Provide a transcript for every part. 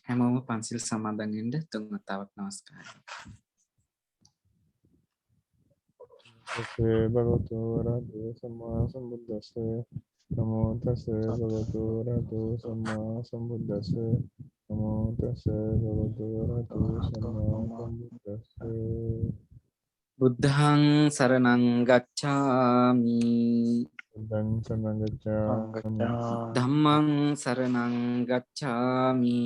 හැමෝම පන්සිල් සමාදන් වෙන්න තුන් වතාවක් නමස්කාරයි. තස්සේ භගවතු වරහතු සම්මා සම්බුද්දස්සේ නමෝ තස්සේ භගවතු වරහතු සම්මා සම්බුද්දස්සේ නමෝ තස්සේ භගවතු වරහතු සම්මා සම්බුද්දස්සේ බුද්ධං සරණං ගච්ඡාමි බුද්ධං සරණං ගච්ඡාමි ධම්මං සරණං ගච්ඡාමි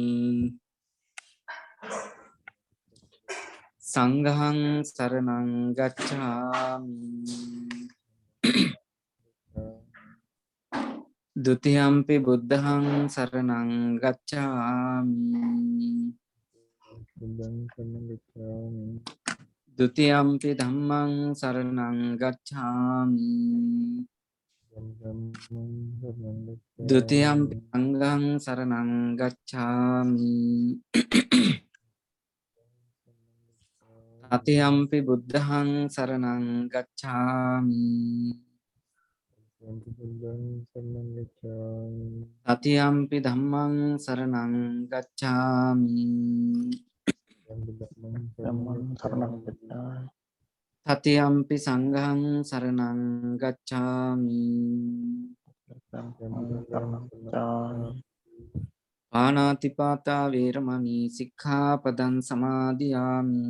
සංඝං සරණං ගච්ඡාමි ဒုတိယံ පි බුද්ධං සරණං ගච්ඡාමි බුද්ධං සරණං ගච්ඡාමි ဒုတိယံ පි ධම්මං සරණං ගච්ඡාමි ධම්මං සරණං ဒုတိယံ පි ගච්ඡාමි සංඝං සරණං ගච්ඡාමි තතියම්පි බුද්ධහං සරණං ගච්ඡාමි බුද්ධං සරණං ගච්ඡාමි තතියම්පි ධම්මං සරණං ගච්ඡාමි ධම්මං ධම්මං සරණං සරණං ගච්ඡාමි තතියම්පි සංඝං සරණං ගච්ඡාමි ධම්මං සරණං ගච්ඡාමි පාණාතිපාතා වේරමණී සික්ඛාපදං සමාදියාමි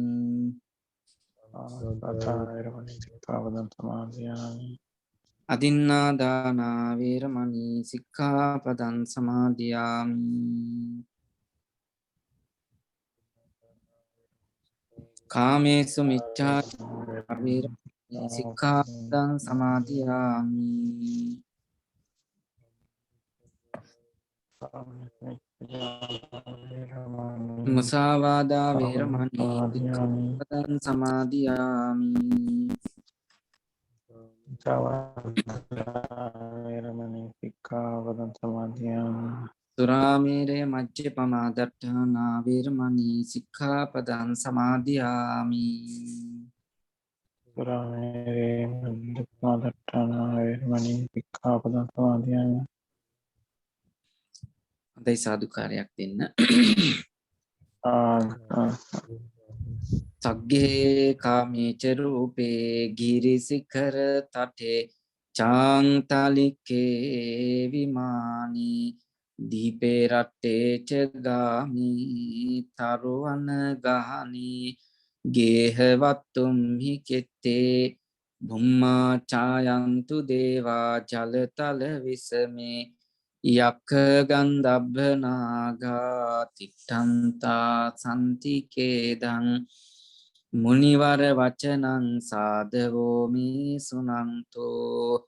ආකාරයෙන් සිතාවදන් සමාදියාමි අදින්නා දාන වේරමණී සික්ඛාපදං සමාදියාමි කාමේසු මිච්ඡාචාර වේරමණී සික්ඛාපදං සමාදියාමි මුසාවාදා වේරමණී සික්ඛාපදං සමාදියාමි වේරමණී සික්ඛාපදං සමාදියාමි සුරාමේරය මජ්ජපමා දට්ඨානා වේරමණී සික්ඛාපදං සමාදියාමි සුරාමේරේ මද්දප්පාදට්ඨාන වේරමණී සික්ඛාපදං සමාදියාමි හොඳයි සාදුකාරයක් දෙන්න සග්ගේ කාමේච රූපේ ගිරිසිඛර තටේ චාන්තලිකේ විමානී දීපේ රට්ටේ ච ගාමි තරුවන ගහනී ගේහවත්තුම් හි කෙත්තේ බුම්මා ඡායන්තු දේවා ජලතල විසමේ යක්ඛ ගන්ධබ්බ නාගා තිට්ඨන්තා සම්තිකේදං මුනිවර වචනං සාදවෝ මේ සුනන්තෝ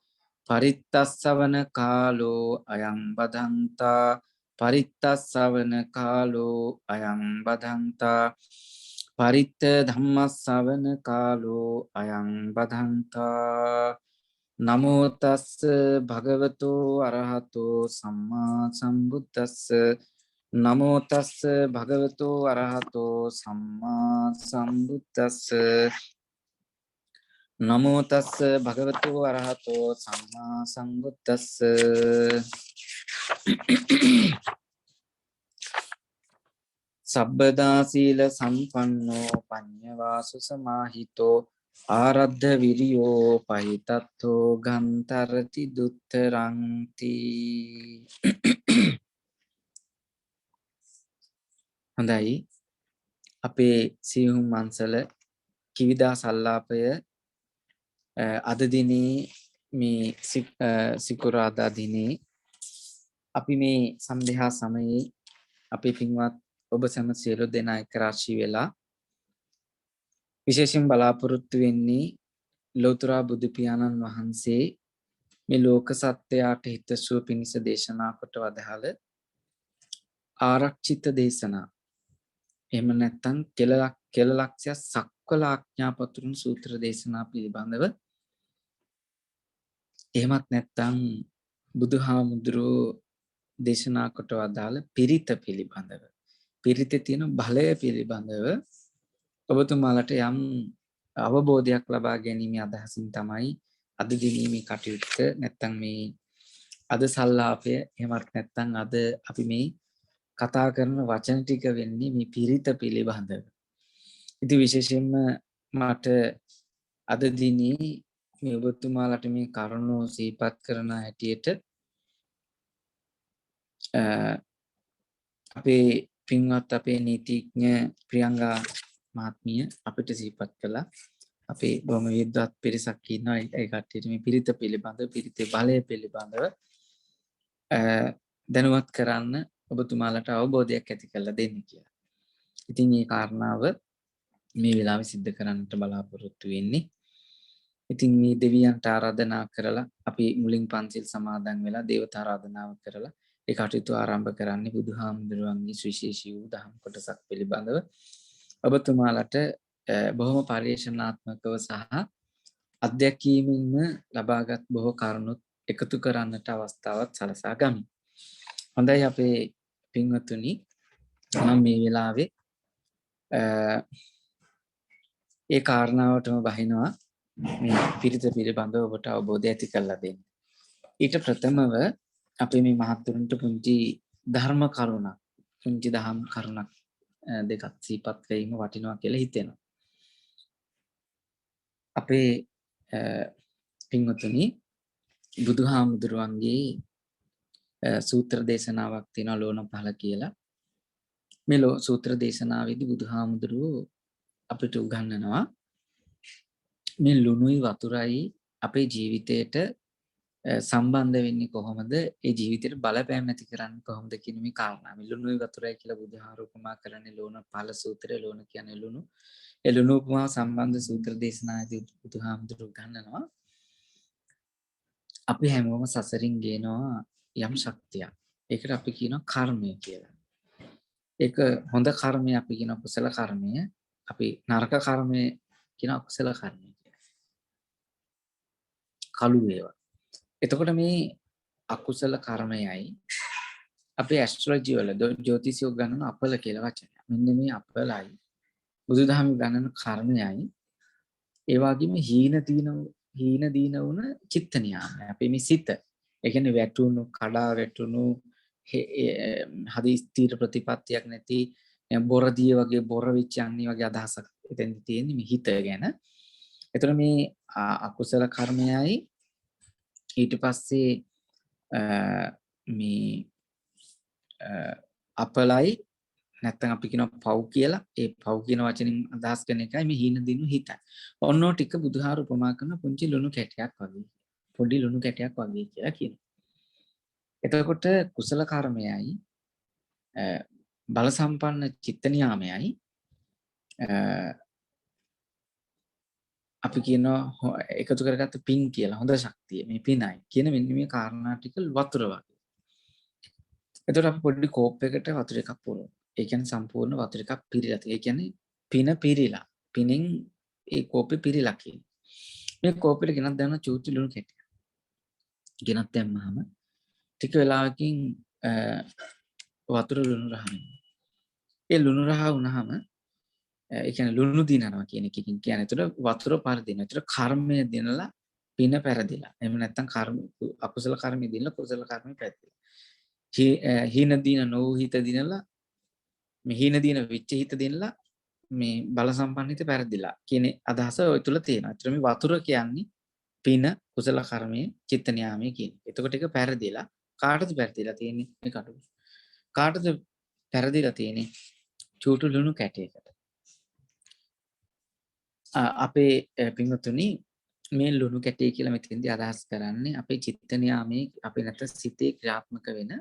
පරිත්තස්සවන කාලෝ අයං බදන්තා පරිත්තස්සවන කාලෝ අයං බදන්තා පරිත්ත ධම්මස්සවන කාලෝ අයං බදන්තා නමෝ තස්ස භගවතු අරහතෝ සම්මා සම්බුද්දස්ස නමෝ තස්ස භගවතු අරහතෝ සම්මා සම්බුද්දස්ස නමෝ තස්ස භගවතු අරහතෝ සම්මා සම්බුද්දස්ස සබ්බදා සීල සම්පන්නෝ පඤ්ඤවාසු සමාහිතෝ ආරද්ධ විරියෝ පහිතත්තෝ ගන්තරති දුත්තරන්ති හොඳයි අපේ සියුම් මන්සල කිවිදා සල්ලාපය අද දිනේ මේ සිකුරාදා දිනේ අපි මේ සන්ධ්‍යා සමයේ අපේ පින්වත් ඔබ සැම සියලු දෙනා එක් රාශී වෙලා විශේෂයෙන් බලාපොරොත්තු වෙන්නේ ලෝතර බුදු පියාණන් වහන්සේ මේ ලෝක සත්‍යයට හිතසුව පිණිස දේශනා කොට වදාළ ආරක්ෂිත දේශනා එහෙම නැත්නම් කෙලලක්ෂ්‍ය සක්වල ආඥාපතුරුන් සූත්‍ර දේශනා පිළිබඳව එහෙමත් නැත්නම් බුදුහාමුදුරුවෝ දේශනා කොට වදාළ පිරිත පිළිබඳව පිරිතේ තියෙන බලය පිළිබඳව ඔබතුමාලට යම් අවබෝධයක් ලබා ගැනීමේ අදහසින් තමයි අද දිනේ මේ කටයුත්ත නැත්නම් මේ අද සල්ලාපය එහෙමත් නැත්නම් අද අපි මේ කතා කරන වචන ටික වෙන්නේ මේ පිරිත පිළිබඳව. ඉතින් විශේෂයෙන්ම මට අද දිනේ මේ ඔබතුමාලට මේ කරුණු සිහිපත් කරන හැටියට අපේ පින්වත් අපේ නීතිඥ ප්‍රියංගා මහත්මිය අපිට සිහිපත් කළා. අපේ බොහොම විද්වත් පිරිසක් ඉන්නවා ඒ කට්ටියට මේ පිරිත පිළිබඳව පිරිතේ බලය පිළිබඳව දැනුවත් කරන්න ඔබතුමාලට අවබෝධයක් ඇති කරලා දෙන්න කියලා. ඉතින් මේ කාරණාව මේ වෙලාවේ සිද්ධ කරන්නට බලාපොරොත්තු වෙන්නේ. ඉතින් මේ දෙවියන්ට ආරාධනා කරලා අපි මුලින් පන්සිල් සමාදන් වෙලා දේවතා ආරාධනාව කරලා ඒ කටයුතු ආරම්භ කරන්නේ බුදුහාමුදුරුවන්ගේ සුවිශේෂී වූ දහම් කොටසක් පිළිබඳව ඔබතුමාලට බොහොම පරිශනාත්මකව සහ අත්දැකීමින්ම ලබාගත් බොහෝ කරුණු එකතු කරන්නට අවස්ථාවක් සලසා ගමි. හොඳයි අපේ පින්වතුනි, මම මේ වෙලාවේ ඒ කාරණාවටම බහිනවා මේ පිරිත පිළිබඳව ඔබට අවබෝධය ඇති කරලා දෙන්න. ඊට ප්‍රථමව අපි මේ මහත්තුරුන්ට පුංචි ධර්ම කරුණක්, පුංචි දහම් කරුණක් දෙකක් සිහිපත් කිරීම වටිනවා කියලා හිතෙනවා. අපේ පින්වතුනි, බුදුහාමුදුරුවන්ගේ සූත්‍ර දේශනාවක් තියෙනවා ලෝණපහළ කියලා. මේ සූත්‍ර දේශනාවේදී බුදුහාමුදුරුවෝ අපිට උගන්වනවා මේ ලුණුයි වතුරයි අපේ ජීවිතයට සම්බන්ධ වෙන්නේ කොහොමද, ඒ ජීවිතයට බලපෑම් ඇති කරන්නේ කොහොමද කියන මේ කාරණා. මේ ලුණුයි වතුරයි කියලා බුදුහාමුදුරුවෝ උපමා කරන්නේ ලෝණපහළ සූත්‍රයේ. ලෝණ කියන්නේ ලුණු. ඒ ලුණු උපමාව සම්බන්ධ සූත්‍ර දේශනාවේදී බුදුහාමුදුරුවෝ උගන්වනවා අපි හැමෝම සසරින් ගේනවා යම් ශක්තියක්. ඒකට අපි කියනවා කර්මය කියලා. ඒක හොඳ කර්මය අපි කියන කුසල කර්මය, අපි නරක කර්මය කියන අකුසල කර්මය කියලා. කළු ඒවා. එතකොට මේ අකුසල කර්මයයි අපේ ඇස්ට්‍රොලොජි වල ජ්‍යොතිෂය උගන්වන අපල කියලා වචනය. මෙන්න මේ අපලයි බුදුදහම උගන්වන කර්මයයි ඒ වගේම හීන දීන වුණ චිත්ත නියාමය. අපේ මේ සිත, ඒ කියන්නේ වැටුණු, කඩා වැටුණු, හරි ස්ථිර ප්‍රතිපත්තියක් නැති බොරදිය වගේ බොර වෙච්ච යන්නේ වගේ අදහසක් එතෙන් තියෙන්නේ මේ හිත ගැන. ඒතර මේ අකුසල කර්මයයි ඊට පස්සේ මේ අපලයි නැත්තම් අපි කියනවා පව් කියලා. ඒ පව් කියන වචنين අදහස් කරන එකයි මේ හීන දිනු හිතයි. ඔන්නෝ ටික බුදුහාර උපමා කරන පුංචි ලුණු කැටයක් වගේ. පොඩි ලුණු කැටයක් වගේ කියලා කියනවා. එතකොට කුසල කර්මයයි බල සම්පන්න චිත්ත නියාමයයි අපි කියනවා එකතු කරගත්ත පින් කියලා, හොඳ ශක්තිය. මේ පිනයි කියන මෙන්න මේ කාරණා ටික වතුර වගේ. එතකොට අපි පොඩි කෝප් එකකට වතුර එකක් පුරවනවා. ඒ කියන්නේ සම්පූර්ණ වතුර එකක් පිරීලා තියෙනවා. ඒ කියන්නේ පින පිරීලා. පිනෙන් ඒ කෝපේ පිරීලා කියන්නේ. මේ කෝපෙට ගෙනත් දාන චූටි ලුණු කැටයක්. ගෙනත් දැම්මහම ටික වෙලාවකින් වතුර ලුණු රහ වෙනවා. ඒ ලුණු රහ වුණාම ඒ කියන්නේ ලුණු දිනනවා කියන එකකින් කියන්නේ. ඒතර වතුර පරදිනවා. ඒතර කර්මය දිනලා පින පෙරදිලා. එහෙම නැත්නම් අකුසල කර්මය දිනලා කුසල කර්මය පෙරදිලා. හීන දින නොවු හිත දිනලා මේ හීන දින වෙච්ච හිත දිනලා මේ බල සම්පන්නිත පෙරදිලා කියන අදහස ඔය තුල තියෙනවා. ඒතර මේ වතුර කියන්නේ පින, කුසල කර්මය, චිත්ත නියාමය කියන. එතකොට ඒක පෙරදිලා කාටද පෙරදිලා තියෙන්නේ? මේ කටු. කාටද පෙරදිලා තියෙන්නේ? චූටු ලුණු කැටයකට. අපේ පින්වතුනි, මේ ලුණු කැටය කියලා මෙතෙන්දී අදහස් කරන්නේ අපේ චිත්ත නියාමයේ අපේ නැත්නම් සිතේ ක්‍රියාත්මක වෙන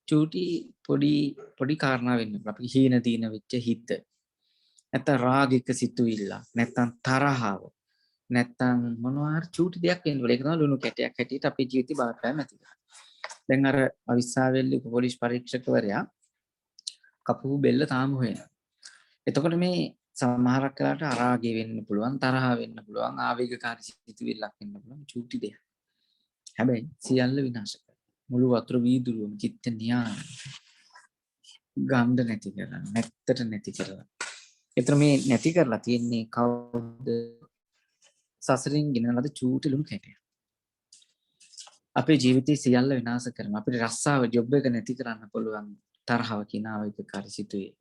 චූටි පොඩි කාරණා වෙන්න පුළුවන්. අපි හීන දීන වෙච්ච හිත. නැත්නම් රාගික සිතුවිල්ල, නැත්නම් තරහව, නැත්නම් මොනවා හරි චූටි දෙයක් වෙන්න පුළුවන්. ඒක තමයි ලුණු කැටයක් හැටියට අපේ ජීවිතේ බලපෑම ඇති කරන්නේ. දැන් අර අවිස්සාවේල්ලි පොලිස් පරීක්ෂකවරයා කපුව බෙල්ල තාම හොයනවා. එතකොට මේ සමහරක් වෙලාවට අරාගය වෙන්න පුළුවන්, තරහ වෙන්න පුළුවන්, ආවේගකාරී සිතුවිල්ලක් වෙන්න පුළුවන්, චූටි දෙයක්. හැබැයි සියල්ල විනාශ කරනවා. මුළු වතුර වීදුරුවම චිත්ත නියාම ගන්ධ නැති කරලා, නැත්තට නැති කරලා. ඒතර මේ නැති කරලා තියෙන්නේ කවුද? සසරින් ගෙනලද චූටි ලුණු කැටයක්. අපේ ජීවිතේ සියල්ල විනාශ කරනවා. අපේ රස්සාව, ජොබ් එක නැති කරන්න පුළුවන් තරහව කියන ආවේගකාරී සිතුවිලි.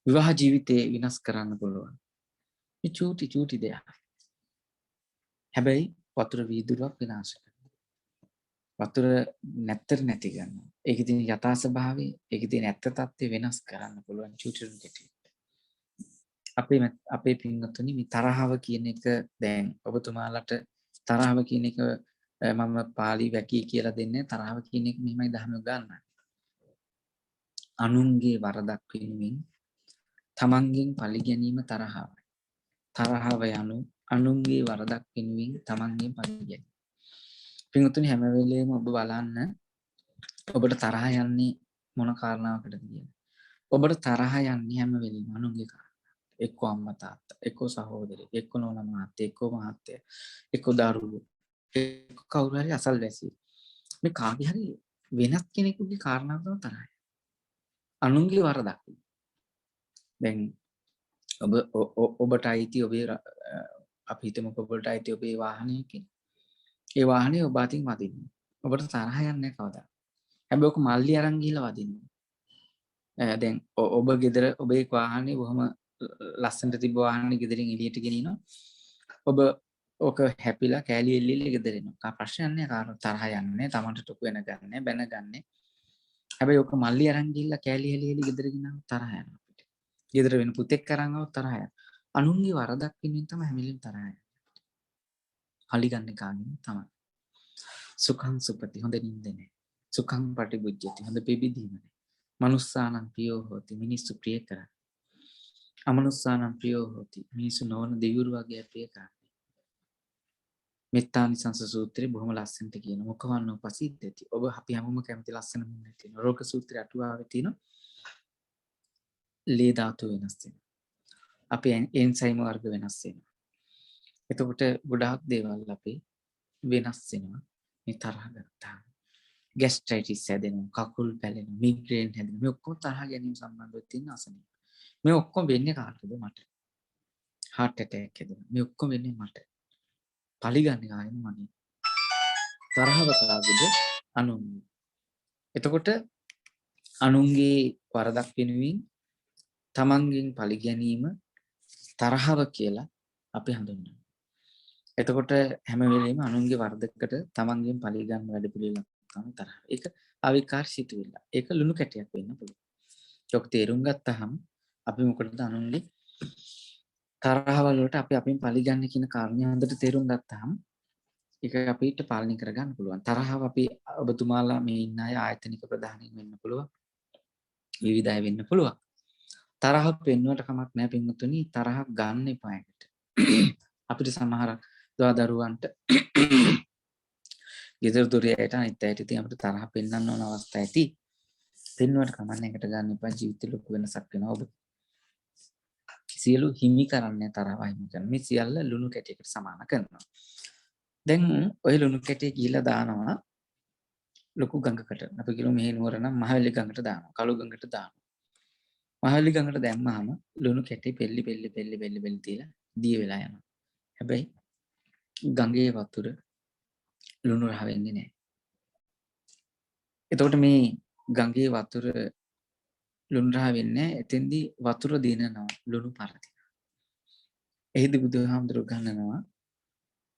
විවාහ ජීවිතේ විනාශ කරන්න පුළුවන්. මේ චූටි දෙයක්. හැබැයි වතුර වීදුරුවක් විනාශ කරනවා. වතුර නැත්තර නැති කරනවා. ඒකේ තියෙන යථා ස්වභාවය, ඒකේ තියෙන ඇත්ත తත්ත්වය වෙනස් කරන්න පුළුවන් චූටි කෙටි. අපේ පින්වත්නි මේ තරහව කියන එක දැන් ඔබතුමාලට තරහව කියන එක මම පාලි වැකී කියලා දෙන්නේ තරහව කියන එක මෙහෙමයි දහම ගන්න. අනුන්ගේ වරදක් වෙනුවෙන් තමන්ගෙන් පලි ගැනීම තරහවයි. තරහව යනු අනුන්ගේ වරදක් වෙනුවෙන් තමන්ගෙන් පලි ගැනීම. පින්වත්නි හැම වෙලේම ඔබ බලන්න ඔබට තරහ යන්නේ මොන කාරණාවකටද කියන්නේ. ඔබට තරහ යන්නේ හැම වෙලේම අනුන්ගේ කාරණා. එක්ක අම්මා තාත්තා, එක්ක සහෝදරයෙක්, එක්ක නෝනා මහත්තයා, එක්ක මහත්තයා, එක්ක දරුවෝ, එක්ක කවුරු හරි අසල්වැසියෙක්. මේ කාගේ හරි වෙනත් කෙනෙකුගේ කාරණාවක් තමයි තරහයි. අනුන්ගේ වරදක්. දැන් ඔබට අයිති ඔබේ අපි හිතමුකෝ ඔබට අයිති ඔබේ වාහනයක. ඒ වාහනේ ඔබ අතින් වදින්න. ඔබට තරහ යන්නේ නැහැ කවදා. හැබැයි ඔක මල්ලි අරන් ගිහලා වදින්න. දැන් ඔබ ගෙදර ඔබේ වාහනේ බොහොම ලස්සනට තිබ්බ වාහනේ ගෙදරින් එළියට ගෙනිනවා. ඔබ ඕක හැපිලා කෑලි එල්ලෙල්ල ගෙදර එනවා. ප්‍රශ්නයක් නැහැ කාටවත් තරහ යන්නේ නැහැ. Tamanට ටොකු වෙන ගන්නෑ බැන ගන්නෑ. හැබැයි ඔක මල්ලි අරන් ගිහලා කෑලි එලි ගෙදර ගෙනාව තරහ යනවා. ගෙදර වෙන පුතෙක් අරන් ආව තරහ යනවා. අනුන්ගේ වරදක් වෙනින් තමයි හැමලෙම තරහ යන්නේ. හලි ගන්න කාගෙන් තමයි. සුඛං සුපති හොඳ නින්දනේ. සුඛං පටිබුජ්ජති හොඳ පිබිදීමනේ. මනුස්සානම් ප්‍රියෝ හෝති මිනිස්සු ප්‍රිය කරන්නේ. අමනුස්සානම් ප්‍රියෝ හෝති මිනිස්සු නොවන දෙවිවරු වගේ ප්‍රිය කරන්නේ. මෙත්තානිසංස සූත්‍රයේ බොහොම ලස්සනට කියන මොකවන්නෝ පසිද්දති. ඔබ අපි හැමෝම කැමති ලස්සන මුන්නක් තියෙනවා. රෝග සූත්‍රයේ අටුවාවේ තියෙනවා. ලේ ධාතු වෙනස් වෙනවා. අපේ එන්සයිම් වර්ග වෙනස් වෙනවා. එතකොට ගොඩාක් දේවල් අපි වෙනස් වෙනවා. මේ තරහ ගත්තාම. ගැස්ට්‍රයිටිස් හැදෙනවා, කකුල් පැලෙනවා, මිග්‍රේන් හැදෙනවා. මේ ඔක්කොම තරහ ගැනීම සම්බන්ධව තියෙන අසනීප. මේ ඔක්කොම වෙන්නේ කාටද මට? heart attack හැදෙනවා. මේ ඔක්කොම වෙන්නේ මට. පලිගන්නේ ආයෙම මගේ. තරහව කාගේද? අනුන්ගේ. එතකොට අනුන්ගේ වරදක් වෙනුවෙන් තමන්ගෙන් පලි ගැනීම තරහව කියලා අපි හඳුන්වනවා. එතකොට හැම වෙලේම අනුන්ගේ වරදකට තමන්ගෙන් පලි ගන්න වැඩ පිළිවෙලක් තමයි තරහ. ඒක අවිකාර සිතුවිල්ල. ඒක ලුණු කැටයක් වෙන්න පුළුවන්. ඒක තේරුම් ගත්තහම අපි මොකටද අනුන්ගේ තරහවල වලට අපි අපෙන් පලි ගන්න කියන කාරණේ හොඳට තේරුම් ගත්තහම ඒක අපිට පාලනය කරගන්න පුළුවන්. තරහව අපි ඔබතුමාලා මේ ඉන්න අය ආයතනික ප්‍රධානීන් වෙන්න පුළුවන්. විවිධ අය වෙන්න පුළුවන්. තරහ පෙන්වුවට කමක් නැහැ පින්වතුනි. තරහ ගන්න එපා එකට. අපිට සමහර දරුවන්ට ගෙදර දොරේට අනිත් අයට ඉතින් අපිට තරහ පෙන්වන්න ඕන අවස්ථා ඇති. පෙන්වුවට කමක් නැහැ එකට ගන්න එපා. ජීවිතේ ලොකු වෙනසක් වෙනවා. ඔබ සියලු හිමි කරන්නේ තරහ හිමි කරන මේ සියල්ල ලුණු කැටයකට සමාන කරනවා. දැන් ඔය ලුණු කැටේ ගිහිලා දානවා ලොකු ගඟකට. අපි කියමු මෙහි නුවර නම් මහවැලි ගඟට දානවා. කළු ගඟට දානවා. මහවැලි ගඟට දැම්මහම ලුණු කැටේ පෙල්ලි තියලා දිය වෙලා යනවා. හැබැයි ගඟේ වතුර ලුණු රහ වෙන්නේ නැහැ. එතකොට මේ ගඟේ වතුර ලුණු රහ වෙන්නේ නැහැ. එතෙන්දී වතුර දිනනවා ලුණු පරදින. එහිදී බුදුහාමුදුරුවෝ ගන්නනවා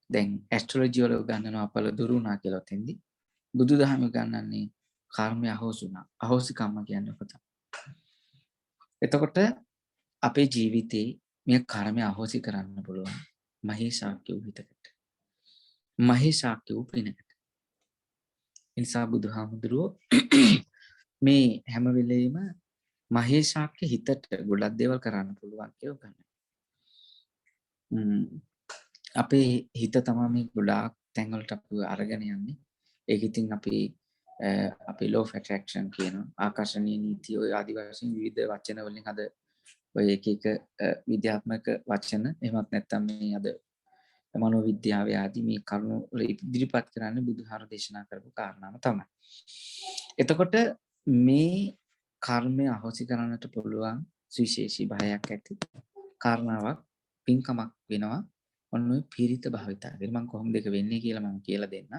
දැන් ඇස්ට්‍රොලොජි වල ගන්නනවා අපල දුරු වුණා කියලා තෙන්දී බුදුදහම ගන්නන්නේ කර්මය අහෝසි වුණා. අහෝසි කම්ම කියන්නේ ඔක තමයි. එතකොට අපේ ජීවිතේ මේ කර්මය අහෝසි කරන්න පුළුවන් මහේශාක්‍ය වූ හිතකට. මහේශාක්‍ය වූ පිනකට. ඒ නිසා බුදුහාමුදුරුවෝ මේ හැම වෙලෙම මහේශාක්‍ය හිතට ගොඩක් දේවල් කරන්න පුළුවන් කියලා ගන්නවා. අපේ හිත තමයි මේ ගොඩාක් තැන්වලට අපි අරගෙන යන්නේ. ඒක ඉතින් අපි law of attraction කියන ආකර්ෂණීය නීතිය ඔය ආදි වශයෙන් විවිධ වචන වලින් අද ඔය එක විද්‍යාත්මක වචන එහෙමත් නැත්නම් මේ අද මනෝවිද්‍යාවේ ආදී මේ කරුණු ඉදිරිපත් කරන්නේ බුදුහාර දේශනා කරපු කාරණාව තමයි. එතකොට මේ කර්මය අහෝසි කරන්නට පුළුවන් සුවිශේෂී භාවයක් ඇති කාරණාවක් පින්කමක් වෙනවා. ඔන්න ඔය පිරිත භාවිතා කරලා මම කොහොමද ඒක වෙන්නේ කියලා මම කියලා දෙන්න.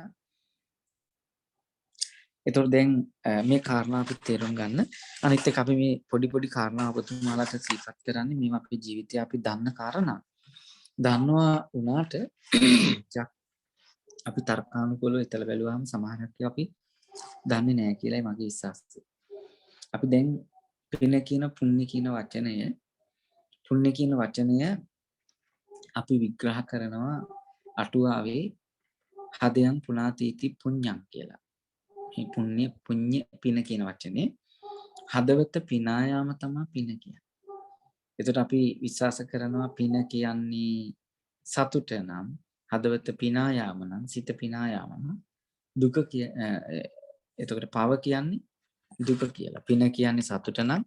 එතකොට දැන් මේ කාරණා අපි තේරුම් ගන්න. අනිත් එක අපි මේ පොඩි කාරණා ඔබතුමාලාට සිහිපත් කරන්නේ මේවා අපේ ජීවිතේ අපි දන්න කාරණා. දන්නවා වුණාට අපි තර්කානුකූලව හිතලා බැලුවාම සමහරක් අපි දන්නේ නැහැ කියලායි මගේ විශ්වාසය. අපි දැන් පින කියන පුණ්‍ය කියන වචනය අපි විග්‍රහ කරනවා අටුවාවේ හදයන් පුනාතීති පුඤ්ඤං කියලා. මේ පුණ්‍ය පින කියන වචනේ හදවත පිනා යාම තමයි පින කියන්නේ. එතකොට අපි විශ්වාස කරනවා පින කියන්නේ සතුට නම් හදවත පිනා යාම නම් සිත පිනා යාම නම් දුක එතකොට පව කියන්නේ දුක කියලා. පින කියන්නේ සතුට නම්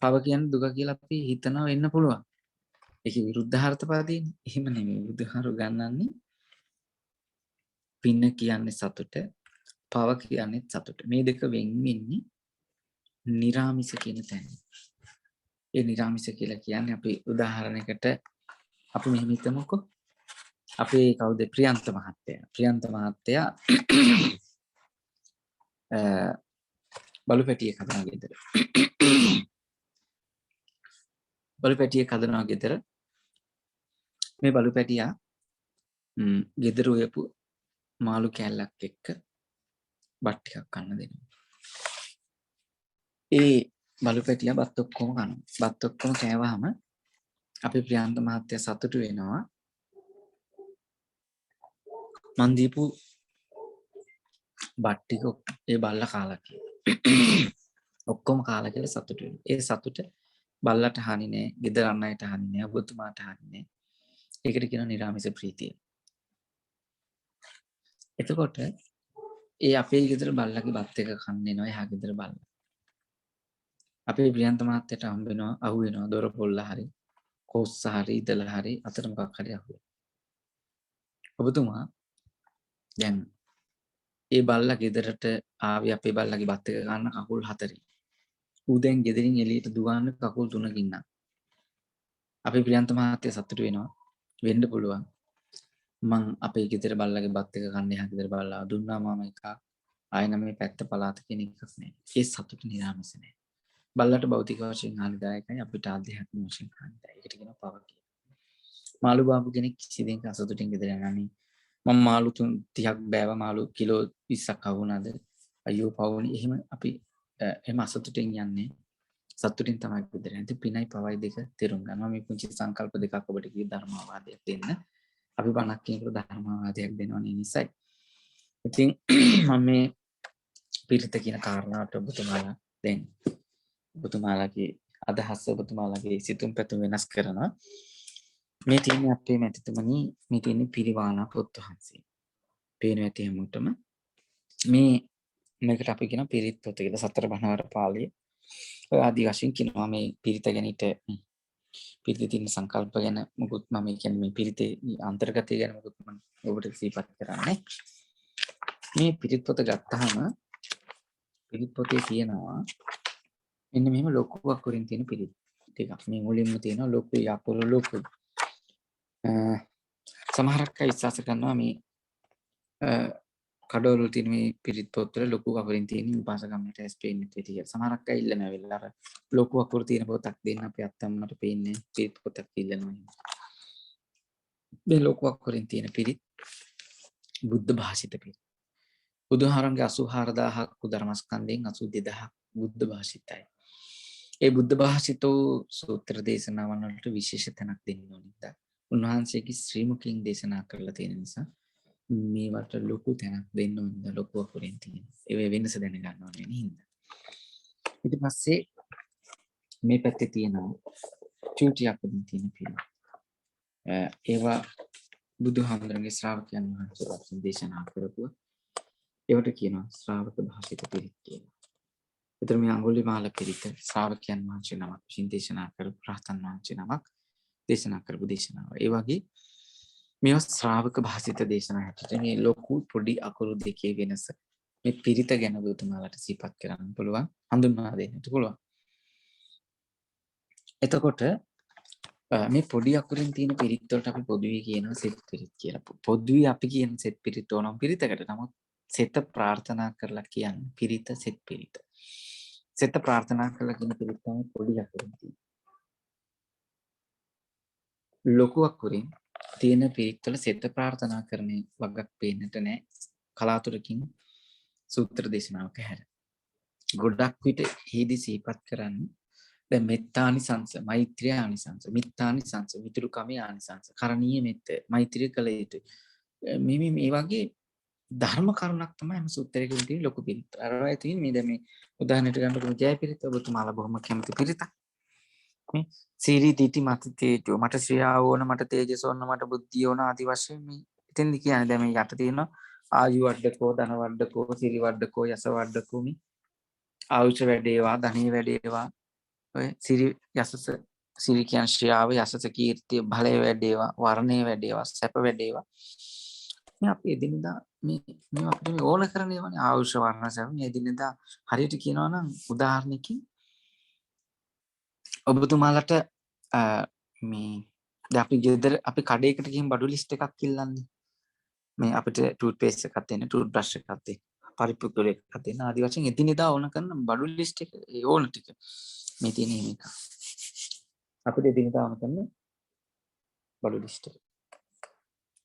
පව කියන්නේ දුක කියලා අපි හිතනවා වෙන්න පුළුවන්. ඒක විරුද්ධාර්ථ පදේනේ. එහෙම නෙමෙයි බුදුහාරු ගන්නන්නේ පින කියන්නේ සතුට, පව කියන්නේ සතුට. මේ දෙක වෙන් වෙන්නේ නිරාමිස කියන තැන. ඒ නිරාමිස කියලා කියන්නේ අපි උදාහරණයකට අපි මෙහෙම හිතමුකෝ. අපේ කවුද ප්‍රියන්ත මහත්තයා. ප්‍රියන්ත මහත්තයා බලු පැටියෙක් හදනවා ගෙදර. බලු පැටියෙක් හදනවා ගෙදර. මේ බලු පැටියා ගෙදර උයපු මාළු කෑල්ලක් එක්ක බත් ටිකක් කන්න දෙනවා. ඒ බලු පැටියා බත් ඔක්කොම කනවා. බත් ඔක්කොම කෑවහම අපේ ප්‍රියන්ත මහත්තයා සතුටු වෙනවා. මන් දීපු බත් ටික ඒ බල්ලා කාලා කියලා. ඔක්කොම කාලා කියලා සතුටු වෙනවා. ඒ සතුට බල්ලට හානි නෑ, ගෙදර අන් අයට හානි නෑ, ඔබතුමාට හානි නෑ. ඒකට කියනවා නිරාමිස ප්‍රීතිය. එතකොට ඒ අපේ ගෙදර බල්ලගේ බත් එක කන්න එනවා එහා ගෙදර බල්ලා. අපේ ප්‍රියන්ත මහත්තයට හම්බ වෙනවා, අහු වෙනවා දොර පොල්ල හරි, කොස්ස හරි, ඉදල හරි, අතර මොකක් හරි අහු වෙනවා. ඔබතුමා දැන් ඒ බල්ලා ගෙදරට ආවේ අපේ බල්ලගේ බත් එක ගන්න කකුල් 4. ඌ දැන් ගෙදරින් එළියට දුවන්න කකුල් 3කින් නම්. අපේ ප්‍රියන්ත මහත්තයා සතුටු වෙනවා. වෙන්න පුළුවන්. මං අපේ ගෙදර බල්ලගේ බත් එක කන්න එහා ගෙදර බල්ලා දුන්නා මම එකක්. ආයෙ නම් මේ පැත්ත පළාත කියන එකක් නෑ. ඒ සතුට නිරාමස නෑ. බල්ලට භෞතික වශයෙන් හානිදායකයි අපිට ආධ්‍යාත්මික වශයෙන් හානිදායකයි. ඒකට කියනවා පව කියලා. මාළු බාපු කෙනෙක් කිසි දෙයක අසතුටින් ගෙදර යනනේ. මම මාළු 30ක් බෑවා මාළු කිලෝ 20ක් අහුණාද අයියෝ පවුනේ එහෙම අපි එහෙම අසතුටින් යන්නේ සතුටින් තමයි ගෙදර යන්නේ. පිනයි පවයි දෙක තේරුම් ගන්නවා. මේ පුංචි සංකල්ප දෙකක් ඔබට කිව්ව ධර්මාවාදයක් දෙන්න. අපි බණක් කියනකොට ධර්මාවාදයක් දෙනවනේ නිසයි. ඉතින් මම මේ පිරිත කියන කාරණාවට ඔබතුමාලා දැන් ඔබතුමාලාගේ අදහස් ඔබතුමාලාගේ සිතුම් පැතුම් වෙනස් කරනවා. මේ තියෙන්නේ අපේ මැතිතුමනි මේ තියෙන්නේ පිරිවානා පොත් වහන්සේ. පේනවා ඇති හැමෝටම මේකට අපි කියන පිරිත් පොත කියලා සතර බණවර පාළිය. ඔය ආදි වශයෙන් කියනවා මේ පිරිත ගැනීමට පිරිතේ තියෙන සංකල්ප ගැන මොකුත් මම කියන්නේ මේ පිරිතේ අන්තර්ගතය ගැන මොකුත් මම ඔබට සිහිපත් කරන්නේ. මේ පිරිත් පොත ගත්තාම පිරිත් පොතේ තියෙනවා මෙන්න මෙහෙම ලොකු අකුරින් තියෙන පිරිත් ටිකක්. මේ මුලින්ම තියෙනවා ලොකු යකුරු ලොකු. සමහරක් අය විශ්වාස කරනවා මේ කඩවල තියෙන මේ පිරිත් පොත්වල ලොකු අකුරින් තියෙන උපාසකම්මට ස්පේන්නේ තියෙනවා. සමහරක් අය ඉල්ලනවා වෙලාව අර ලොකු අකුරු තියෙන පොතක් දෙන්න අපේ අත්තම්මට පේන්නේ පිරිත් පොතක් ඉල්ලනවා. මේ ලොකු අකුරින් තියෙන පිරිත් බුද්ධ භාෂිත පිරිත්. බුදුහාරන්ගේ 84000ක් ධර්මස්කන්ධයෙන් 82000ක් බුද්ධ භාෂිතයි. ඒ බුද්ධ භාෂිතෝ සූත්‍ර දේශනාවන් වලට විශේෂ තැනක් දෙන්න ඕනේ. උන්වහන්සේගේ ශ්‍රී මුඛයෙන් දේශනා කරලා තියෙන නිසා මේවට ලොකු තැනක් දෙන්න ඕනේ. ලොකු අකුරෙන් තියෙන. ඒ වෙනස දැනගන්න ඕනේ නේද? ඊට පස්සේ මේ පැත්තේ තියෙනවා චූටි අකුරින් තියෙන පිළිම. ඒවා බුදුහාමුදුරන්ගේ ශ්‍රාවකයන් වහන්සේලා දේශනා කරපුවා. ඒවට කියනවා ශ්‍රාවක භාෂිත පිරිත් කියලා. ඒතර මේ අඟුලිමාල පිරිත ශ්‍රාවකයන් වහන්සේ නමක් විසින් දේශනා කරපු රහතන් වහන්සේ නමක් දේශනා කරපු දේශනාව. ඒ වගේ මේවා ශ්‍රාවක භාෂිත දේශනා හැටියට මේ ලොකු පොඩි අකුරු දෙකේ වෙනස මේ පිරිත ගැන ඔබතුමාලට සිහිපත් කරන්න පුළුවන්, හඳුන්වා දෙන්නට පුළුවන්. එතකොට මේ පොඩි අකුරින් තියෙන පිරිත් වලට අපි පොදුවේ කියනවා සෙත් පිරිත් කියලා. පොදුවේ අපි කියන සෙත් පිරිත් ඕනම් පිරිතකට. නමුත් සෙත ප්‍රාර්ථනා කරලා කියන්නේ පිරිත සෙත් පිරිත. සෙත ප්‍රාර්ථනා කරලා කියන පිරිත තමයි පොඩි අකුරින් තියෙන්නේ. ලොකු අකුරින් තියෙන පිරිත්වල සෙත ප්‍රාර්ථනා කරන වගක් පේන්නට නැහැ. කලාතුරකින් සූත්‍ර දේශනාවක හැර. ගොඩක් විට හේදි සිහිපත් කරන්නේ දැන් මෙත්තානිසංස, මෛත්‍රිය ආනිසංස, මිත්තානිසංස, මිතුරුකමේ ආනිසංස, කරණීය මෙත්ත, මෛත්‍රිය කළ යුතුයි. මේ වගේ ධර්ම කරුණක් තමයි මේ සූත්‍රයේ තියෙන ලොකු පිරිත. අරවයි තියෙන මේ දැන් මේ උදාහරණයට ගන්නකොට ජය පිරිත ඔබතුමාලා බොහොම කැමති පිරිතක්. මේ සීරි දිටි මත තේජෝ මට ශ්‍රියාව ඕන මට තේජස ඕන මට බුද්ධිය ඕන ආදි වශයෙන් මේ එතෙන්දි කියන්නේ දැන් මේ යට තියෙනවා ආයු වඩකෝ ධන වඩකෝ සිරි වඩකෝ යස වඩකෝ මේ ආයුෂ වැඩේවා ධනෙ වැඩේවා ඔය සිරි යසස සිරි කියන ශ්‍රියාව යසස කීර්තිය බලය වැඩේවා වර්ණේ වැඩේවා සැප වැඩේවා මේ අපි එදිනදා මේ අපිට මේ ඕන කරන ඒවානේ ආයුෂ වර්ණ සැප මේ එදිනදා හරියට කියනවා නම් උදාහරණකින් ඔබතුමාලට මේ දැන් අපි ගෙදර අපි කඩේකට ගිහින් බඩු ලිස්ට් එකක් ඉල්ලන්නේ මේ අපිට ටූත් පේස්ට් එකක් දෙන්න ටූත් බ්‍රෂ් එකක් දෙන්න පරිප්පු කුල එකක් දෙන්න ආදි වශයෙන් එදිනෙදා ඕන කරන බඩු ලිස්ට් එක ඒ ඕන ටික මේ තියෙන එහෙම එක අපිට එදිනෙදා ඕන කරන බඩු ලිස්ට් එක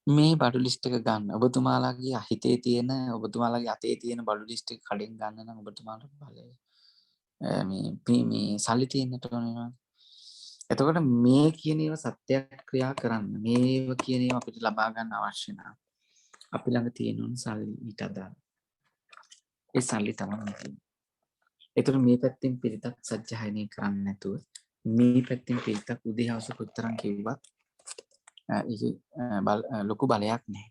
මේ බඩු ලිස්ට් එක ගන්න ඔබතුමාලාගේ හිතේ තියෙන ඔබතුමාලාගේ අතේ තියෙන බඩු ලිස්ට් එක කඩෙන් ගන්න නම් ඔබතුමාලට බලය මේ සල්ලි තියෙන්නට ඕනේ. එතකොට මේ කියන ඒවා සත්‍යක්‍රියා කරන්න මේව කියන ඒවා අපිට ලබා ගන්න අවශ්‍ය නැහැ. අපි ළඟ තියෙන උන් සල්ලි ඊට අදාළ. ඒ සල්ලි තමයි තියෙන්නේ. එතකොට මේ පැත්තෙන් පිරිතක් සජ්ජායනය කරන්නේ නැතුව මේ පැත්තෙන් පිරිතක් උදේ හවස කොතරම් කිව්වත් ලොකු බලයක් නැහැ.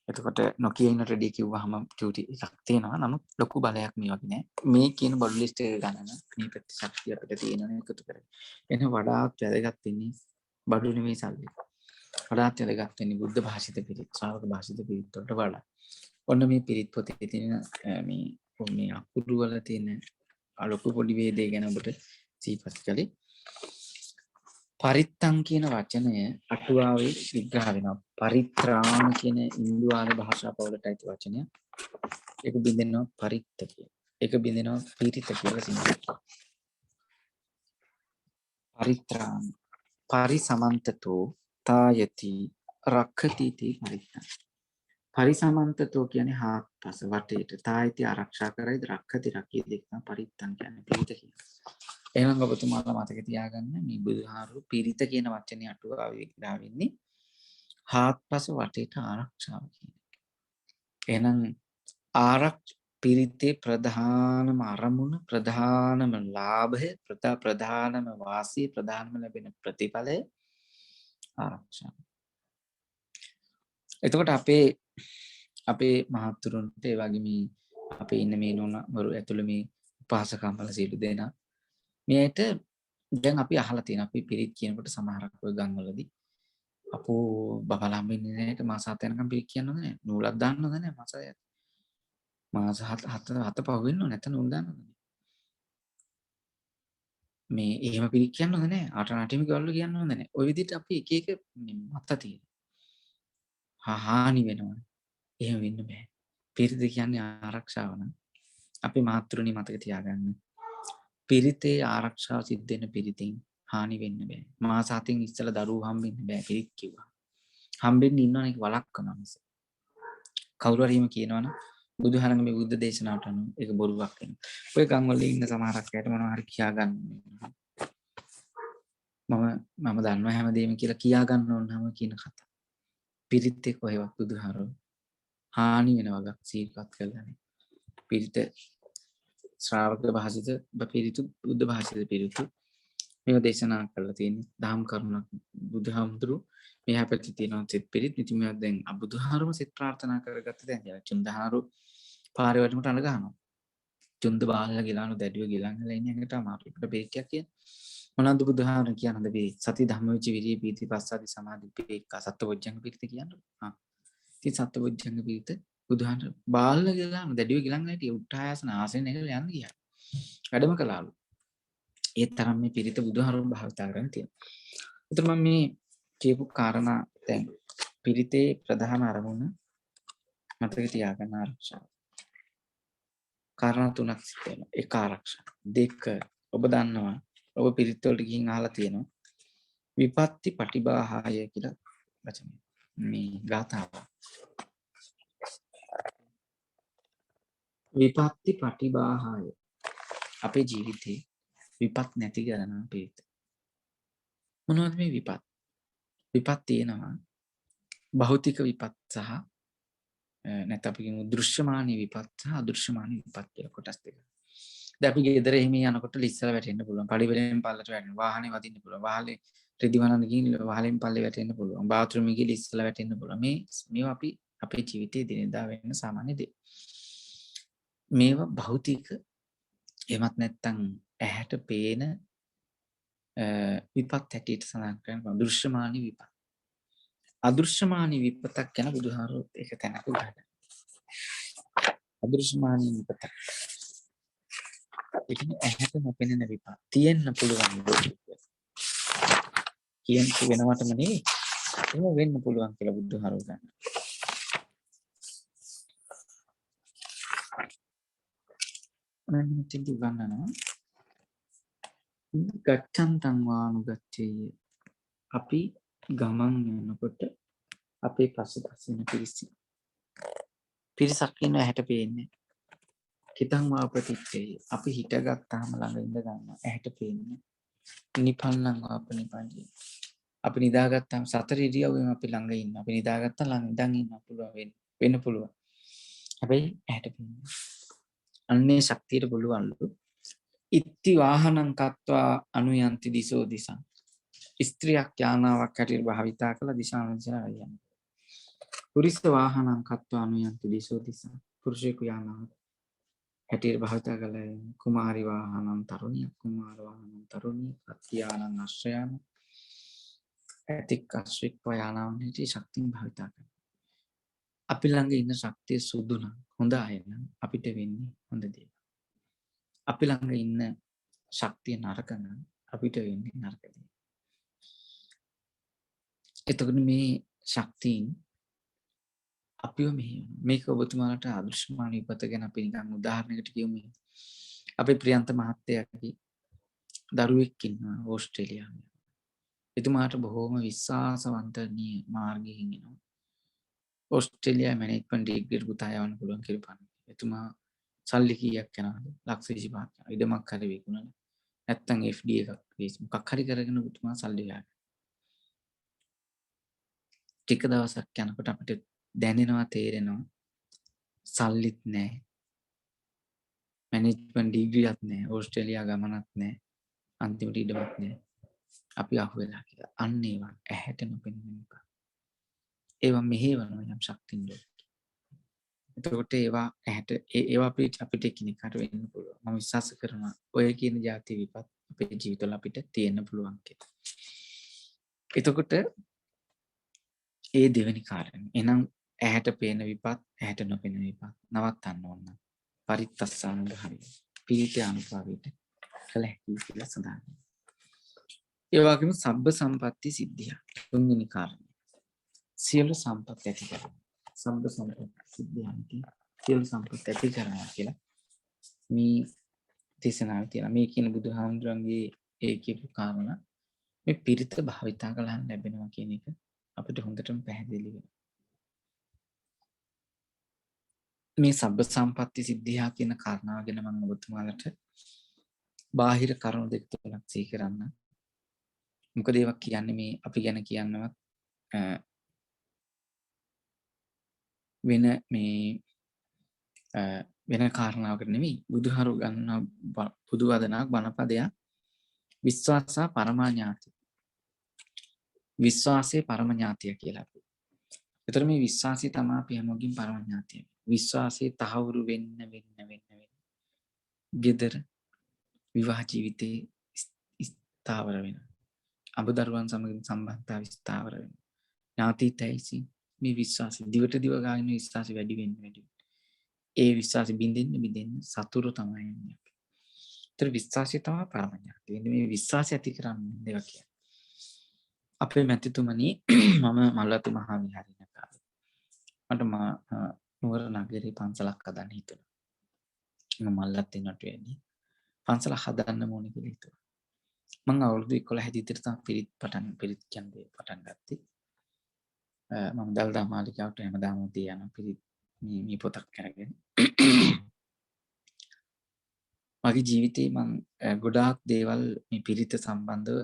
එතකොට නොකිය ඉන්න රෙඩි කිව්වහම ඩියුටි එකක් තියෙනවා. නමුත් ලොකු බලයක් මේ වගේ නෑ. මේ කියන බඩු ලිස්ට් එක ගණන මේ පැත්තේ ශක්තිය අපිට තියෙනවනේ එකතු කරගෙන. එන වඩාත් වැදගත් වෙන්නේ බඩු නෙමෙයි සල්ලි. වඩාත් වැදගත් වෙන්නේ බුද්ධ භාෂිත පිරිත්, ශ්‍රාවක භාෂිත පිරිත් වලට වඩා. ඔන්න මේ පිරිත් පොතේ තියෙන මේ අකුරු වල තියෙන ලොකු පොඩි වේදේ ගැන ඔබට සිහිපත් කළේ. පරිත්තං කියන වචනය අටුවාවේ විග්‍රහ වෙනවා. පරිත්‍රාණ කියන ඉන්දු ආර්ය භාෂා පවලට අයිති වචනය. ඒක බින්දෙනවා පරිත්ත කියලා. ඒක බින්දෙනවා පීරිත කියලා සිංහලට. පරිත්‍රාණ පරිසමන්තතෝ තායති රක්ඛති තී පරිත්තං. පරිසමන්තතෝ කියන්නේ හාත්පස වටේට තායති ආරක්ෂා කරයිද රක්ඛති රකී දෙක තමයි පරිත්තං කියන්නේ පීරිත කියලා. එහෙනම් ඔබතුමාලා මතක තියාගන්න මේ බුදුහාරු පිරිත කියන වචනේ අටුවාවේ විග්‍රහ වෙන්නේ හාත්පස වටේට ආරක්ෂාව කියන එක. එහෙනම් පිරිතේ ප්‍රධානම අරමුණ ප්‍රධානම ලාභය ප්‍රධානම වාසිය ප්‍රධානම ලැබෙන ප්‍රතිඵලය ආරක්ෂාව. එතකොට අපේ මහත්තුරුන්ට ඒ වගේ මේ අපේ ඉන්න මේ නෝනවරු ඇතුළේ මේ උපාසකම්වල සියලු දෙනා මේට දැන් අපි අහලා තියෙන අපි පිරිත් කියනකොට සමහරක් ඔය ගම්වලදී අපෝ බබලා හම්බෙන්නේ නැහැ ඒක මාස 7 යනකම් පිරිත් කියන්නද නැහැ නූලක් දාන්නද නැහැ මාස 7 පහ වෙන්න ඕනේ නැත්නම් නූල් දාන්නද මේ එහෙම පිරිත් කියන්නද නැහැ ආට නාට්‍යෙම ගල්ල කියන්න හොඳ නැහැ ඔය විදිහට අපි එක එක මත තියෙනවා හානි වෙනවා එහෙම වෙන්න බෑ පිරිත් කියන්නේ ආරක්ෂාව නම් අපි මාතෘණි මතක තියාගන්න පිරිතේ ආරක්ෂාව සිද්ධ වෙන පිරිතින් හානි වෙන්න බෑ. මාස 7න් ඉස්සලා දරුවෝ හම්බෙන්න බෑ පිරිත් කිව්වා. හම්බෙන්න ඉන්නවනේ ඒක වළක්වනවා මිස. කවුරු හරි එහෙම කියනවනම් බුදුහාරගේ මේ බුද්ධ දේශනාවට අනුව ඒක බොරුවක් වෙනවා. ඔය ගම්වල ඉන්න සමහරක් අයට මොනවා හරි කියා ගන්න. මම දන්නවා හැමදේම කියලා කියා ගන්න ඕනම කියන කතා. පිරිතේ කොහෙවත් බුදුහාරෝ හානි වෙන වගක් සීපත් කළා නේ. පිරිත ශ්‍රාවක භාෂිත පිරිතු බුද්ධ භාෂිත පිරිතු මේව දේශනා කරලා තියෙන්නේ දහම් කරුණක් බුදුහාමුදුරු මෙහා පැත්තේ තියෙනවා සෙත් පිරිත් ඉතින් මේවා දැන් බුදුහාරුම සෙත් ප්‍රාර්ථනා කරගත්ත දැන් චුන්දහාරු පාරේ වටේට අඬ ගහනවා චුන්ද බාලලා ගිලානු දැඩිව ගිලන්ලා ඉන්නේ එකට අපිට පිරිතියක් කියන මොනවාද බුදුහාරු කියනද පිරිත් සති ධම්මවිච විරිය පීති පස්සාදි සමාධි පිරිත් සත්වොජ්ජංග පිරිත් කියන්නේ ඉතින් සත්වොජ්ජංග පිරිත් බුදුහාම බාල්ලා ගිලානු දැඩිව ගිලන්ලා හිටිය උට්ටායසන ආසෙන් එකල යන්න ගියා වැඩම කළාලු ඒ තරම් මේ පිරිත බුදුහාමුදුරුවෝ භාවිතා කරගෙන තියෙනවා. ඒතර මම මේ කියපු කාරණා දැන් පිරිතේ ප්‍රධාන අරමුණ මතක තියාගන්න ආරක්ෂාව. කාරණා තුනක් තියෙනවා. එක ආරක්ෂා. දෙක ඔබ දන්නවා. ඔබ පිරිත් වලට ගිහින් අහලා තියෙනවා. විපත්ති පටිභාහාය කියලා වචනය. මේ ගාථාව. විපත්ති පටිභාහාය. අපේ ජීවිතේ විපත් නැති කරන පිරිත. මොනවද මේ විපත්? විපත් තියෙනවා භෞතික විපත් සහ නැත්නම් අපි කියමු දෘශ්‍යමානී විපත් සහ අදෘශ්‍යමානී විපත් කියලා කොටස් දෙකක්. දැන් අපි ගෙදර එහෙම යනකොට ලිස්සල වැටෙන්න පුළුවන්. පඩිවලින් පල්ලට වැටෙන්න. වාහනේ වදින්න පුළුවන්. වාහනේ රෙදි වනන්න ගිහින් වාහලෙන් පල්ලේ වැටෙන්න පුළුවන්. බාත් รู මේ ගිහින් ලිස්සල වැටෙන්න පුළුවන්. මේවා අපි අපේ ජීවිතයේ දිනදා වෙන්න සාමාන්‍ය දේ. මේවා භෞතික එහෙමත් නැත්නම් ඇහැට පේන විපත් හැටියට සඳහන් කරනවා දෘශ්‍යමානී විපත්. අදෘශ්‍යමානී විපතක් ගැන බුදුහාරොත් එක තැනක ගහනවා. අදෘශ්‍යමානී විපතක්. ඒ කියන්නේ ඇහැට නොපෙනෙන විපත් තියෙන්න පුළුවන්. කියන වෙනවටම නෙවෙයි. එහෙම වෙන්න පුළුවන් කියලා බුදුහාරෝ ගන්නවා. අනන්‍ය තිදු ගන්නවා. ගච්ඡන්තං වානුගච්ඡේය. අපි ගමන් යනකොට අපේ පසුපසින් පිරිසක් ඉන්න ඇහැට පේන්නේ. හිතං වා ප්‍රතිච්ඡේය. අපි හිටගත්තාම ළඟ ඉඳ ගන්නවා ඇහැට පේන්නේ. නිපන්නං වා ප්‍රනිපංජේ. අපි නිදාගත්තාම සතර ඉරියව්වෙම අපි ළඟ ඉන්නවා. අපි නිදාගත්තා ළඟ ඉඳන් ඉන්න පුළුවන් වෙන්න පුළුවන්. හැබැයි ඇහැට පේන්නේ. අන්නේ ශක්තියට පුළුවන්ලු. ඉත්ති වාහනං කତ୍වා අනුයන්ති දිසෝ දිසං. ස්ත්‍රියක් යානාවක් හැටියට භාවිතා කළ දිශානුදිශා යන්නේ. පුරිස වාහනං කତ୍වා අනුයන්ති දිසෝ දිසං. පුරුෂයෙකු යානාවක් හැටියට භාවිතා කළ කුමාරි වාහනං තරුණියක් කුමාර වාහනං තරුණිය අත්‍යානං අශ්‍රයන ඇතික් අශ්වික් යානාවන් හැටියට ශක්තිය භාවිතා කරනවා. අපි ළඟ ඉන්න ශක්තිය සුදු නම් හොඳ අය නම් අපිට වෙන්නේ හොඳ දේ. අපි ළඟ ඉන්න ශක්තිය නරක නම් අපිට වෙන්නේ නරක දේ. එතකොට මේ ශක්තියින් අපිව මේක ඔබතුමාලට අදෘශ්‍යමාන විපත ගැන අපි නිකන් උදාහරණයකට කියමු. අපේ ප්‍රියන්ත මහත්තයාගේ දරුවෙක් ඉන්නවා ඕස්ට්‍රේලියාවේ. එතුමාට බොහෝම විශ්වාසවන්තනීය මාර්ගයෙන් එනවා. ඕස්ට්‍රේලියාවේ මැනේජ්මන්ට් ඩිග්‍රී පුතා යවන්න පුළුවන් කියලා බලන්න. එතුමා සල්ලි කීයක් යනවද? ලක්ෂ 25ක්. ඉඩමක් හරි විකුණන. නැත්තම් FD එකක් වේස් මොකක් හරි කරගෙන එතුමා සල්ලි ගන්න. ටික දවසක් යනකොට අපිට දැනෙනවා තේරෙනවා සල්ලිත් නැහැ. මැනේජ්මන්ට් ඩිග්‍රියක් නැහැ. ඕස්ට්‍රේලියා ගමනක් නැහැ. අන්තිමට ඉඩමක් නැහැ. අපි අහුවෙලා කියලා. අන්න ඒවා ඇහැට නොපෙනෙන එක. ඒවා මෙහෙවනවා යම් ශක්තියින් වල. එතකොට ඒවා ඇහැට ඒවා අපිට එකිනෙකට වෙන්න පුළුවන්. මම විශ්වාස කරනවා ඔය කියන જાති විපත් අපේ ජීවිතවල අපිට තියෙන්න පුළුවන් කියලා. එතකොට ඒ දෙවෙනි කාරණේ. එහෙනම් ඇහැට පේන විපත්, ඇහැට නොපෙනෙන විපත් නවත්තන්න ඕන. පරිත්තස්සානුගහරිය. පීඨ අනුභවයට කළ හැකි කියලා සඳහන්. ඒ වගේම සබ්බ සම්පatti සිද්ධිය. තුන්වෙනි කාරණේ. සියලු සම්පත් ඇති කරගන්න. සබ්බ සම්පatti සිද්ධියන්ති සියලු සම්පත් ඇති කරනවා කියලා මේ දේශනාවේ තියෙනවා. මේ කියන බුදුහාමුදුරන්ගේ ඒ කියපු කාරණා මේ පිරිත භාවිතා කළාම ලැබෙනවා කියන එක අපිට හොඳටම පැහැදිලි වෙනවා. මේ සබ්බ සම්පatti සිද්ධියා කියන කාරණාව ගැන මම ඔබතුමාලට බාහිර කරුණු දෙක තුනක් සිහි කරන්න. මොකද ඒවා කියන්නේ මේ අපි ගැන කියනවත් වෙන මේ වෙන කාරණාවකට නෙමෙයි. බුදුහාරු ගන්න බුදු වදනක් බණපදයක් විශ්වාසා පරමාඥාති. විශ්වාසයේ පරමඥාතිය කියලා. ඒතර මේ විශ්වාසය තමයි අපි හැමෝගෙම පරමඥාතිය. විශ්වාසයේ තහවුරු වෙන්න. gedara විවාහ ජීවිතේ ස්ථාවර වෙනවා. අබදරුවන් සමග සම්බන්ධතාව ස්ථාවර වෙනවා. ඥාතිතයිසි මේ විශ්වාසය දිවට දිව ගාගෙන විශ්වාසය වැඩි වෙන්න. ඒ විශ්වාසය බින්දෙන්න සතුරු තමයි යන්නේ. ඒතර විශ්වාසය තමයි පරමඥාතිය. මේ විශ්වාසය ඇති කරන්නේ දේවා කියන්නේ. අපේ මැතිතුමනි මම මල්වතු මහා විහාරේ කාලේ මට නුවර නගරේ පන්සලක් හදන්න හිතුණා. මම මල්ලත් ඉන්නට වෙන්නේ. පන්සලක් හදන්න ඕනේ කියලා හිතුවා. මම අවුරුදු 11 විතර තමයි පිරිත් කියන්නේ පටන් ගත්තේ. මම දල්දා මාලිකාවට හැමදාම උදේ යන පිරිත් මේ පොතක් කරගෙන. මගේ ජීවිතේ මම ගොඩාක් දේවල් මේ පිරිත සම්බන්ධව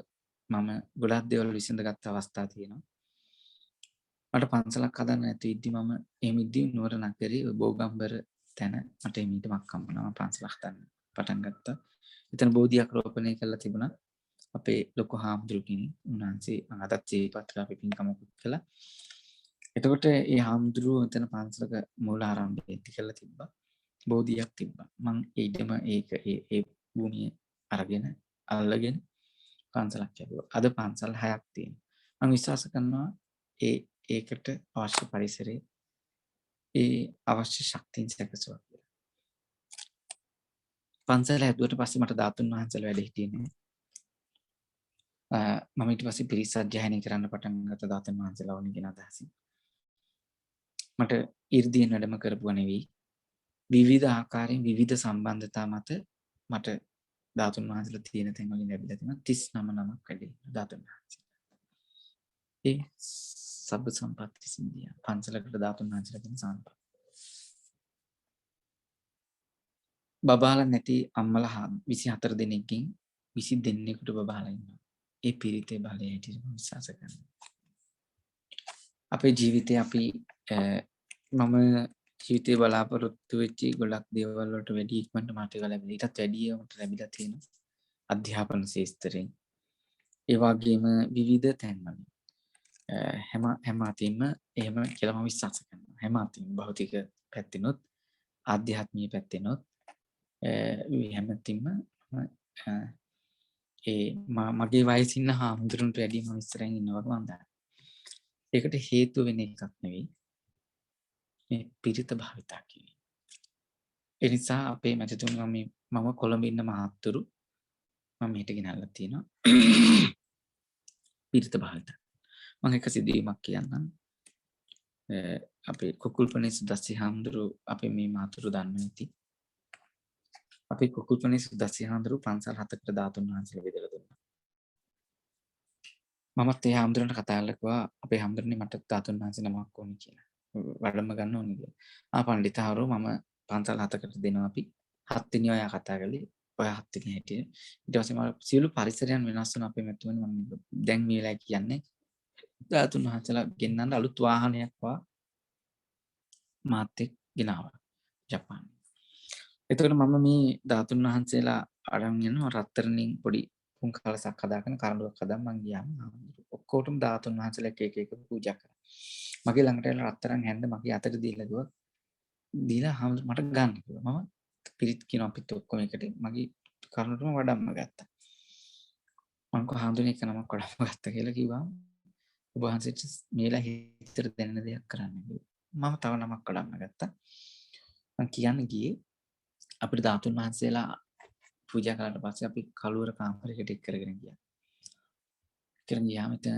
මම ගොඩාක් දේවල් විසඳගත් අවස්ථා තියෙනවා. මට පන්සලක් හදන්න නැති ඉද්දි මම එහෙම ඉද්දි නුවර නගරේ බෝගම්බර තැන මට එමීටමක් හම්බුණා. මම පන්සලක් හදන්න පටන් ගත්තා. එතන බෝධියක් රෝපණය කරලා තිබුණා. අපේ ලොකු හාමුදුරු කෙනෙක්. උන්වහන්සේ මම අදත් ජීවිතත් කරලා අපි පින්කමකුත් කළා. එතකොට ඒ හාමුදුරුවෝ එතන පන්සලක මූලාරම්භය ඇති කරලා තිබ්බා. බෝධියක් තිබ්බා. මම ඊටම ඒ භූමිය අරගෙන අල්ලගෙන පන්සලක් හැදුවා. අද පන්සල් 6ක් තියෙනවා. මම විශ්වාස කරනවා ඒකට අවශ්‍ය පරිසරයේ ඒ අවශ්‍ය ශක්තියින් සැකසුවා කියලා. පන්සල හැදුවට පස්සේ මට ධාතුන් වහන්සේලා වැඩ හිටියේ නෑ. මම ඊට පස්සේ පිරිස අධ්‍යයනය කරන්න පටන් ගත්තා ධාතුන් වහන්සේලා වුණ කියන අදහසින්. මට 이르දීන් වැඩම කරපුවා නෙවෙයි. විවිධ ආකාරයෙන් විවිධ සම්බන්ධතා මත මට ධාතුන් වහන්සේලා තියෙන තැන් වලින් ලැබිලා තියෙනවා 39 නමක් වැඩි ධාතුන් වහන්සේලා. ඒ සබ්බ සම්පatti සින්දිය පන්සලකට ධාතුන් වහන්සේලා කියන සම්පත්. බබාලා නැති අම්මලා 24 දෙනෙක්ගෙන් 20 දෙනෙකුට බබාලා ඉන්නවා. ඒ පිරිතේ බලය හැටියට මම විශ්වාස කරනවා. අපේ ජීවිතේ අපි මම ජීවිතේ බලාපොරොත්තු වෙච්ච ගොඩක් දේවල් වලට වැඩි ඉක්මනට මට ඒක ලැබිලා. ඊටත් වැඩිය මට ලැබිලා තියෙනවා අධ්‍යාපන ශාස්ත්‍රයෙන්. ඒ වගේම විවිධ තැන්වල. හැම අතින්ම එහෙම කියලා මම විශ්වාස කරනවා. හැම අතින්ම භෞතික පැත්තෙනොත් ආධ්‍යාත්මීය පැත්තෙනොත් හැම අතින්ම මගේ වයසින් ඉන්න හාමුදුරන්ට වැඩිය මම ඉස්සරහින් ඉන්නවා වගේ මම දන්නවා. ඒකට හේතුව වෙන එකක් නෙවෙයි. මේ පිරිත භාවිතා කිරීම. ඒ නිසා අපේ මැතිතුමා මම කොළඹ ඉන්න මහත්තුරු මම මෙහෙට ගෙනල්ලා තියෙනවා. පිරිත භාවිතා. මම එක සිදුවීමක් කියන්නම්. අපේ කුකුල්පනේ සුදස්සි හාමුදුරු අපේ මේ මහතුරු දන්න ඇති. අපේ කුකුල්පනේ සුදස්සි හාමුදුරු පන්සල් 7කට ධාතුන් වහන්සේලා බෙදලා දුන්නා. මමත් ඒ හාමුදුරන්ට කතා කරලා කිව්වා අපේ හාමුදුරනේ මට ධාතුන් වහන්සේ නමක් ඕනේ කියලා. වඩම්ම ගන්න ඕනේ කියලා. පණ්ඩිතහරු මම පන්සල් 7කට දෙනවා අපි. 7 වෙනි ඔයා කතා කළේ. ඔය 7 වෙනි හැටියට. ඊට පස්සේ මම සියලු පරිසරයන් වෙනස් වුණා අපේ මෙතුමනි මම දැන් මේ වෙලාවේ කියන්නේ ධාතුන් වහන්සේලා ගෙන්නන්න අලුත් වාහනයක් මාත් එක්ක ගෙනාවා ජපානයේ. එතකොට මම මේ ධාතුන් වහන්සේලා අරන් යනවා රත්තරන්ින් පොඩි පුන් කලසක් හදාගෙන කරඬුවක් හදාගෙන මං ගියාම ඔක්කොටම ධාතුන් වහන්සේලා එක එක පූජා කරා. මගේ ළඟට එලා රත්තරන් හැන්ද මගේ අතට දීලා ගියා. දීලා මට ගන්න කිව්වා. මම පිරිත් කියන අපිත් ඔක්කොම එකට මගේ කරඬුවම වඩම්ම ගත්තා. මං කො හාමුදුරනේ එක නමක් වඩම්ම ගත්තා කියලා කිව්වා. ඔබ වහන්සේට මේලා හිතට දැනෙන දෙයක් කරන්න කිව්වා. මම තව නමක් වඩම්ම ගත්තා. මං කියන්න ගියේ අපිට ධාතුන් වහන්සේලා පූජා කරලා පස්සේ අපි කලුවර කාමරයකට එක් කරගෙන ගියා. කරගෙන ගියාම එතන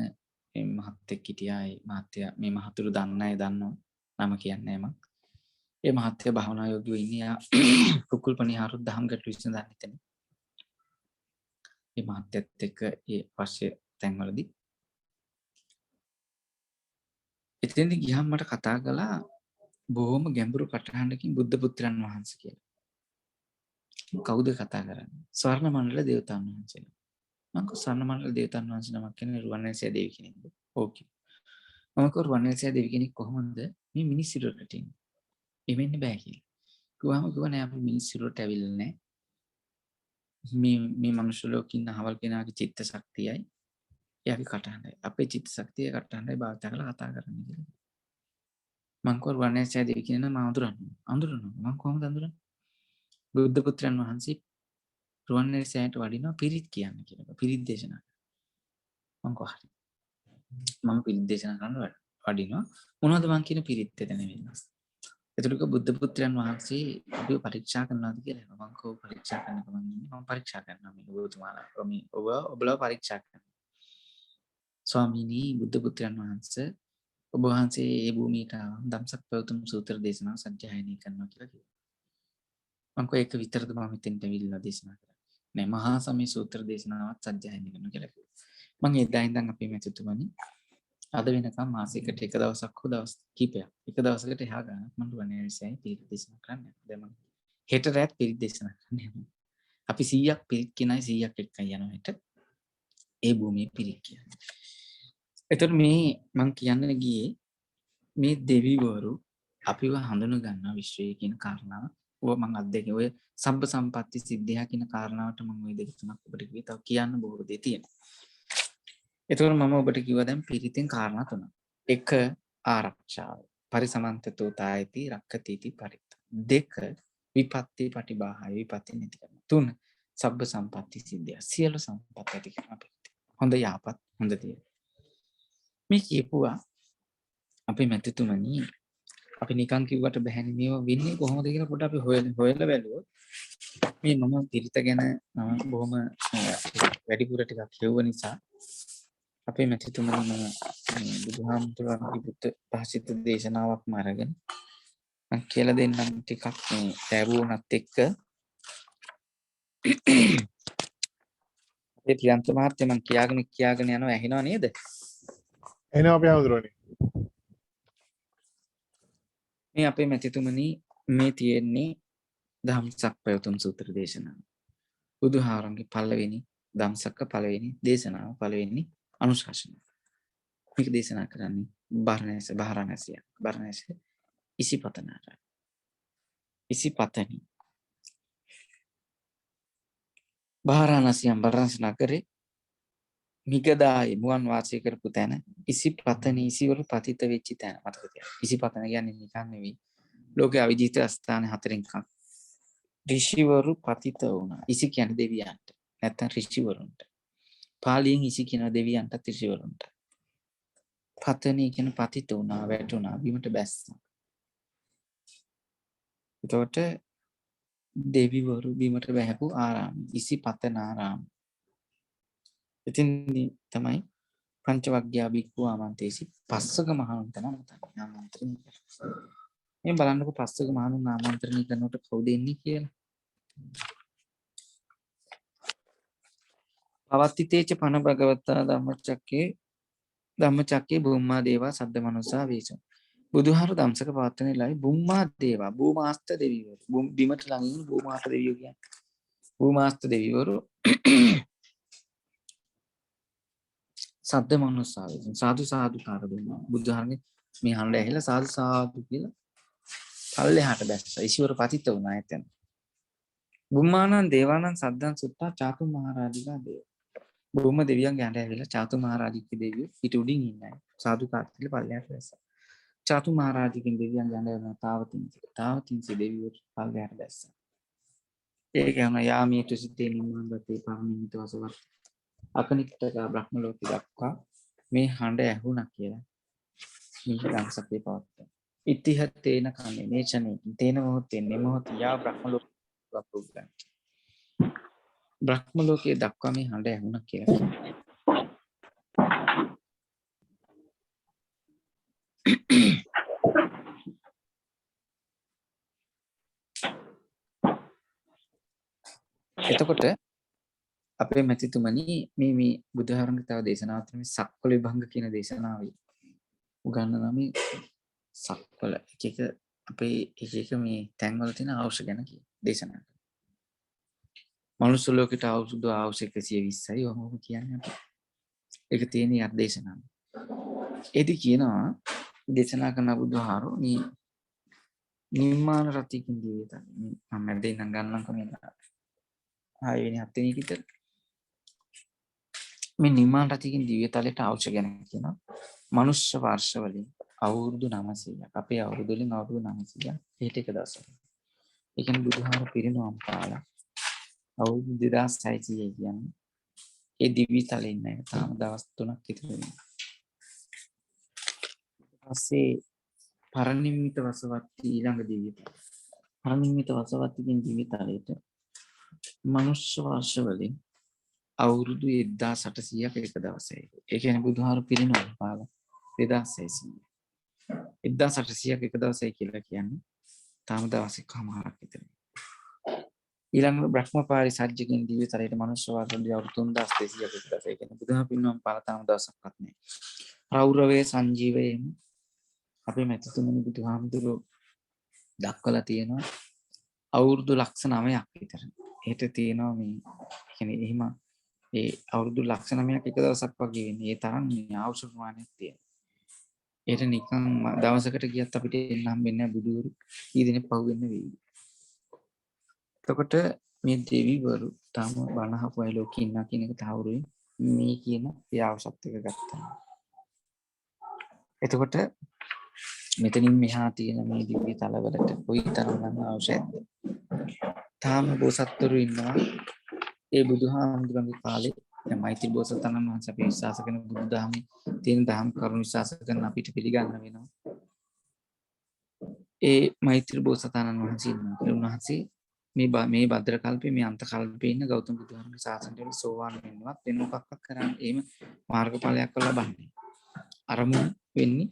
මේ මහත්තයෙක් හිටියා. ඒ මහත්තයා මේ මහතුරු දන්න අය දන්නවා. නම කියන්නේ මම. ඒ මහත්තයා භාවනා යෝගීව ඉන්නේ. කුකුල්පණී හරුත් දහම් ගැටළු විසඳන්න එතන. මේ මහත්තයත් එක්ක ඒ අවශ්‍ය තැන්වලදී එතෙන්දී ගියාම මට කතා කළා බොහොම ගැඹුරු කටහඬකින් බුද්ධ පුත්‍රයන් වහන්සේ කියලා. කවුද කතා කරන්නේ? ස්වර්ණ මණ්ඩල දේවතාවුන් වහන්සේලා. මම කිව්වා ස්වර්ණ මණ්ඩල දේවතාවුන් වහන්සේ නමක් කියන්නේ රුවන්වැලිසෑය දේවි කෙනෙක්ද? ඕකේ. මම කිව්වා රුවන්වැලිසෑය දේවි කෙනෙක් කොහොමද මේ මිනිස් සිරුරට එන්නේ? එමෙන්න බෑ කියලා. කිව්වා නෑ අපි මිනිස් සිරුරට ඇවිල්ලා නෑ. මේ මනුෂ්‍ය ලෝකේ ඉන්න අහවල් කෙනාගේ චිත්ත ශක්තියයි එයාගේ කටහඬයි. අපේ චිත්ත ශක්තිය කටහඬයි භාවිත කරලා කතා කරන්නේ කියලා. මම කිව්වා රුවන්වැලිසෑය දේවි කියන නම අඳුරනවා. මම කොහොමද අඳුරන්නේ? බුද්ධ පුත්‍රයන් වහන්සේ රුවන්වැලිසෑයට වඩිනවා පිරිත් කියන්න කියලා. පිරිත් දේශනා. මම කොහරි. මම පිරිත් දේශනා කරන්න වඩිනවා. මොනවද මං කියන පිරිත් එතන වෙනස්. එතකොට බුද්ධ පුත්‍රයන් වහන්සේ අපිව පරීක්ෂා කරනවාද කියලා. මම කෝ පරීක්ෂා කරන්නක මම ඉන්නේ. මම පරීක්ෂා කරනවා මේ ඔබතුමාලා. ඔබලා පරීක්ෂා කරනවා. ස්වාමීනි බුද්ධ පුත්‍රයන් වහන්සේ ඔබ වහන්සේ ඒ භූමියට ධම්සක් පැවතුම් සූත්‍ර දේශනාව සජ්ජායනය කරනවා කියලා කිව්වා. මම කෝ ඒක විතරද මම මෙතෙන්ට ඇවිල්ලා දේශනා කරන්නේ. නෑ මහා සමය සූත්‍ර දේශනාවත් සජ්ජායනය කරනවා කියලා කිව්වා. මම එදා ඉඳන් අපේ මෙතුතුමනි අද වෙනකම් මාසයකට එක දවසක් හෝ දවස් කිහිපයක් එක දවසකට එහා ගන්නත් මම රුවන්වැලි විශ්වවිද්‍යාලයේ පිරිත් දේශනා කරන්න යනවා. දැන් මම හෙට රැත් පිරිත් දේශනා කරන්න යනවා. අපි 100ක් පිරිත් කියනයි 100ක් එක්කයි යනවා හෙට. ඒ භූමියේ පිරිත් කියන්නේ. එතකොට මේ මම කියන්න ගියේ මේ දෙවිවරු අපිව හඳුන ගන්නා විශ්වයේ කියන කාරණාව. ඔය මම අත්දැකේ ඔය සම්ප සම්පatti සිද්ධියා කියන කාරණාවට මම ওই දෙක තුනක් ඔබට කිව්වේ. තව කියන්න බොහෝ දේ තියෙනවා. එතකොට මම ඔබට කිව්වා දැන් පිරිතෙන් කාරණා තුනක්. 1 ආරක්ෂාව. පරිසමන්තතෝ තායති රක්ඛතිති පරිත්ත. 2 විපත්ති පටිභාහය විපත්ති නැති කරන. 3 සබ්බ සම්පatti සිද්ධිය. සියලු සම්පත් ඇති කරන අපිට. හොඳ යහපත් හොඳ දේ. මේ කියපුවා අපේ මැතිතුමනි අපි නිකන් කිව්වට බැහැනේ මේව වෙන්නේ කොහොමද කියලා පොඩ්ඩක් අපි හොයලා බැලුවොත් මේ මම පිරිත ගැන මම බොහොම වැඩිපුර ටිකක් කියුව නිසා අපේ මැතිතුමනි මම බුදුහාමුදුරන්ගේ බුද්ධ භාෂිත දේශනාවක්ම අරගෙන මම කියලා දෙන්නම් ටිකක් මේ ලැබුණත් එක්ක ඒ ප්‍රියන්ත මහත්තයා මම කියාගෙන යනවා ඇහෙනව නේද? එනවා අපි හඳුරන්නේ. මේ අපේ මැතිතුමනි මේ තියෙන්නේ ධම්සක් පැවතුම් සූත්‍ර දේශනාව. බුදුහාරන්ගේ පළවෙනි ධම්සක පළවෙනි දේශනාව පළවෙනි අනුශාසනාව. මේක දේශනා කරන්නේ බරණැස ඉසිපතනාරාම. ඉසිපතනි බාරාණසියම් බරණැස නගරේ මිගදායේ මුවන් වාසය කරපු තැන ඉසිපතනි ඉසිවරු පතිත වෙච්ච තැන මතක තියාගන්න. ඉසිපතන කියන්නේ නිකන් නෙවෙයි. ලෝකයේ අවිජිත ස්ථාන හතරෙන් එකක්. ඍෂිවරු පතිත වුණා. ඉසි කියන්නේ දෙවියන්ට. නැත්නම් ඍෂිවරුන්ට. පාලියෙන් ඉසි කියන දෙවියන්ට ඍෂිවරුන්ට. පතනි කියන පතිත වුණා, වැටුණා, බිමට බැස්සා. එතකොට දෙවිවරු බිමට බැහැපු ආරාම. ඉසි පතනාරාම. ඉතින් තමයි පංචවග්ගයා බික්ඛු ආමන්ත්‍රේසි පස්සක මහණුන්ට නම් ආමන්ත්‍රණය කරනවා. මේ බලන්නකො පස්සක මහණුන් ආමන්ත්‍රණය කරනකොට කවුද එන්නේ කියලා. පවත්තිතේච පන භගවතා ධම්මචක්කේ බුම්මා දේවා සද්ද මනුසා වේසෝ. බුදුහාර ධම්සක පවත්වන ලයි බුම්මා දේවා භූමාස්ත දෙවිවරු. බිමට ළඟින් භූමාස්ත දෙවියෝ කියන්නේ. භූමාස්ත දෙවිවරු සද්ද මනුසා වේසෝ. සාදු සාදු කාර දුන්නා. බුදුහාරගේ මේ හඬ ඇහිලා සාදු සාදු කියලා පල්ලෙහාට බැස්සා. ඊශ්වර පතිත වුණා එතන. බුම්මානං දේවානං සද්දං සුත්තා චාතු මහරජිකා දේව. බුම්ම දෙවියන්ගේ හඬ ඇවිල්ලා චාතු මහරජිකේ දෙවියෝ ඊට උඩින් ඉන්නයි. සාදු කාර්තිල පල්ලෙහාට බැස්සා. චාතු මහරජිකින් දෙවියන්ගේ හඬ ඇවිල්ලා තාවතින්සි දෙවියෝ පල්ලෙහාට බැස්සා. ඒක යන යාමීතු සිතේ නිම්මන්දතේ පරමිත වසවත් අකනිට්ඨක බ්‍රහ්ම ලෝක දක්වා මේ හඬ ඇහුණා කියලා. මේක ධම්සකේ පවත්වන. ඉතිහතේන කන්නේ නේචනේ තේන මොහොතේ නෙමොහොත යා බ්‍රහ්ම ලෝක වපුග්ගන්. බ්‍රහ්ම ලෝකයේ දක්වා මේ හඬ ඇහුණා කියලා. එතකොට අපේ මැතිතුමනි මේ බුදුහාරන්ගේ තව දේශනාවක් තමයි සක්වල විභංග කියන දේශනාවයි. උගන්වන මේ සක්වල එක අපේ එක මේ තැන්වල තියෙන අවශ්‍ය ගැන කියන දේශනා. මනුස්ස ලෝකයට අවුරුදු 120යි ඔහොම කියන්නේ අපි. ඒක තියෙන යක් දේශනාව. එදි කියනවා දේශනා කරන බුදුහාරෝ මේ නිර්මාණ රතිකින් ජීවිත මම මැදේ ඉඳන් ගන්නම්කම මේ 6 වෙනි 7 වෙනි විතර මේ නිර්මාණ රතිකින් දිව්‍යතලයට අවශ්‍ය ගැන කියනවා. මනුෂ්‍ය වර්ෂ වලින් අවුරුදු 900ක් අපේ අවුරුදු වලින් අවුරුදු 900ක් හෙට එක දවසක්. ඒ කියන්නේ බුදුහාර පිරිනවම් පාලා අවුරුදු 2600 කියන්නේ ඒ දිව්‍යතලේ ඉන්න තාම දවස් 3ක් විතර වෙනවා. ඊපස්සේ පරිනිම්මිත වසවත්ති ඊළඟ දිව්‍යතල. පරිනිම්මිත වසවත්තිකින් දිව්‍යතලයට මනුෂ්‍ය වර්ෂ වලින් අවුරුදු 1800ක එක දවසයි. ඒ කියන්නේ බුදුහාර පිරිනවම් පාලා 2600. 1800ක් එක දවසයි කියලා කියන්නේ. තාම දවසක් කමාරක් විතර. ඊළඟ බ්‍රහ්ම පාරිසජ්ජකින් දිව්‍ය තරයට මනුෂ්‍ය වාසවලින් අවුරුදු 3200ක් එක දවසයි කියන්නේ. බුදුහා පින්නම් පාල තාම දවසක්වත් නැහැ. රෞරවේ සංජීවයෙන් අපේ මෙතුතුමනි බුදුහාමුදුරුවෝ දක්වලා තියෙනවා අවුරුදු ලක්ෂ 9ක් විතර. ඒට තියෙනවා මේ කියන්නේ එහෙම ඒ අවුරුදු ලක්ෂ 9ක් එක දවසක් වගේ වෙන්නේ. ඒ තරම් මේ ආයුෂ ප්‍රමාණයක් තියෙනවා. ඒට නිකන් දවසකට ගියත් අපිට එන්න හම්බෙන්නේ නැහැ බුදුවරු. කී දෙනෙක් පහු වෙන්න වෙයි. එතකොට මේ දෙවිවරු තාම බණ අහපු අය ලෝකේ ඉන්නා කියන එක තහවුරුයි. මේ කියන ඒ ආයුෂත් එක ගත්තා. එතකොට මෙතනින් මෙහා තියෙන මේ දිව්‍ය තලවලට කොයි තරම්නම් අවශ්‍යද? තාම බෝසත්වරු ඉන්නවා. ඒ බුදුහාමුදුරන්ගේ කාලේ දැන් මෛත්‍රී බෝසතාණන් වහන්සේ අපි විශ්වාස කරන බුදුදහමේ තියෙන දහම් කරුණු විශ්වාස කරන අපිට පිළිගන්න වෙනවා. ඒ මෛත්‍රී බෝසතාණන් වහන්සේ ඉන්නවා. ඒ උන්වහන්සේ මේ භද්‍ර කල්පේ මේ අන්ත කල්පේ ඉන්න ගෞතම බුදුහාමුදුරන්ගේ ශාසනයට සෝවාන් වෙනවත් වෙන මොකක්වත් කරන්නේ එහෙම මාර්ගඵලයක් ලබන්නේ. අරමුණු වෙන්නේ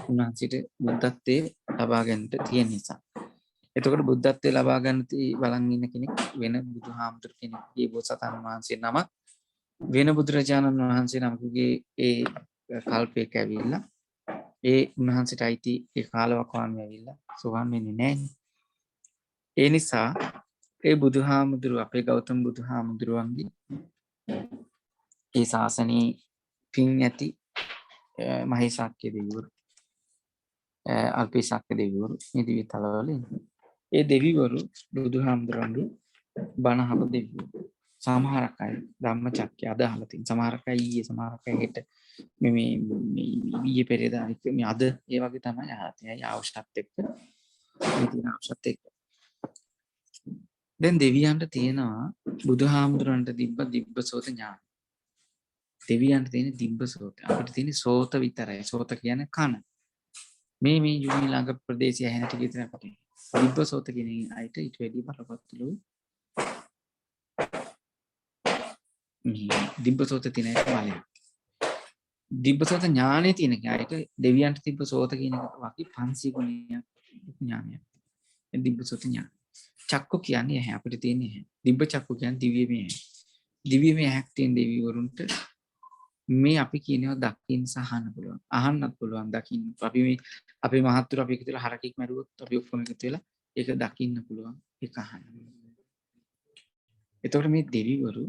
උන්වහන්සේට බුද්ධත්වයේ ලබා ගන්නට තියෙන නිසා. එතකොට බුද්ධත්වයේ ලබා ගන්න බලන් ඉන්න කෙනෙක් වෙන බුදුහාමුදුර කෙනෙක්ගේ බෝසතාණන් වහන්සේ නම වෙන බුදුරජාණන් වහන්සේ නමකගේ ඒ කල්පයක ඇවිල්ලා ඒ උන්වහන්සේට අයිති ඒ කාලවකවානුව ඇවිල්ලා සෝවාන් වෙන්නේ නැහැ. ඒ නිසා ඒ බුදුහාමුදුරුව අපේ ගෞතම බුදුහාමුදුරුවන්ගේ ඒ ශාසනයේ පින් ඇති මහේසාක්‍ය දෙවිවරු අල්පේසාක්‍ය දෙවිවරු මේ දිව්‍ය තලවල ඉන්නවා. ඒ දෙවිවරු බුදුහාමුදුරන්ගේ බණ අහපු දෙවිවරු. සමහරක් අය ධම්මචක්කය අද අහලා තියෙන. සමහරක් අය ඊයේ සමහරක් අය හෙට මේ ඊයේ පෙරේදා මේ අද ඒ වගේ තමයි අහලා තියෙන්නේ. අවශ්‍යත් එක්ක මේ තියෙන අවශ්‍යත් එක්ක. දැන් දෙවියන්ට තියෙනවා බුදුහාමුදුරන්ට දිබ්බසෝත ඥාන. දෙවියන්ට තියෙන දිබ්බසෝත. අපිට තියෙන සෝත විතරයි. සෝත කියන්නේ කන. මේ යුගී ළඟ ප්‍රදේශය ඇහෙන ටික විතර අපිට. දිබ්බසෝත කියන අයට ඊට වැඩි බලපත්තුලු දිබ්බසෝත තියෙන එක බලයක්. දිබ්බසෝත ඥානෙ තියෙන අයට දෙවියන්ට දිබ්බසෝත කියන එක වගේ 500 ගුණයක් ඥානයක්. දිබ්බසෝත ඥාන. චක්කු කියන්නේ ඇහැ අපිට තියෙන ඇහැ. දිබ්බ චක්කු කියන්නේ දිව්‍යමය ඇහැ. දිව්‍යමය ඇහැක් තියෙන දෙවිවරුන්ට මේ අපි කියනවා දකින්න සහන්න පුළුවන්. අහන්නත් පුළුවන් දකින්න. අපි මේ අපේ මහත්තුරු අපි එකතු වෙලා හරකෙක් මරුවොත් අපි ඔක්කොම එකතු වෙලා ඒක දකින්න පුළුවන්. ඒක අහන්න. එතකොට මේ දෙවිවරු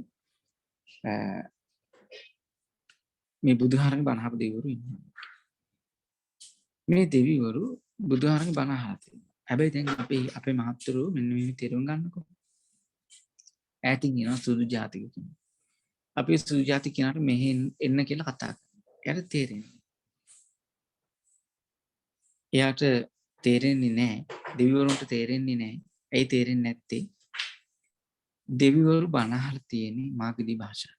මේ බුදුහාරගේ බණ අහපු දෙවිවරු ඉන්නවා. මේ දෙවිවරු බුදුහාරගේ බණ අහලා තියෙනවා. හැබැයි දැන් අපේ මහත්තුරු මෙන්න මේ තේරුම් ගන්නකො. ඈතින් එනවා සුදු ජාතික කෙනෙක්. අපි සුදු ජාතික කෙනාට මෙහෙන් එන්න කියලා කතා කරනවා. එයාට තේරෙන්නේ. එයාට තේරෙන්නේ නැහැ. දෙවිවරුන්ට තේරෙන්නේ නැහැ. ඇයි තේරෙන්නේ නැත්තේ? දෙවිවරු බණ අහලා තියෙන්නේ මාගදී භාෂාව.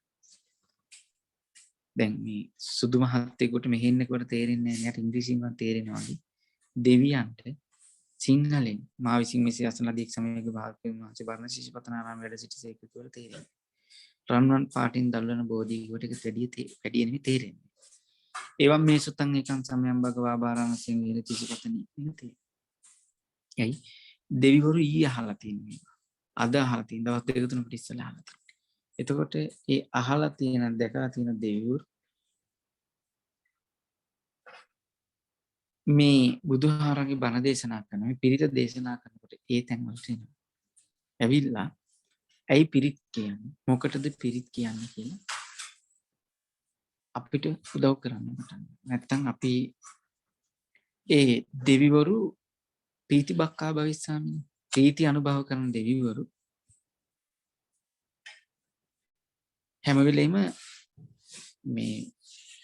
දැන් මේ සුදු මහත්තයෙකුට මෙහෙන්නකොට තේරෙන්නේ නැහැ. එයාට ඉංග්‍රීසියෙන් තේරෙනවා වගේ. දෙවියන්ට සිංහලෙන් මා විසින් මෙසේ අසන ලදී එක් සමයක භාග්‍යවතුන් වහන්සේ බර්ණ ශිෂ්‍යපතනාරාම වැඩ සිටි සේක කියලා තේරෙනවා. රන්වන් පාටින් දල්වන බෝධිගුවට එක වැඩි නෙමෙයි තේරෙන්නේ. එවම් මේ සුතං ඒකං සමයං භගවා බාරාණසීන් විහෙරති සිපතනි ඉති. යයි දෙවිවරු ඊ අහලා තින්නේ. අද අහලා තියෙන දවස් දෙක තුනකට ඉස්සෙල්ලා අහලා තියෙනවා. එතකොට ඒ අහලා තියෙන දැකලා තියෙන දෙවිවරු මේ බුදුහාරගේ බණ දේශනා කරන මේ පිරිත දේශනා කරනකොට ඒ තැන් වලට එනවා. ඇවිල්ලා ඇයි පිරිත් කියන්නේ? මොකටද පිරිත් කියන්නේ කියලා අපිට උදව් කරන්න පටන් නැත්තම් අපි ඒ දෙවිවරු ප්‍රීති බක්කා භවිස්සාමි ප්‍රීති අනුභව කරන දෙවිවරු හැම වෙලෙම මේ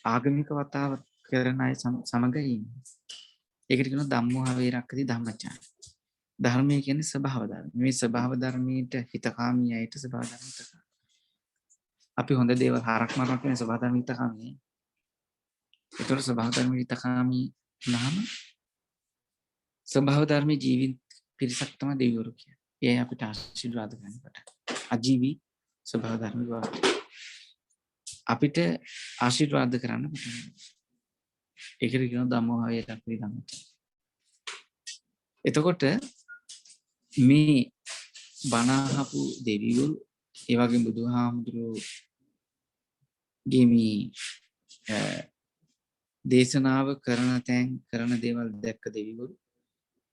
ආගමික වතාව කරන අය සමග ඉන්නේ. ඒකට කියනවා ධම්මෝ හවේරක්කති ධම්මචාර. ධර්මය කියන්නේ ස්වභාව ධර්ම. මේ ස්වභාව ධර්මයට හිතකාමී අයට ස්වභාව ධර්ම හිතකාමී. අපි හොඳ දේවල් හරක් මරන කියන ස්වභාව ධර්ම හිතකාමී. ඒතර ස්වභාව ධර්ම හිතකාමී නම් ස්වභාව ධර්මයේ ජීවිත පිරිසක් තමයි දෙවිවරු කියන්නේ. ඒ අපිට ආශිර්වාද ගන්නකොට. අජීවී ස්වභාව ධර්ම අපිට ආශිර්වාද කරන්න පුළුවන්. ඒකට කියනවා ධම්මෝහය දක්වී ධම්මච. එතකොට මේ බණ අහපු දෙවිවරු ඒ වගේම බුදුහාමුදුරුවෝගේ මේ දේශනාව කරන තැන් කරන දේවල් දැක්ක දෙවිවරු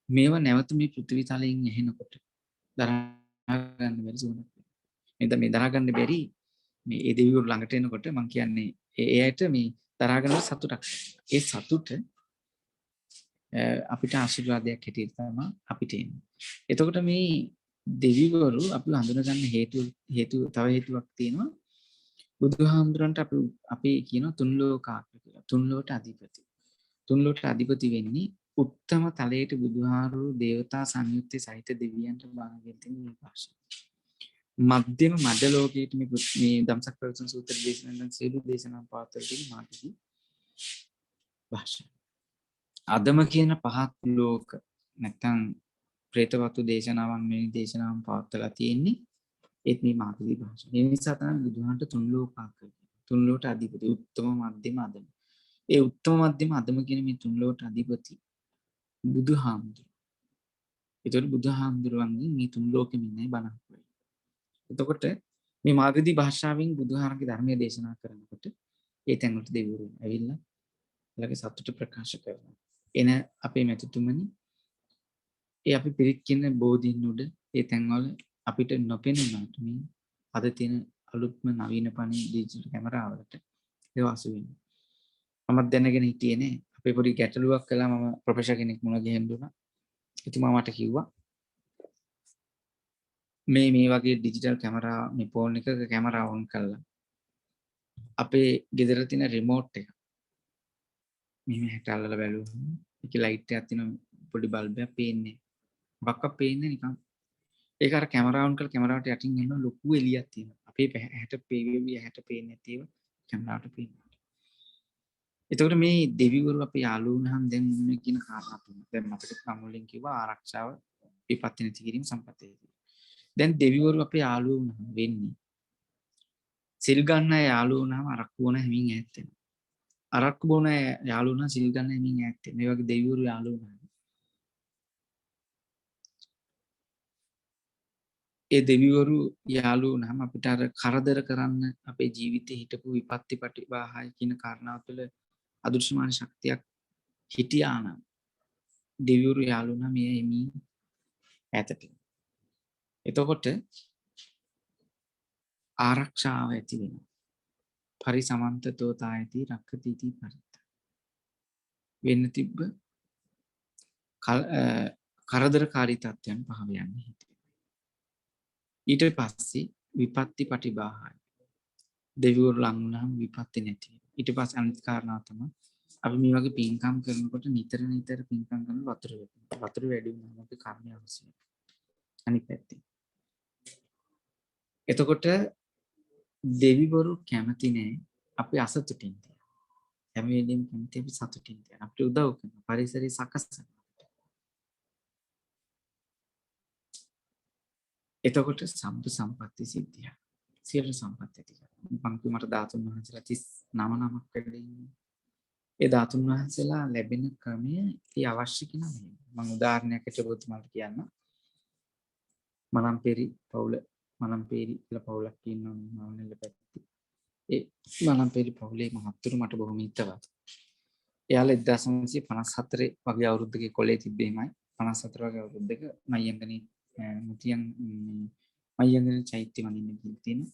මේවා නැවත මේ පෘථිවි තලයෙන් ඇහෙනකොට දරා ගන්න බැරි සුණක්. මේ දරා ගන්න බැරි මේ ඒ දෙවිවරු ළඟට එනකොට මම කියන්නේ ඒ ඇයට මේ දරා ගන්න සතුටක්. ඒ සතුට අපිට ආශිර්වාදයක් හැටියට තමයි අපිට එන්නේ. එතකොට මේ දෙවිවරු අපි හඳුනගන්න හේතු තව හේතුවක් තියෙනවා. බුදුහාමුදුරන්ට අපි කියන තුන් ලෝකාත්ම කියලා. තුන් ලෝකට අධිපති. තුන් ලෝකට අධිපති වෙන්නේ උත්තම තලයට බුදුහාරු දේවතා සංයුත්තේ සහිත දෙවියන්ට බාරගෙන තියෙන මේ භාෂාව. මධ්‍යම මඩ ලෝකයේ මේ ධම්සක් ප්‍රවචන සූත්‍ර දේශනාවෙන් සියලු දේශනා පාතර තියෙන මාතෘකාව භාෂාව. අදම කියන පහත් ලෝක නැත්තම් ප්‍රේතවතු දේශනාවන් මේ දේශනාවන් පවත්වලා තියෙන්නේ ඒත් මේ මාතෘකාව භාෂාව. ඒ නිසා තමයි බුදුහාන්ට තුන් ලෝකාක තුන් ලෝකට අධිපති උත්තම මධ්‍යම අදම. ඒ උත්තම මධ්‍යම අදම කියන මේ තුන් ලෝකට අධිපති බුදුහාමුදුරුවෝ. ඒතකොට බුදුහාමුදුරුවන්ගේ මේ තුන් ලෝකෙම ඉන්නේ බණ. එතකොට මේ මාගදී භාෂාවෙන් බුදුහාරගේ ධර්මයේ දේශනා කරනකොට ඒ තැන්වලට දෙවිවරු ඇවිල්ලා ළඟ සතුට ප්‍රකාශ කරනවා. එන අපේ මෙතුතුමනි ඒ අපි පිරිත් කියන බෝධින් උඩ ඒ තැන්වල අපිට නොපෙනුනට මේ අද තියෙන අලුත්ම නවීන පණි ඩිජිටල් කැමරාවලට ඒවා අසු වෙනවා. මම දැනගෙන හිටියේ නේ අපේ පොඩි ගැටලුවක් කළා මම ප්‍රොෆෙසර් කෙනෙක් මුණ ගැහෙන්න දුනා. එතුමා මට කිව්වා මේ වගේ ඩිජිටල් කැමරා මේ ෆෝන් එකක කැමරා ඔන් කරලා අපේ ගෙදර තියෙන රිමෝට් එක මෙහෙම හැටල්ලලා බැලුවම ඒකේ ලයිට් එකක් තියෙන පොඩි බල්බ් එකක් පේන්නේ. මොකක්වත් පේන්නේ නිකන්. ඒක අර කැමරා ඔන් කරලා කැමරාවට යටින් එන ලොකු එළියක් තියෙනවා. අපේ හැට පේන්නේ පේන්නේ නැතිව කැමරාවට පේනවා. එතකොට මේ දෙවිවරු අපේ යාළු වුණාම දැන් මොන්නේ කියන කාරණා තුන. දැන් මතක කමුලින් කිව්වා ආරක්ෂාව විපත්ති නැති කිරීම සම්පතේ. දැන් දෙවිවරු අපේ යාළුවෝ වුණාම වෙන්නේ සිල් ගන්න යාළුවෝ වුණාම අරක්කු බොන හැමින් ඈත් වෙනවා. අරක්කු බොන යාළුවෝ වුණා සිල් ගන්න හැමින් ඈත් වෙනවා. මේ වගේ දෙවිවරු යාළුවෝ වුණා. ඒ දෙවිවරු යාළුවෝ වුණාම අපිට අර කරදර කරන්න අපේ ජීවිතේ හිටපු විපත්ති ප්‍රතිවාහය කියන කාරණාව තුළ අදෘශ්‍යමාන ශක්තියක් හිටියා නම් දෙවිවරු යාළුවෝ වුණා මේ එමි ඈතට. එතකොට ආරක්ෂාව ඇති වෙනවා. පරිසමන්තතෝ තායති රක්ඛතිති පරිත්ත. වෙන්න තිබ්බ කරදරකාරී තත්ත්වයන් පහ යන්නේ හිතේ. ඊට පස්සේ විපත්ති පටිභාහය. දෙවිවරු ලං වුණාම විපත්ති නැති වෙනවා. ඊට පස්සේ අනිත් කාරණා තමයි අපි මේ වගේ පින්කම් කරනකොට නිතර පින්කම් කරන වතුර වෙනවා. වතුර වැඩි වුණාම අපි කර්මය අවශ්‍ය වෙනවා. අනිත් පැත්තේ. එතකොට දෙවිවරු කැමති නෑ අපි අසතුටින් තියන්න. හැම වෙලෙම කැමති අපි සතුටින් තියන්න. අපිට උදව් කරන පරිසරය සකසන. එතකොට සම්ප සම්පatti සිද්ධිය. සියලු සම්පatti ටික. පන්ති මට ධාතුන් වහන්සේලා 39 නමක් වැඩ ඉන්නේ. ඒ ධාතුන් වහන්සේලා ලැබෙන ක්‍රමය ඒ අවශ්‍ය කෙනා මෙහෙම. මම උදාහරණයකට ඔබතුමාට කියන්න. මනම්පේරි පවුල මනම්පේරි කියලා පවුලක් ඉන්නවා මවනෙල්ල පැත්තේ. ඒ මනම්පේරි පවුලේ මහත්තුරු මට බොහොම හිතවත්. එයාලා 1954 වගේ අවුරුද්දක කොලේ තිබ්බේමයි 54 වගේ අවුරුද්දක මයංගනේ මුතියන් මයංගනේ චෛත්‍ය වඳින්න ගිහින් තියෙනවා.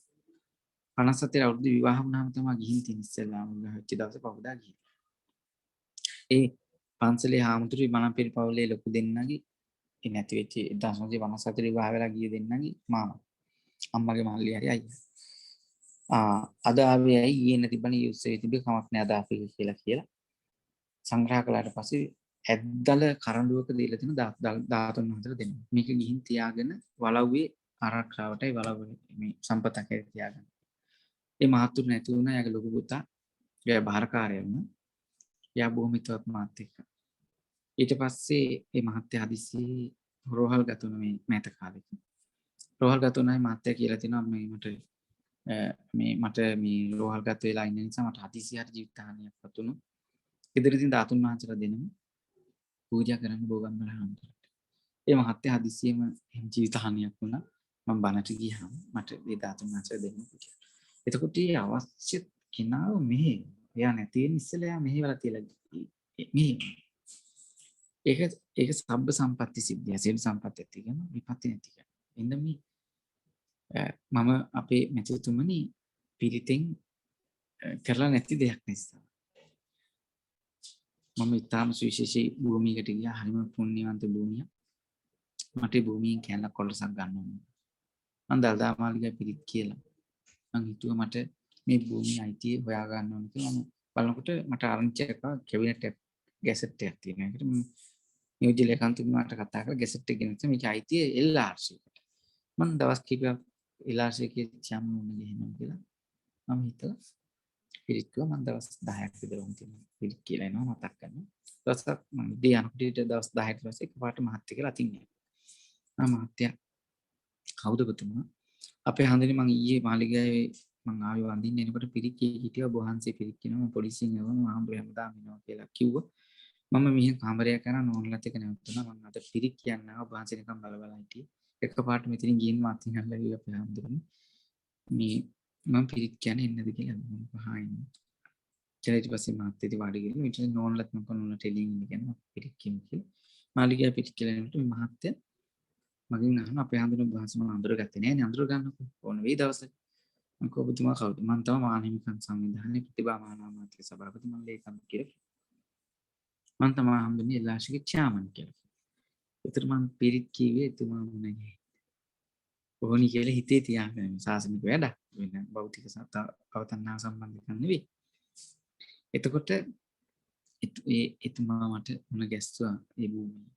57 අවුරුද්ද විවාහ වුණාම තමයි ගිහින් තියෙන ඉස්සෙල්ලාම වෙච්ච දවසේ පවුදා ගිහින්. ඒ පන්සලේ හාමුදුරුවෝ මනම්පේරි පවුලේ ලොකු දෙන්නගේ ඒ නැති වෙච්ච 1954 විවාහ වෙලා ගිය දෙන්නගේ මාමා. අම්මගේ මල්ලි හරි අයියා. අද ආවේ ඇයි ඊයේ නැතිබනේ යුස්සේ තිබ්බේ කමක් නෑ අද ආපේ කියලා සංග්‍රහ කළාට පස්සේ ඇද්දල කරඬුවක දීලා තියෙන 13 දෙන්න. මේක ගිහින් තියාගෙන වලව්වේ ආරක්ෂාවටයි වලව්වේ මේ සම්පතක් ඇති තියාගන්න. ඒ මහත්තුරු නැති වුණා යාගේ ලොකු පුතා. එයා බාරකාරය වුණා. එයා බොහොම හිතවත් මාත් එක්ක. ඊට පස්සේ මේ මහත්තයා හදිස්සියේ රෝහල් ගත වුණා මේ මෑත කාලෙක. රෝහල් ගත වුණායි මහත්තයා කියලා තිනවා මට මේ රෝහල් ගත වෙලා ඉන්න නිසා මට හදිසියෙ හරි ජීවිත හානියක් වතුණු. ගෙදරදී ධාතුන් වහන්සේලා දෙනවා පූජා කරන්න බෝගම්බල හාමුදුරුවෝ. ඒ මහත්තයා හදිසියෙම එහෙම ජීවිත හානියක් වුණා. මම බණට ගියාම මට ඒ ධාතුන් වහන්සේලා දෙන්න පුතිය. එතකොට මේ අවශ්‍ය කෙනාව මෙහෙ එයා නැති වෙන ඉස්සෙල්ලා එයා මෙහෙවලා තියලා මෙහෙ ඒක සබ්බ සම්පatti සිද්ධිය. සියලු සම්පත් ඇති කියන විපත්ති නැති කියන. එන්න මේ මම අපේ මෙතුතුමනි පිරිතෙන් කරලා නැති දෙයක් නිසා. මම ඉතාම සුවිශේෂී භූමියකට ගියා. හරිම පුණ්‍යවන්ත භූමියක්. මට ඒ භූමියෙන් කැලක් කොටසක් ගන්න ඕනේ. මම දල්දා මාලිගා පිරිත් කියලා. මං හිතුවා මට මේ භූමිය අයිතිය හොයා ගන්න ඕනේ කියලා. මම බලනකොට මට ආරංචියක් ආවා කැබිනට් එක ගැසට් එකක් තියෙනවා. ඒකට මම නියෝජ්‍ය ලේකම්තුමාට කතා කරලා ගැසට් එක ගෙනත් මේක අයිතිය LRC එකට. මම දවස් කිහිපයක් LRC එකේ යම් මොන ගිහිනවා කියලා. මම හිතුවා පිරිත් කිව්වා මම දවස් 10ක් විතර වුණ තියෙනවා. පිරිත් කියලා එනවා මතක් කරනවා. දවසක් මම දියන්කුටියට දවස් 10කට පස්සේ එකපාරට මහත්ය කියලා අතින් ගියා. මහත්ය කවුද පුතුමා? අපේ හන්දනේ මං ඊයේ මාලිගාවේ මං ආවේ වඳින්න එනකොට පිරිත් හිටියා ඔබ වහන්සේ පිරිත් කියනවා පොලිසියෙන් යවනවා ආම්බුර හැමදාම එනවා කියලා කිව්වා. මම මෙහි කාමරයක් කරා නෝන්ලත් එක නැවතුණා. මම අද පිරිත් කියන්න ඔබ වහන්සේ නිකන් බල බල හිටියේ. එකපාරට මෙතනින් ගිහින් මාත් ඉන්නල්ලා ගිහලා අපේ හන්දනේ මේ මම පිරිත් කියන්නේ එන්නද කියලා මම පහයින්. ඊට පස්සේ මාත් ඉතින් වාඩි ගිහින් ඊට නෝන්ලත් මම කොනෝන ටෙලින් ඉන්නේ කියන පිරිත් කියමු කියලා. මාලිගාවේ පිරිත් කියලා එනකොට මේ මහත්තයා මගෙන් අහන අපේ හන්දනේ වහන්සේ මම අඳුරගත්තේ නෑ නේ අඳුර ගන්නකො ඕන වෙයි දවසක මම කිව්වා ඔබතුමා කවුද මම තමයි මානහිමිකන් සංවිධානයේ ප්‍රතිභා මහානාමාත්‍ය සභාපති මම ලේකම් කියලා මම තමයි හන්දනේ එල්ලාශිගේ චාමන් කියලා. ඒතර මම පිරිත් කිව්වේ එතුමා මොනගේ ඕනි කියලා හිතේ තියාගෙන සාසනික වැඩ වෙන භෞතික පවතන්නා සම්බන්ධ කරන්නේ නෙවෙයි. එතකොට එතුමා මට මොන ගැස්සුවා ඒ භූමිය.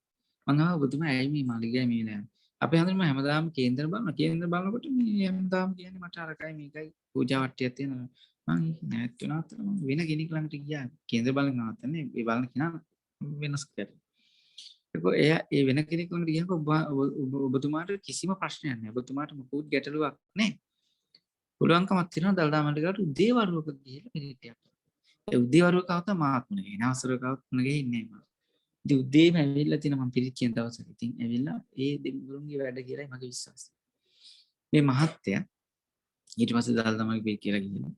මම ආව ඔබතුමා ඇයි මේ මාලිගාවේ මේ නෑ අපේ හන්දනේ මම හැමදාම කේන්දර බලනකොට මේ හැමදාම කියන්නේ මට අරකයි මේකයි පූජා වට්ටියක් තියෙනවා මම නැත් වෙනාත් මම වෙන කෙනෙක් ළඟට ගියා කේන්දර බලන නවත්තන්නේ ඒ බලන කෙනා වෙනස් කරේ ඒක එයා ඒ වෙන කෙනෙක් ළඟට ගියාම ඔබතුමාට කිසිම ප්‍රශ්නයක් නැහැ ඔබතුමාට මොකුත් ගැටලුවක් නැහැ පුළුවන්කමක් තියෙනවා දල්දා මණ්ඩලයට උදේවරුවක ගිහලා පිළිටියක් ඒ උදේවරුවක આવත මාත් මොනේ එනවසරකවත් මොනේ ඉන්නේ මම ඉතින් උදේම ඇවිල්ලා තින මම පිරිත් කියන දවසට ඉතින් ඇවිල්ලා ඒ දෙවිවරුන්ගේ වැඩ කියලායි මගේ විශ්වාසය. මේ මහත්තයා ඊට පස්සේ දාලා තමයි පිරිත් කියලා ගිහින්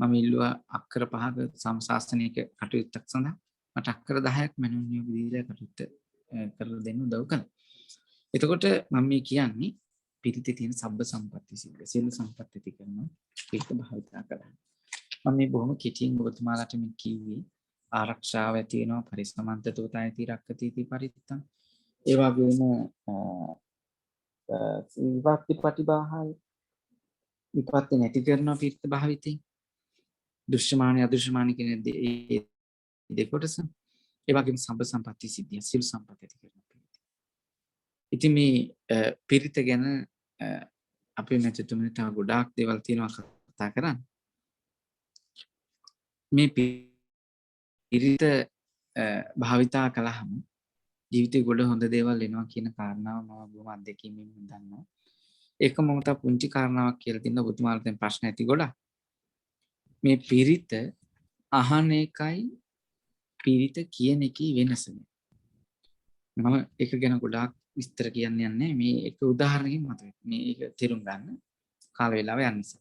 මම ඉල්ලුවා අක්කර 5ක සම්ශාස්ත්‍රණික කටයුත්තක් සඳහා මට අක්කර 10ක් මනුන් නියෝග දීලා කටයුත්ත කරලා දෙන්න උදව් කළා. එතකොට මම මේ කියන්නේ පිරිතේ තියෙන සබ්බ සම්පatti සියලු සම්පත් ඇති කරනවා පිරිත භාවිතා කරන්න. මම මේ බොහොම කෙටියෙන් ඔබතුමාලාට මේ කිව්වේ ආරක්ෂාව ඇති වෙනවා පරිසමන්තතෝතයති රක්කතිති පරිත්තං ඒ වගේම විපත්ති ප්‍රතිබාහයි විපත්ති නැති කරනවා පිරිත භාවිතෙන් දෘශ්‍යමාන අදෘශ්‍යමාන කියන දෙකොටස ඒ වගේම සම්ප සම්පatti සිද්ධිය සිල් සම්පatti ඇති කරනවා පිරිත. ඉතින් මේ පිරිත ගැන අපේ මෙතුතුමනි තව ගොඩාක් දේවල් තියෙනවා කතා කරන්න. මේ පිරිත භාවිතා කළාම ජීවිතේ ගොඩ හොඳ දේවල් එනවා කියන කාරණාව මම බොහොම අත්දැකීමෙන් දන්නවා. ඒක මම තා පුංචි කාරණාවක් කියලා දෙන්න ඔබතුමාලට දැන් ප්‍රශ්න ඇති ගොඩක්. මේ පිරිත අහන එකයි පිරිත කියන එකේ වෙනස. මම ඒක ගැන ගොඩාක් විස්තර කියන්න යන්නේ මේ එක උදාහරණකින් මතක. මේක තේරුම් ගන්න කාල වේලාව යන නිසා.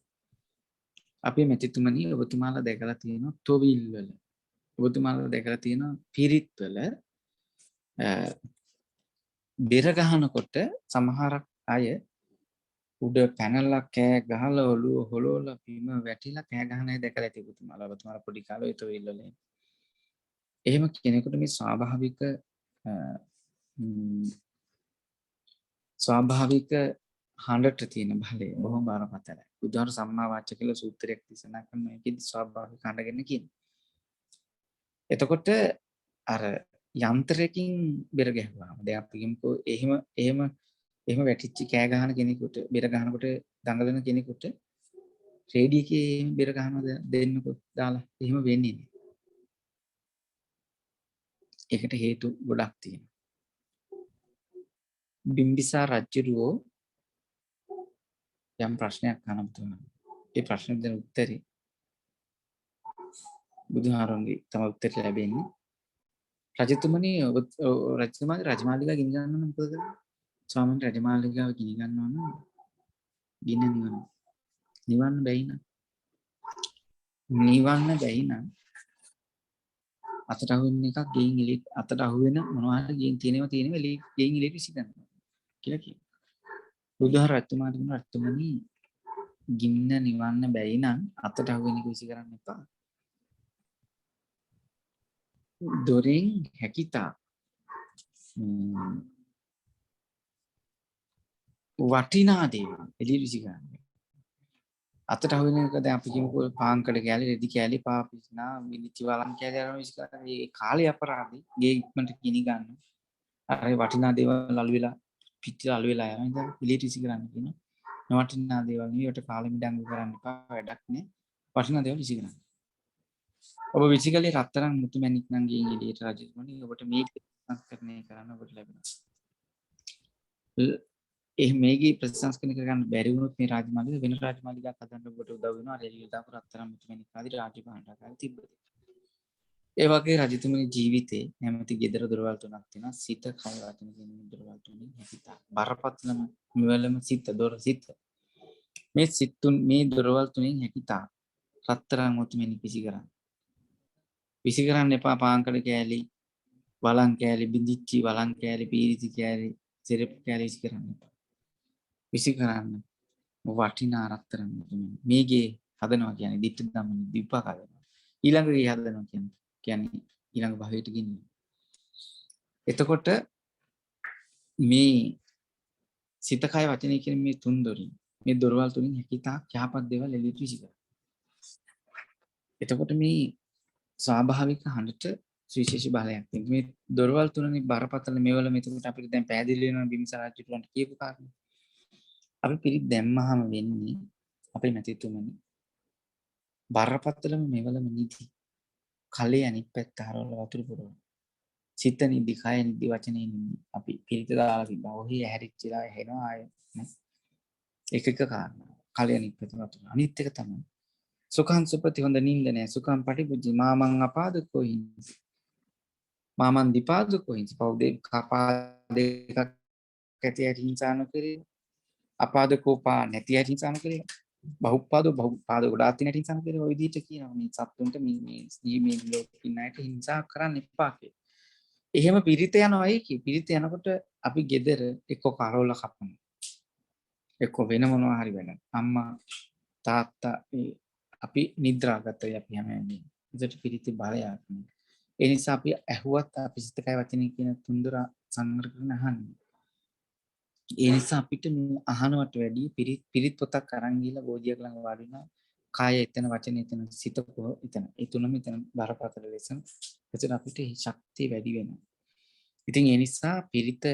අපේ මෙතිතුමනි ඔබතුමාලා දැකලා තියෙනවා තොවිල් වල ඔබතුමාලා දැකලා තියෙනවා පිරිත් වල බෙර ගහනකොට සමහරක් අය උඩ පැනලා කෑ ගහලා ඔළුව හොලවලා බිම වැටිලා කෑ ගහන අය දැකලා ඇති ඔබතුමාලා පොඩි කාලේ ඒ තොවිල් වල එහෙම කෙනෙකුට මේ ස්වාභාවික හඬට තියෙන බලය බොහොම බරපතලයි. උදාහරණ සම්මා වාචක කියලා සූත්‍රයක් දේශනා කරන එකේදී ස්වාභාවික හඬ ගැන කියනවා. එතකොට අර යන්ත්‍රයකින් බෙර ගැහුවාම දැන් අපි කියමුකෝ එහෙම වැටිච්ච කෑ ගහන කෙනෙකුට බෙර ගහනකොට දඟලන කෙනෙකුට රේඩියෝ එකේ බෙර ගහනවද දෙන්නකෝ දාලා එහෙම වෙන්නේ නෑ. ඒකට හේතු ගොඩක් තියෙනවා. බිම්බිසාර රජුරෝ යම් ප්‍රශ්නයක් අහනවා තුමා. ඒ ප්‍රශ්නෙට දෙන උත්තරේ බුදුහාරන්ගේ තම උත්තරය ලැබෙන්නේ රජතුමනි රජතුමාගේ රජමාලිගාව ගිනි ගන්න මොකද කරන්නේ? ස්වාමීන් රජමාලිගාව ගිනි ගන්නවා නම් ගින්න නිවන්න බැයි නම් අතට අහුවෙන එකක් ගෙයින් එළියට අතට අහුවෙන මොනවා හරි ගෙයින් තියෙනවා ගෙයින් එළියට විසි කරනවා කියලා කියනවා. බුදුහාර රජතුමාට කියන රජතුමනි ගින්න නිවන්න බැයි නම් අතට අහුවෙන එක විසි කරන්න එපා. දොරින් හැකිතා වටිනා දේවල් එළියට විසි කරන්න. අතට අහුවෙන එක දැන් අපි කියමුකෝ පාංකඩ කෑලි රෙදි කෑලි පාපිස්නා මිනිච්චි වලන් කෑලි අරන් විසි කරන ඒ කාලේ අපරාධේ ගේ ඉක්මනට ගිනි ගන්න. අර වටිනා දේවල් අළු වෙලා පිටිල අළු වෙලා යනවා. ඉතින් එළියට විසි කරන්න කියනවා. නොවටිනා දේවල් නෙවෙයි වට කාලෙ මිඩංගු කරන්න එපා වැඩක් නෑ. වටිනා දේවල් විසි කරන්න. ඔබ විසි කලේ රත්තරන් මුතු මැණික් නම් ගෙයින් එළියට රජතුමනි ඔබට මේක සංස්කරණය කරන්න ඔබට ලැබෙනවා. මේගේ ප්‍රතිසංස්කරණය කරගන්න බැරි වුණොත් මේ රාජමාලිගාව වෙන රාජමාලිගාවක් හදන්න ඔබට උදව් වෙනවා. රෙලිය දාපු රත්තරන් මුතු මැණික් ආදී රාජ්‍ය භාණ්ඩාගාර තිබ්බද. ඒ වගේ රජතුමනි ජීවිතේ නැමැති gedara දොරවල් තුනක් තියෙනවා. සිත, කය, වචන කියන දොරවල් තුنين හැකිතා. බරපතලම මෙවලම සිත දොර සිත. මේ සිත් තුන් මේ දොරවල් තුنين හැකිතා. රත්තරන් මුතු මැණික් විසි කරන්න. විසි කරන්න එපා පාංකඩ කෑලි, වලන් කෑලි, බිඳිච්චි වලන් කෑලි, පීරිති කෑලි, සිරප් කෑලි විසි කරන්න එපා. විසි කරන්න වටිනා රත්තරන් මුතු මැණික්. මේගේ හදනවා කියන්නේ ditta ධම්මනි විපාක හදනවා. ඊළඟ ගේ හදනවා කියන්නේ ඊළඟ භවයට ගෙනියන. එතකොට මේ සිත කය වචනය කියන මේ තුන් දොරින් මේ දොරවල් තුنين හැකිතා යහපත් දේවල් එළියට විසි කරනවා. එතකොට මේ ස්වාභාවික හඬට විශේෂ බලයක් තියෙනවා. මේ දොරවල් තුනනේ බරපතල මේවල මෙතකොට අපිට දැන් පැහැදිලි වෙනවා බිම්සාර රජුලන්ට කියපු කාරණේ. අපි පිළිත් දැම්මහම වෙන්නේ අපේ මැතිතුමනි බරපතලම මේවලම නිදි. කලේ අනිත් පැත්ත හරවලා වතුර පුරවන. සිත නිදි, කය නිදි, වචනේ නිදි. අපි පිළිත දාලා තිබ්බා. ඔහි ඇහැරිච්චලා එනවා ආයෙ. එක කාරණා. කලේ අනිත් පැත්ත වතුර. අනිත් එක තමයි සුඛං සුපති හොඳ නිින්ද නෑ. සුඛං පටිපුජ්ජි මාමං අපාදකෝ හිංසි. මාමං දීපාදකෝ හිංසි. පෞදේ කපා දෙකක් ඇති ඇති හිංසා නොකරේ. අපාදකෝ පා නැති ඇති හිංසා නොකරේ. බහුපාදෝ බහුපාද ගොඩාක් තියෙන හිංසා නොකරේ. ඔය විදිහට කියනවා මේ සත්තුන්ට මේ ලෝකෙ ඉන්න අයට හිංසා කරන්න එපා කියලා. එහෙම පිරිත යනවායි කි. පිරිත යනකොට අපි gedara එක්ක කරවල කපනවා. එක්ක වෙන මොනවා හරි වෙනවා. අම්මා තාත්තා අපි නිද්‍රාගතයි අපි හැම වෙලේම. ඒකට පිරිති බලයක් නේ. ඒ නිසා අපි ඇහුවත් අපි සිත කය වචනේ කියන තුන්දර සංවර කරන අහන්නේ. ඒ නිසා අපිට මේ අහනවට වැඩිය පිරිත් පොතක් අරන් ගිහලා බෝධියක් ළඟ වාඩි වෙනවා. කාය එතන වචනේ එතන සිත එතන. ඒ තුනම එතන බරපතල ලෙස. එතන අපිට ශක්තිය වැඩි වෙනවා. ඉතින් ඒ නිසා පිරිත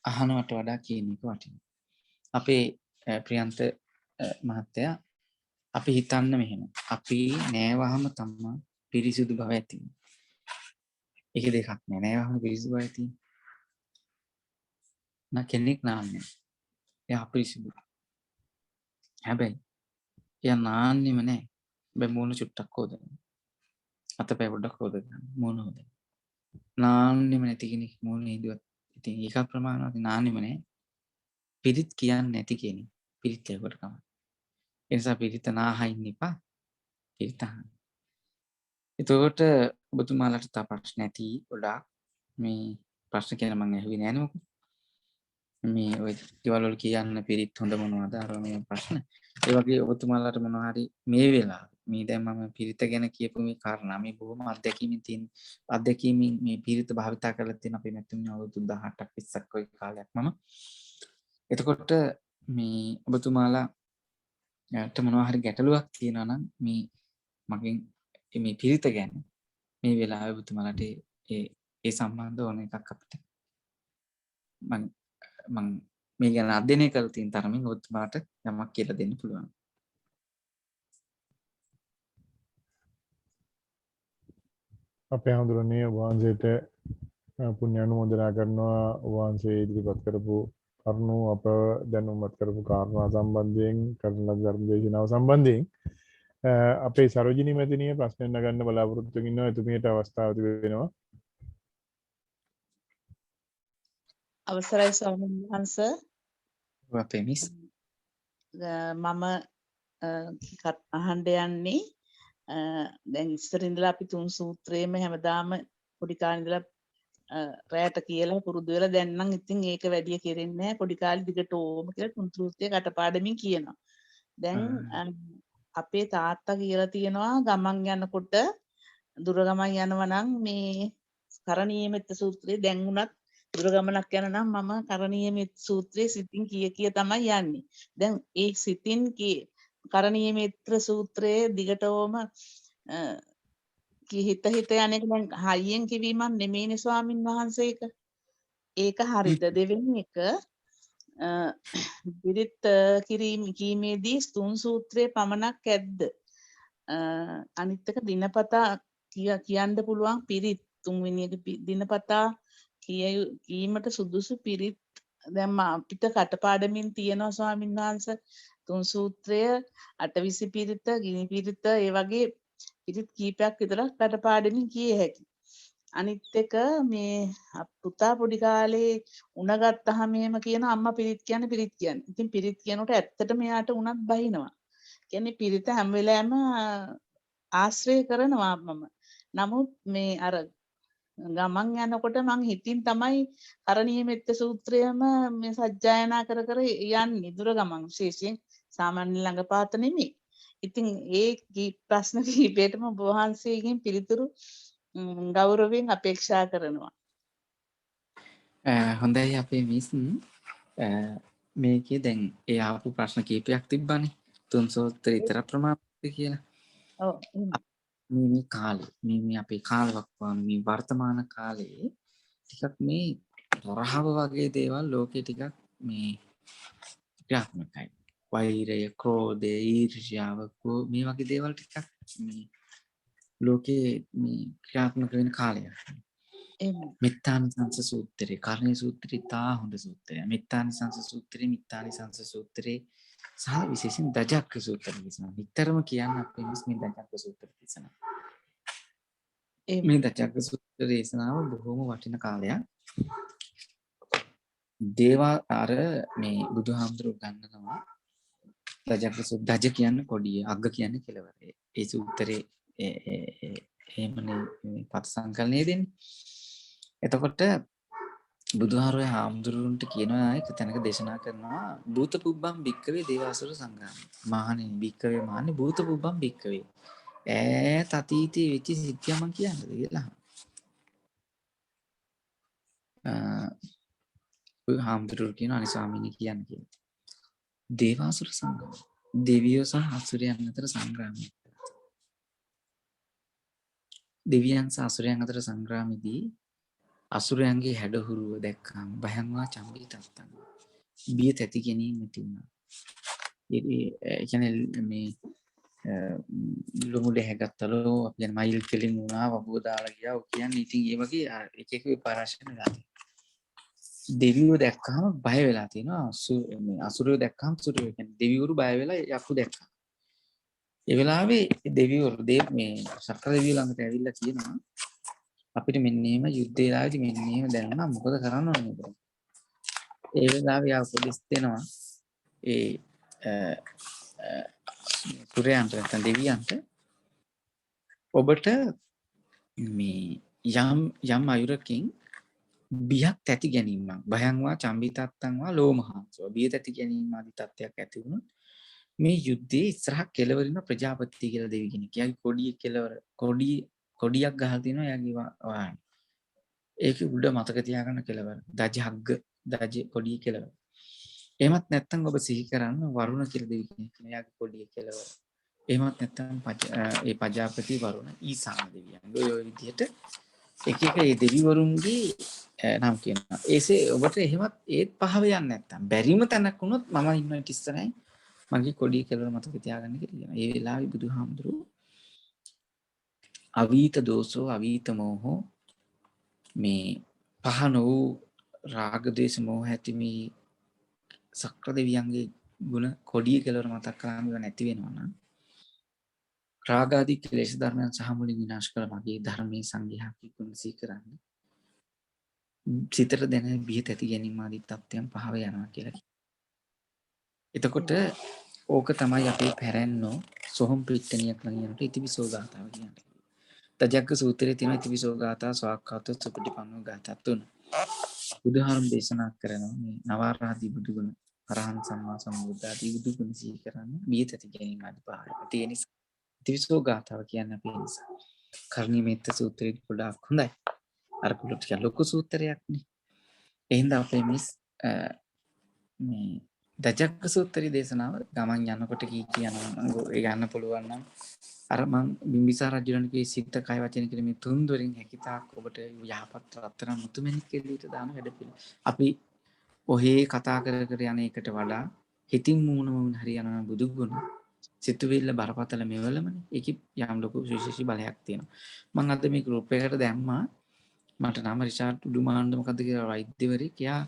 අහනවට වඩා කියන එක වටිනවා. අපේ ප්‍රියන්ත මහත්තයා අපි හිතන්න මෙහෙම. අපි නෑවහම තමයි පිරිසිදු බව ඇති වෙන්නේ. ඒක දෙකක් නෑ. නෑවහම පිරිසිදු බව ඇති වෙන්නේ. කෙනෙක් නාන්නේ. එයා අපිරිසිදු. හැබැයි එයා නාන්නෙම නෑ. හැබැයි මූණ චුට්ටක් හොදන්න. අතපය පොඩ්ඩක් හොදගන්න. මූණ හොදන්න. නාන්නෙම නැති කෙනෙක් මූණ හොදුවත් ඉතින් ඒක ප්‍රමාණවත් නාන්නෙම නෑ. පිරිත් කියන්නේ නැති කෙනෙක්. පිරිත් ඒකට කම. ඒ නිසා පිරිත නාහා ඉන්න එපා. පිරිත අහන්න. එතකොට ඔබතුමාලට තව ප්‍රශ්න ඇති ගොඩාක්. මේ ප්‍රශ්න කියන මම ඇහුවේ නෑ නේද? මේ ඔය දේවල් වල කියන්න පිරිත් හොඳ මොනවද අර මේ ප්‍රශ්න. ඒ වගේ ඔබතුමාලට මොනවා හරි මේ වෙලාව මේ දැන් මම පිරිත ගැන කියපු මේ කාරණා මේ බොහොම අත්දැකීමින් මේ පිරිත භාවිතා කරලා තියෙන අපේ නැත්නම් අවුරුදු 18ක් 20ක් වගේ කාලයක් මම. එතකොට මේ ඔබතුමාලාට මොනවා හරි ගැටලුවක් තියෙනවා නම් මේ මගෙන් මේ පිරිත ගැන මේ වෙලාවේ ඔබතුමාලාට ඒ සම්බන්ධ ඕන එකක් අපිට මම මේ ගැන අධ්‍යයනය කරලා තියෙන තරමින් ඔබතුමාට යමක් කියලා දෙන්න පුළුවන්. අපේ හඳුරන්නේ වහන්සේට පුණ්‍ය අනුමෝදනා කරනවා. වහන්සේ ඉදිරිපත් කරපු කරුණු අප දැනුම්පත් කරපු කාරණා සම්බන්ධයෙන් කරන ධර්ම දේශනාව සම්බන්ධයෙන් අපේ සරෝජිනී මැතිණිය ප්‍රශ්න නගන්න බලාපොරොත්තු වෙනවා. එතුමියට අවස්ථාව තිබෙනවා. අවසරයි ස්වාමීන් වහන්සේ. අපේ මිස් මම අහන්න යන්නේ දැන් ඉස්සර ඉඳලා අපි තුන් සූත්‍රයේම හැමදාම පොඩි කාලේ ඉඳලා රැයට කියලා පුරුදු වෙලා දැන් නම් ඉතින් ඒක වැඩි කෙරෙන්නේ නැහැ. පොඩි කාලේ දිගටම කියලා තුන් සූත්‍රය කටපාඩමින් කියනවා. දැන් අපේ තාත්තා කියලා තියෙනවා ගමන් යනකොට දුර ගමන් යනවා නම් මේ කරණීය මෙත්ත සූත්‍රය දැන් උනත් දුර ගමනක් යන නම් මම කරණීය මෙත්ත සූත්‍රයේ සිතින් කිය තමයි යන්නේ. දැන් ඒ සිතින් කරණීය මෙත්ත සූත්‍රයේ දිගටම හිත යන එක දැන් හයියෙන් කිවීමක් නෙමෙයිනේ ස්වාමින් වහන්සේක. ඒක හරිද? දෙවෙනි එක පිරිත් කීමේදී තුන් සූත්‍රයේ පමණක් ඇද්ද? අනිත් එක දිනපතා කියන්න පුළුවන් පිරිත් තුන්වෙනි එක දිනපතා කීමට සුදුසු පිරිත් දැන් අපිට කටපාඩමින් තියෙනවා ස්වාමීන් වහන්සේ තුන් සූත්‍රය අටවිසි පිරිත ගිනි පිරිත ඒ වගේ පිරිත් කීපයක් විතර කටපාඩමින් කිය හැකි. අනිත් එක මේ පුතා පොඩි කාලේ උණ ගත්තාම එහෙම කියන අම්මා පිරිත් කියන්නේ. ඉතින් පිරිත් කියනකොට ඇත්තටම එයාට උණත් බහිනවා. කියන්නේ පිරිත හැම වෙලාවෙම ආශ්‍රය කරනවා මම. නමුත් මේ අර ගමන් යනකොට මං හිතින් තමයි කරණීය මෙත්ත සූත්‍රයම මේ සජ්ජායනා කර යන්නේ දුර ගමන් විශේෂයෙන් සාමාන්‍ය ළඟපාත නෙමෙයි. ඉතින් ඒ ප්‍රශ්න කිහිපයටම ඔබ වහන්සේගෙන් පිළිතුරු ගෞරවයෙන් අපේක්ෂා කරනවා. හොඳයි අපේ මිස් මේකේ දැන් ඒ ආපු ප්‍රශ්න කීපයක් තිබ්බනේ. තුන් සූත්‍ර විතර ප්‍රමාණද කියලා. ඔව්. මේ කාලේ මේ අපේ කාලවකවාන මේ වර්තමාන කාලේ ටිකක් මේ තරහව වගේ දේවල් ලෝකේ ටිකක් මේ ක්‍රියාත්මකයි. වෛරය, ක්‍රෝධය, ඊර්ෂ්‍යාව මේ වගේ දේවල් ටිකක් මේ ලෝකේ මේ ක්‍රියාත්මක වෙන කාලයක්. මිත්තානිසංස සූත්‍රය, කරණීය සූත්‍රය තා හොඳ සූත්‍රය. මිත්තානිසංස සූත්‍රය, මිත්තානිසංස සූත්‍රය සහ විශේෂයෙන් දජක්ක සූත්‍රය දේශනා. විතරම කියන්න අපේ මිස් මේ දජක්ක සූත්‍ර දේශනා. මේ දජක්ක සූත්‍ර දේශනාව බොහොම වටින කාලයක්. දේවා අර මේ බුදුහාමුදුරුවෝ ගන්නනවා දජක්ක සූත්‍ර. දජ කියන්නේ කොඩිය, අග්ග කියන්නේ කෙලවර. ඒ සූත්‍රේ එහෙමනේ පද සංකලනය දෙන්නේ. එතකොට බුදුහාරය හාමුදුරුවන්ට කියනවා එක තැනක දේශනා කරනවා භූත පුබ්බම් භික්කවේ දේවාසුර සංග්‍රාම. මහණෙනි භික්කවේ මහණෙනි භූත පුබ්බම් භික්කවේ. ඈත අතීතයේ වෙච්ච සිද්ධියක් මං කියන්නද කියලා. හාමුදුරුවෝ කියනවා අනේ ස්වාමීනි කියන්න කියලා. දේවාසුර සංග්‍රාම. දෙවියෝ සහ අසුරයන් අතර සංග්‍රාමය. දෙවියන් සහ අසුරයන් අතර සංග්‍රාමයේදී අසුරයන්ගේ හැඩහුරුව දැක්කම භයංවා චම්බී තත්තං බිය තැති ගැනීම ඇති වුණා. ඒ කියන්නේ මේ ලොමු දැහැගත්තලෝ අපි කියන මයිල් කෙලින් වුණා වපුව දාලා ගියා. ඔය කියන්නේ ඉතින් ඒ වගේ එක එක විපරාශන වෙලා තියෙනවා. දෙවියෝ දැක්කම බය වෙලා තියෙනවා. අසුරයෝ දැක්කම අසුරයෝ කියන්නේ දෙවිවරු බය වෙලා යක්කු දැක්කා. ඒ වෙලාවේ දෙවිවරු මේ සක්‍ර දෙවියෝ ළඟට ඇවිල්ලා කියනවා අපිට මෙන්න එහෙම යුද්ධ වෙලාවේදී මෙන්න එහෙම දැනුණා මොකද කරන්න ඕනේ කියලා. ඒ වෙලාවේ ආ පොලිස් දෙනවා ඒ සුරයන්ට නැත්නම් දෙවියන්ට ඔබට මේ යම් අයුරකින් බියක් තැති ගැනීමක් භයංවා චම්බිතත්තංවා ලෝමහංසෝ බිය තැති ගැනීම ආදී තත්ත්වයක් ඇති වුණොත් මේ යුද්ධයේ ඉස්සරහ කෙලවරින ප්‍රජාපති කියලා දෙවි කෙනෙක්. එයාගේ කොඩිය කෙලවර කොඩියක් ගහලා තිනවා එයාගේ වාහනේ. ඒක උඩ මතක තියාගන්න කෙලවර. දජහග්ග දජ කොඩිය කෙලවර. එහෙමත් නැත්නම් ඔබ සිහි කරන්න වරුණ කියලා දෙවි කෙනෙක් ඉන්නවා. එයාගේ කොඩිය කෙලවර. එහෙමත් නැත්නම් ඒ ප්‍රජාපති වරුණ ඊසාන දෙවියන්. ඔය විදිහට එක එක ඒ දෙවිවරුන්ගේ නම් කියනවා. ඒසේ ඔබට එහෙමත් ඒත් පහව යන්නේ නැත්නම් බැරිම තැනක් වුණොත් මම ඉන්නවා ඊට ඉස්සරහින් මගේ කොඩිය කෙලවර මතක තියාගන්න කියලා කියනවා. ඒ වෙලාවේ බුදුහාමුදුරුවෝ අවීත දෝසෝ අවීත මෝහෝ මේ පහන වූ රාග දේශ මොහ ඇති මේ සක්‍ර දෙවියන්ගේ ගුණ කොඩිය කෙලවර මතක් කරාම ඒවා නැති වෙනවා නම් රාග ආදී ක්ලේශ ධර්මයන් සහ මුලින් විනාශ කළ මගේ ධර්මයේ සංඝයා ගුණ සිහි කරන්න සිතට දැනෙන බිය තැති ගැනීම ආදී තත්ත්වයන් පහව යනවා කියලා කියනවා. එතකොට ඕක තමයි අපේ පැරැන්නෝ සොහොන් පිට්ටනියක් ළඟ යනකොට ඉතිවිසෝ ගාථාව කියන්නේ. තජග්ග සූත්‍රයේ තියෙන ඉතිවිසෝ ගාථා ස්වාක්ඛාතෝ සුපටිපන්නෝ ගාථා තුන. බුදුහාම දේශනා කරනවා මේ නවාරාදී බුදුගුණ අරහන් සම්මා සම්බුද්ධ ආදී බුදුගුණ සිහි කරන්න බිය තැති ගැනීම ආදී පහව. ඒ නිසා ඉතිවිසෝ ගාථාව කියන්නේ අපේ නිසා. කර්ණීය මෙත්ත සූත්‍රයේ ගොඩාක් හොඳයි. අර කුලට කියන ලොකු සූත්‍රයක්නේ. එහෙනම් අපේ මිස් මේ දජග්ග සූත්‍රයේ දේශනාව ගමන් යනකොට යනවා යන්න පුළුවන් නම් අර මං බිම්බිසාර රජුණන්ගේ සිත කය වචන කියන මේ තුන් දොරින් හැකිතාක් ඔබට යහපත් රත්තරන් මුතුමැණික් කෙලියට දාන වැඩපිළිවෙල. අපි ඔහේ කතා කර කර යන එකට වඩා හිතින් මූණ හරියනවා බුදු ගුණ සිතුවිල්ල බරපතල මෙවලමනේ. ඒකේ යම් ලොකු විශේෂී බලයක් තියෙනවා. මම අද මේ ගෲප් එකකට දැම්මා. මට නම රිචාඩ් උඩුමාණ්ඩ මොකද්ද කියලා වෛද්‍යවරයෙක්. එයා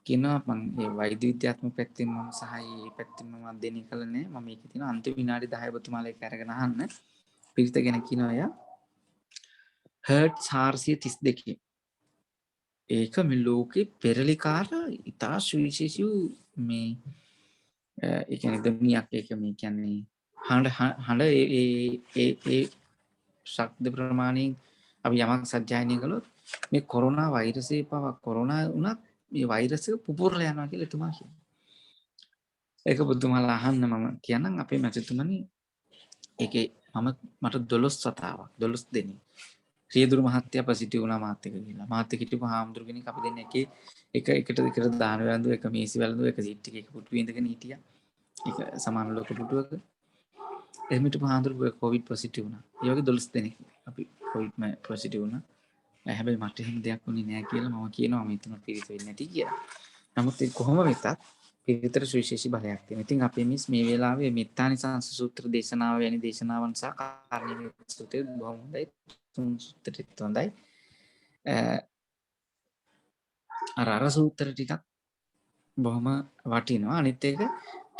කියනවා මම මේ වෛද්‍ය විද්‍යාත්මක පැත්තෙන් මම සහ මේ පැත්තෙන් මම අධ්‍යයනය කළා නෑ. මම මේකේ තියෙන අන්තිම විනාඩි 10 ඔබතුමාලා එක අරගෙන අහන්න. පිරිත ගැන කියනවා එයා. හර්ට්ස් 432. ඒක මේ ලෝකේ පෙරලිකාර ඉතා සුවිශේෂී මේ ඒ කියන්නේ දෙමියක් ඒක මේ කියන්නේ හඬ ඒ ශබ්ද ප්‍රමාණයෙන් අපි යමක් සජ්ජායනය කළොත් මේ කොරෝනා වෛරසය පවා කොරෝනා වුණත් මේ වෛරස් එක පුපුරලා යනවා කියලා එතුමා කියනවා. ඒක බුදුමහලා අහන්න මම කියනනම් අපේ මැතිතුමනි ඒකේ මට 12 වතාවක් 12 දෙනෙක් රියදුරු මහත්තයා පොසිටිව් වුණා මාත් එක්ක ගිහලා. මාත් එක්ක හිටපු හාමුදුරු කෙනෙක් අපි දෙන්න එකට දාන වැළඳු එක මේසි වැළඳු එක සීට් එකේ එක පුටුවේ ඉඳගෙන හිටියා. ඒක සමාන ලෝක පුටුවක. එහෙම හිටපු හාමුදුරු කොවිඩ් පොසිටිව් වුණා. ඒ වගේ 12 දෙනෙක් අපි කොවිඩ් පොසිටිව් වුණා. හැබැයි මට එහෙම දෙයක් වුණේ නෑ කියලා මම කියනවා මේ තුන පිළිස වෙන්නේ නැති කියලා. නමුත් ඒ කොහොම වෙතත් පිළිතර සුවිශේෂී බලයක් තියෙනවා. ඉතින් අපි මේ වෙලාවේ මෙත්තානිසංස සූත්‍ර දේශනාව වැනි දේශනාවන් සහ කාර්ණීය සූත්‍රය බොහොම හොඳයි. තුන් සූත්‍රෙත් හොඳයි. අර සූත්‍ර ටිකක් බොහොම වටිනවා. අනිත් එක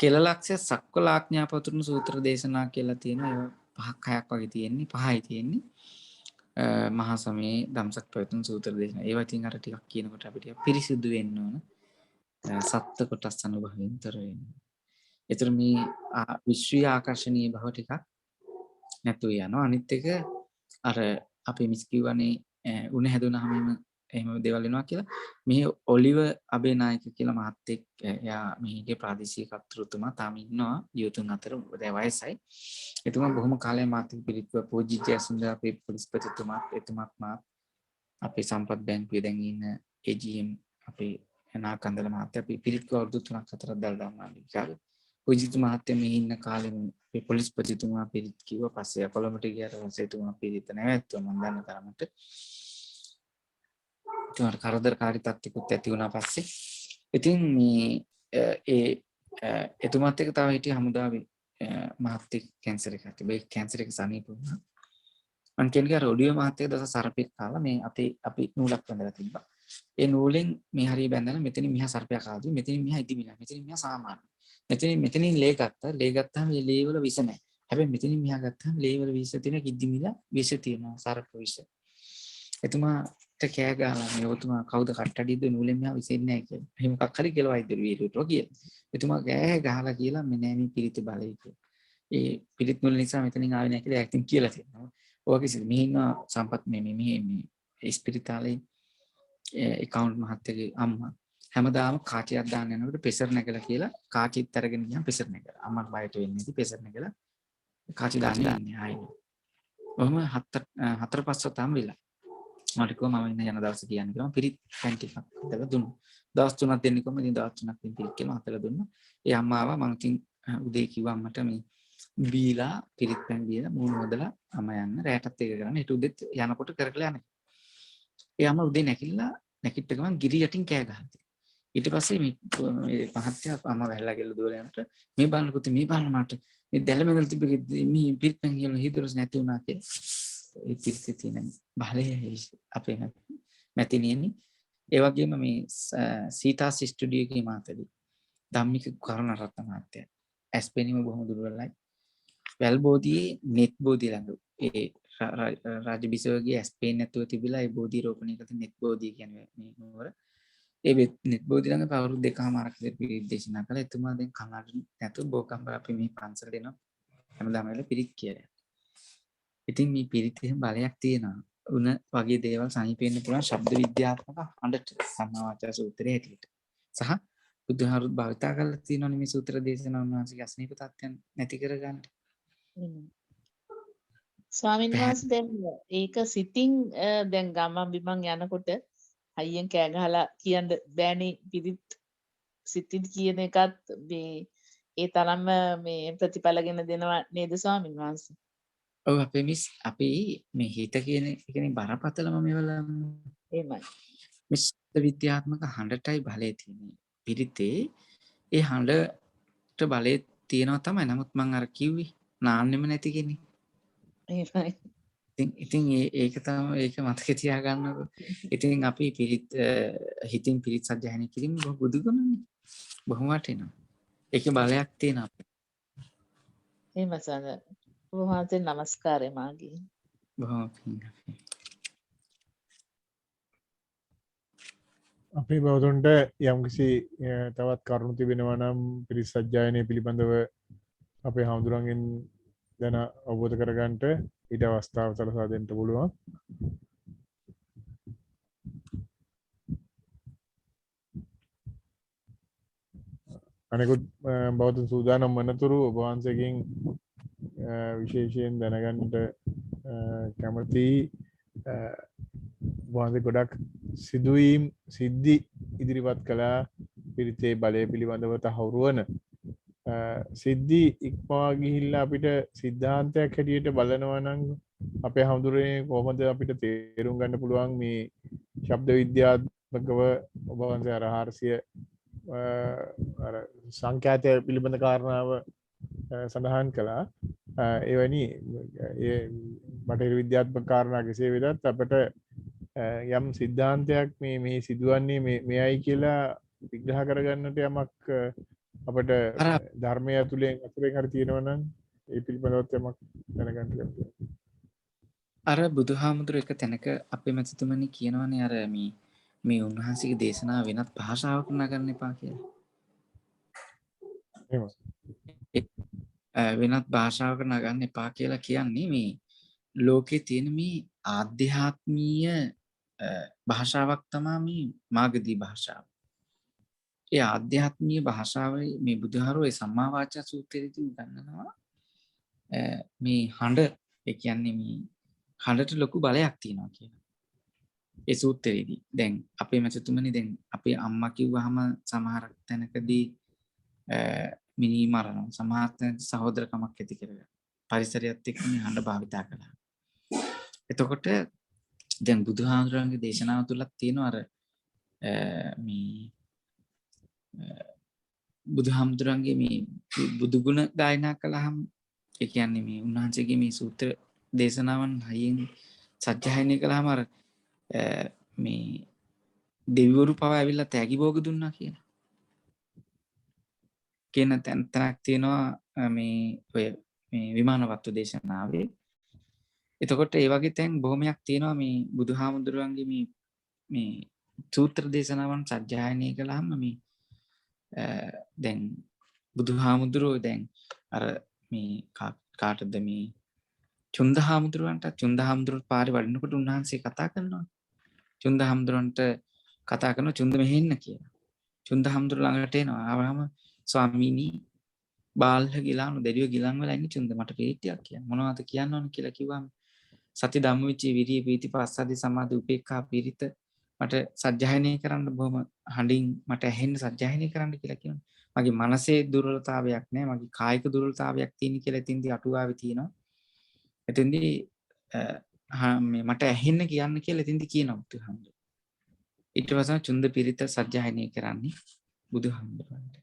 කෙලලක්ෂ්‍ය සක්වලාඥාපතුරුණු සූත්‍ර දේශනා කියලා තියෙනවා. ඒවා පහක් හයක් වගේ තියෙන්නේ. පහයි තියෙන්නේ. මහා සමයේ ධම්සක් පැවතුණු සූත්‍ර දේශනා. ඒවා ඉතින් අර ටිකක් කියනකොට අපිට පිරිසිදු වෙන්න ඕන. සත්ත්ව කොටස් අනුභවයෙන් තොර වෙන්න. ඒතර මේ විශ්වීය ආකර්ෂණීය භව ටිකක් නැතු යනවා. අනිත් එක අර අපි මිස් කිව්වනේ උණ හැදුනහම එහෙම දේවල් වෙනවා කියලා. මේ ඔලිව අබේනායක කියලා මහත්තයෙක් එයා මේකේ ප්‍රාදේශීය කර්තෘතුමා තාම ඉන්නවා යුතුන් අතර දැන් වයසයි. එතුමා බොහොම කාලයක් මාත් පිළිත්ව පූජ්‍ය ජයසුන්දර අපේ පොලිස්පතිතුමා එතුමාත් මාත් අපේ සම්පත් බැංකුවේ දැන් ඉන්න AGM අපේ නාකන්දල මහත්තයා අපි පිළිත්ව අවුරුදු 3ක් 4ක් දාලා දානවා විකාර. පූජ්‍යතු මහත්තයා මේ ඉන්න කාලෙම අපේ පොලිස්පතිතුමා පිළිත් කිව්වා. පස්සේ කොළඹට ගියාට පස්සේ එතුමා පිළිත් නැවැත්තුවා මම දන්න තරමට. ඒකට කරදරකාරී තත්ත්වයකට ඇති වුණා පස්සේ ඉතින් මේ එතුමාත් එක්ක තව හිටිය හමුදාවේ මහත්තයෙක් කැන්සර් එකක් තිබේ. කැන්සර් එක සනීප වුණා. මං කියන්නේ අර ඔඩියෝ මහත්තයා දවස් සර්පෙක් කාලා මේ අපි නූලක් බැඳලා තිබ්බා. ඒ නූලෙන් මේ හරිය බැඳලා මෙතනින් මෙහා සර්පයා කාවි. මෙතනින් මෙහා ඉදිමිලා. මෙතනින් මෙහා සාමාන්‍ය. මෙතනින් ලේ ගත්තා. ලේ ගත්තාම මේ ලේ වල විස නැහැ. හැබැයි මෙතනින් මෙහා ගත්තාම ලේ වල විස තියෙන ඉදිමිලා විස තියෙනවා සර්ප විස. එතුමාට කෑ ගහලා මේ ඔතුමා කවුද කට්ටඩියද නූලෙන් මෙහා විසෙන්නේ නැහැ කියලා. එහෙම මොකක් හරි කියලා වෛද්‍යවරු වීරුවෝ කියලා. එතුමා කෑ ගහලා කියලා මේ නෑ මේ පිළිත බලයි කියලා. ඒ පිළිත් නූල නිසා මෙතනින් ආවේ නැහැ කියලා ඇක්ටිං කියලා තියෙනවා. ඔය කිසි මෙහි ඉන්න සම්පත් මේ ස්පිරිතාලේ account මහත්තයාගේ අම්මා හැමදාම කාටියක් දාන්න යනකොට පෙසර් නැගලා කියලා කාටිත් අරගෙන ගියාම පෙසර් නැගලා අම්මට බයට වෙන්නේ නැති පෙසර් නැගලා කාටි දාන්න යන්නේ ආයේ. ඔහම හතර පහ සතම වෙලා මට කිව්වා මම ඉන්න යන දවස් කියන්නේ කියලා පිරිත් පැන් ටිකක් හදලා දුන්නා. දවස් 3ක් දෙන්න කිව්වම ඉතින් දවස් 3ක් පිරිත් කියලා හදලා දුන්නා. ඒ අම්මා ආවා මම ඉතින් උදේ කිව්වා අම්මට මේ බීලා පිරිත් පැන් බීලා මූණ හොදලා අම්මා යන්න රැටත් එක කරන්න ඊට උදේත් යනකොට කරකලා යන්නේ. ඒ අම්මා උදේ නැකිට ගමන් ගිරි යටින් කෑ ගහනවා. ඊට පස්සේ මේ මහත්තයා අම්මා වැහලා ගෙල්ල දුවලා යනකොට මේ බලන්න පුතේ මේ බලන්න මට මේ දැලමෙදල් තිබ්බ මේ පිරිත් පැන් කියලා හිතරස් නැති වුණා කියලා. ඒ පිරිතේ තියෙන බලය අපේ මැතිණියනි. ඒ වගේම මේ සීතා ස්ටුඩියෝ එකේ මාතලි ධම්මික කරුණාරත්න මහත්තයා ඇස්පෙනීම බොහොම දුර්වලයි. වැල් බෝධියේ net බෝධිය ළඟ ඒ රාජබිසවගේ ඇස් පේන්නේ නැතුව තිබිලා ඒ බෝධි රෝපණය කරන නෙත් බෝධිය කියන්නේ මේ නුවර. ඒ නෙත් බෝධි ළඟ අවුරුදු 2කමාරක් විතර පිරිත් දේශනා කළා. එතුමා දැන් කනට නැතුව බෝකම්බ අපි මේ පන්සලට එනවා. හැමදාම වෙලා පිරිත් කියලා. ඉතින් මේ පිරිත් එහෙම බලයක් තියෙනවා. උන වගේ දේවල් සමීපෙන්න පුළුවන් ශබ්ද විද්‍යාත්මක හඬට සම්මා වාචා සූත්‍රයේ හැටියට. සහ බුදුහාමුදුරුවෝ භාවිතා කරලා තියෙනවනේ මේ සූත්‍ර දේශනා උන්වහන්සේගේ අසනීප තත්ත්වයන් නැති කරගන්න. ස්වාමීන් වහන්සේ දැන් ඒක සිතින් දැන් ගමන් බිමන් යනකොට හයියෙන් කෑ ගහලා කියන්න බෑනේ පිරිත් සිතින් කියන එකත් මේ ඒ තරම්ම මේ ප්‍රතිඵලගෙන දෙනවා නේද ස්වාමීන් වහන්සේ? ඔව් අපි මේ හිත කියන එකනේ බරපතලම මේවල එහෙමයි. මේ ශබ්ද විද්‍යාත්මක හඬටයි බලය තියෙන්නේ. පිරිතේ ඒ හඬට බලය තියෙනවා තමයි. නමුත් මම අර කිව්වේ නාන්නෙම නැති කෙනෙක්. එහෙමයි. ඉතින් ඒක තමයි ඒක මතක තියාගන්නකො. ඉතින් අපි පිරිත් හිතින් පිරිත් සජ්ජායනය කිරීම බුදු ගුණනේ. බොහොම වටිනවා. ඒකේ බලයක් තියෙනවා. එහෙමයි සඳ. වහන්සේ නමස්කාරය මාගේ. බොහොම පිං. අපේ බෞද්ධන්ට යම්කිසි තවත් කරුණු තිබෙනවා නම් පිරිත් සජ්ජායනය පිළිබඳව අපේ හාමුදුරන්ගෙන් දැන අවබෝධ කරගන්නට ඊට අවස්ථාව සලසා දෙන්න පුළුවන්. අනෙකුත් බෞද්ධ සූදානම් වනතුරු ඔබ වහන්සේගෙන් විශේෂයෙන් දැනගන්නට කැමතියි. වහන්සේ ගොඩක් සිදුවීම් සිද්ධි ඉදිරිපත් කළා පිරිතේ බලය පිළිබඳව තහවුරු වන සිද්ධි ඉක්මවා ගිහිල්ලා අපිට සිද්ධාන්තයක් හැටියට බලනවා නම් අපේ හඳුරන්නේ කොහොමද අපිට තේරුම් ගන්න පුළුවන් මේ ශබ්ද විද්‍යාත්මකව ඔබ වහන්සේ අර 400 අර සංඛ්‍යාතය පිළිබඳ කාරණාව සඳහන් කළා. එවැනි බටහිර විද්‍යාත්මක කාරණා කෙසේ වෙතත් අපිට යම් සිද්ධාන්තයක් මේ සිදුවන්නේ මෙයයි කියලා විග්‍රහ කරගන්නට යමක් අපිට ධර්මය ඇතුලෙන් හරි තියෙනවා නම් ඒ පිළිබඳවත් යමක් දැනගන්න කැමතියි. අර බුදුහාමුදුරුවෝ එක තැනක අපේ මැතිතුමනි කියනවනේ අර මේ උන්වහන්සේගේ දේශනාව වෙනත් භාෂාවක නගන්න එපා කියලා. වෙනත් භාෂාවක නගන්න එපා කියලා කියන්නේ මේ ලෝකේ තියෙන මේ ආධ්‍යාත්මීය භාෂාවක් තමයි මේ මාගදී භාෂාව. ඒ ආධ්‍යාත්මීය භාෂාවේ මේ බුදුහාරෝ සම්මා වාචා සූත්‍රයේදී උගන්වනවා මේ හඬ ඒ කියන්නේ මේ හඬට ලොකු බලයක් තියෙනවා කියලා. ඒ සූත්‍රයේදී දැන් අපේ මැතිතුමනි දැන් අපේ අම්මා කිව්වහම සමහර තැනකදී මිනී මරනවා. සමහර තැනකදී සහෝදරකමක් ඇති කරගන්න. පරිසරයත් එක්ක මේ හඬ භාවිතා කළා. එතකොට දැන් බුදුහාමුදුරන්ගේ දේශනාව තුලක් තියෙනවා අර මේ බුදුහාමුදුරන්ගේ මේ බුදුගුණ ගායනා කළාම ඒ කියන්නේ මේ උන්වහන්සේගේ මේ සූත්‍ර දේශනාවන් හයියෙන් සජ්ජායනය කළාම අර මේ දෙවිවරු පවා ඇවිල්ලා තෑගි භෝග දුන්නා කියන තැනක් තියෙනවා මේ ඔය මේ විමානවත්ව දේශනාවේ. එතකොට ඒ වගේ තැන් බොහොමයක් තියෙනවා මේ බුදුහාමුදුරුවන්ගේ මේ සූත්‍ර දේශනාවන් සජ්ජායනය කළාම මේ දැන් බුදුහාමුදුරුවෝ දැන් අර මේ කාටද මේ චුන්දහාමුදුරුවන්ට චුන්දහාමුදුරුවෝ පාරේ වඩිනකොට උන්වහන්සේ කතා කරනවා. චුන්දහාමුදුරුවන්ට කතා කරනවා චුන්ද මෙහෙ ඉන්න කියලා. චුන්දහාමුදුරුවෝ ළඟට එනවා. ආවම ස්වාමීනි බාල්හ ගිලානු දෙවිය ගිලන් වෙලා ඉන්නේ චුන්ද මට පිළිටියක් කියන්න. මොනවද කියන්න ඕන කියලා කිව්වම සති ධම්මවිචේ විරිය පීති පස්සද්ධි සමාධි උපේක්ඛා පිරිත මට සජ්ජායනය කරන්න බොහොම හඬින් මට ඇහෙන්න සජ්ජායනය කරන්න කියලා කියනවා. මගේ මනසේ දුර්වලතාවයක් නැහැ. මගේ කායික දුර්වලතාවයක් තියෙන කියලා ඉතින්දී අටුවාවේ තියෙනවා. එතෙන්දී මේ මට ඇහෙන්න කියන්න කියලා ඉතින්දී කියනවා බුදුහාමුදුරුවෝ. ඊට පස්සේ චුන්ද පිරිත සජ්ජායනය කරන්නේ බුදුහාමුදුරුවන්ට.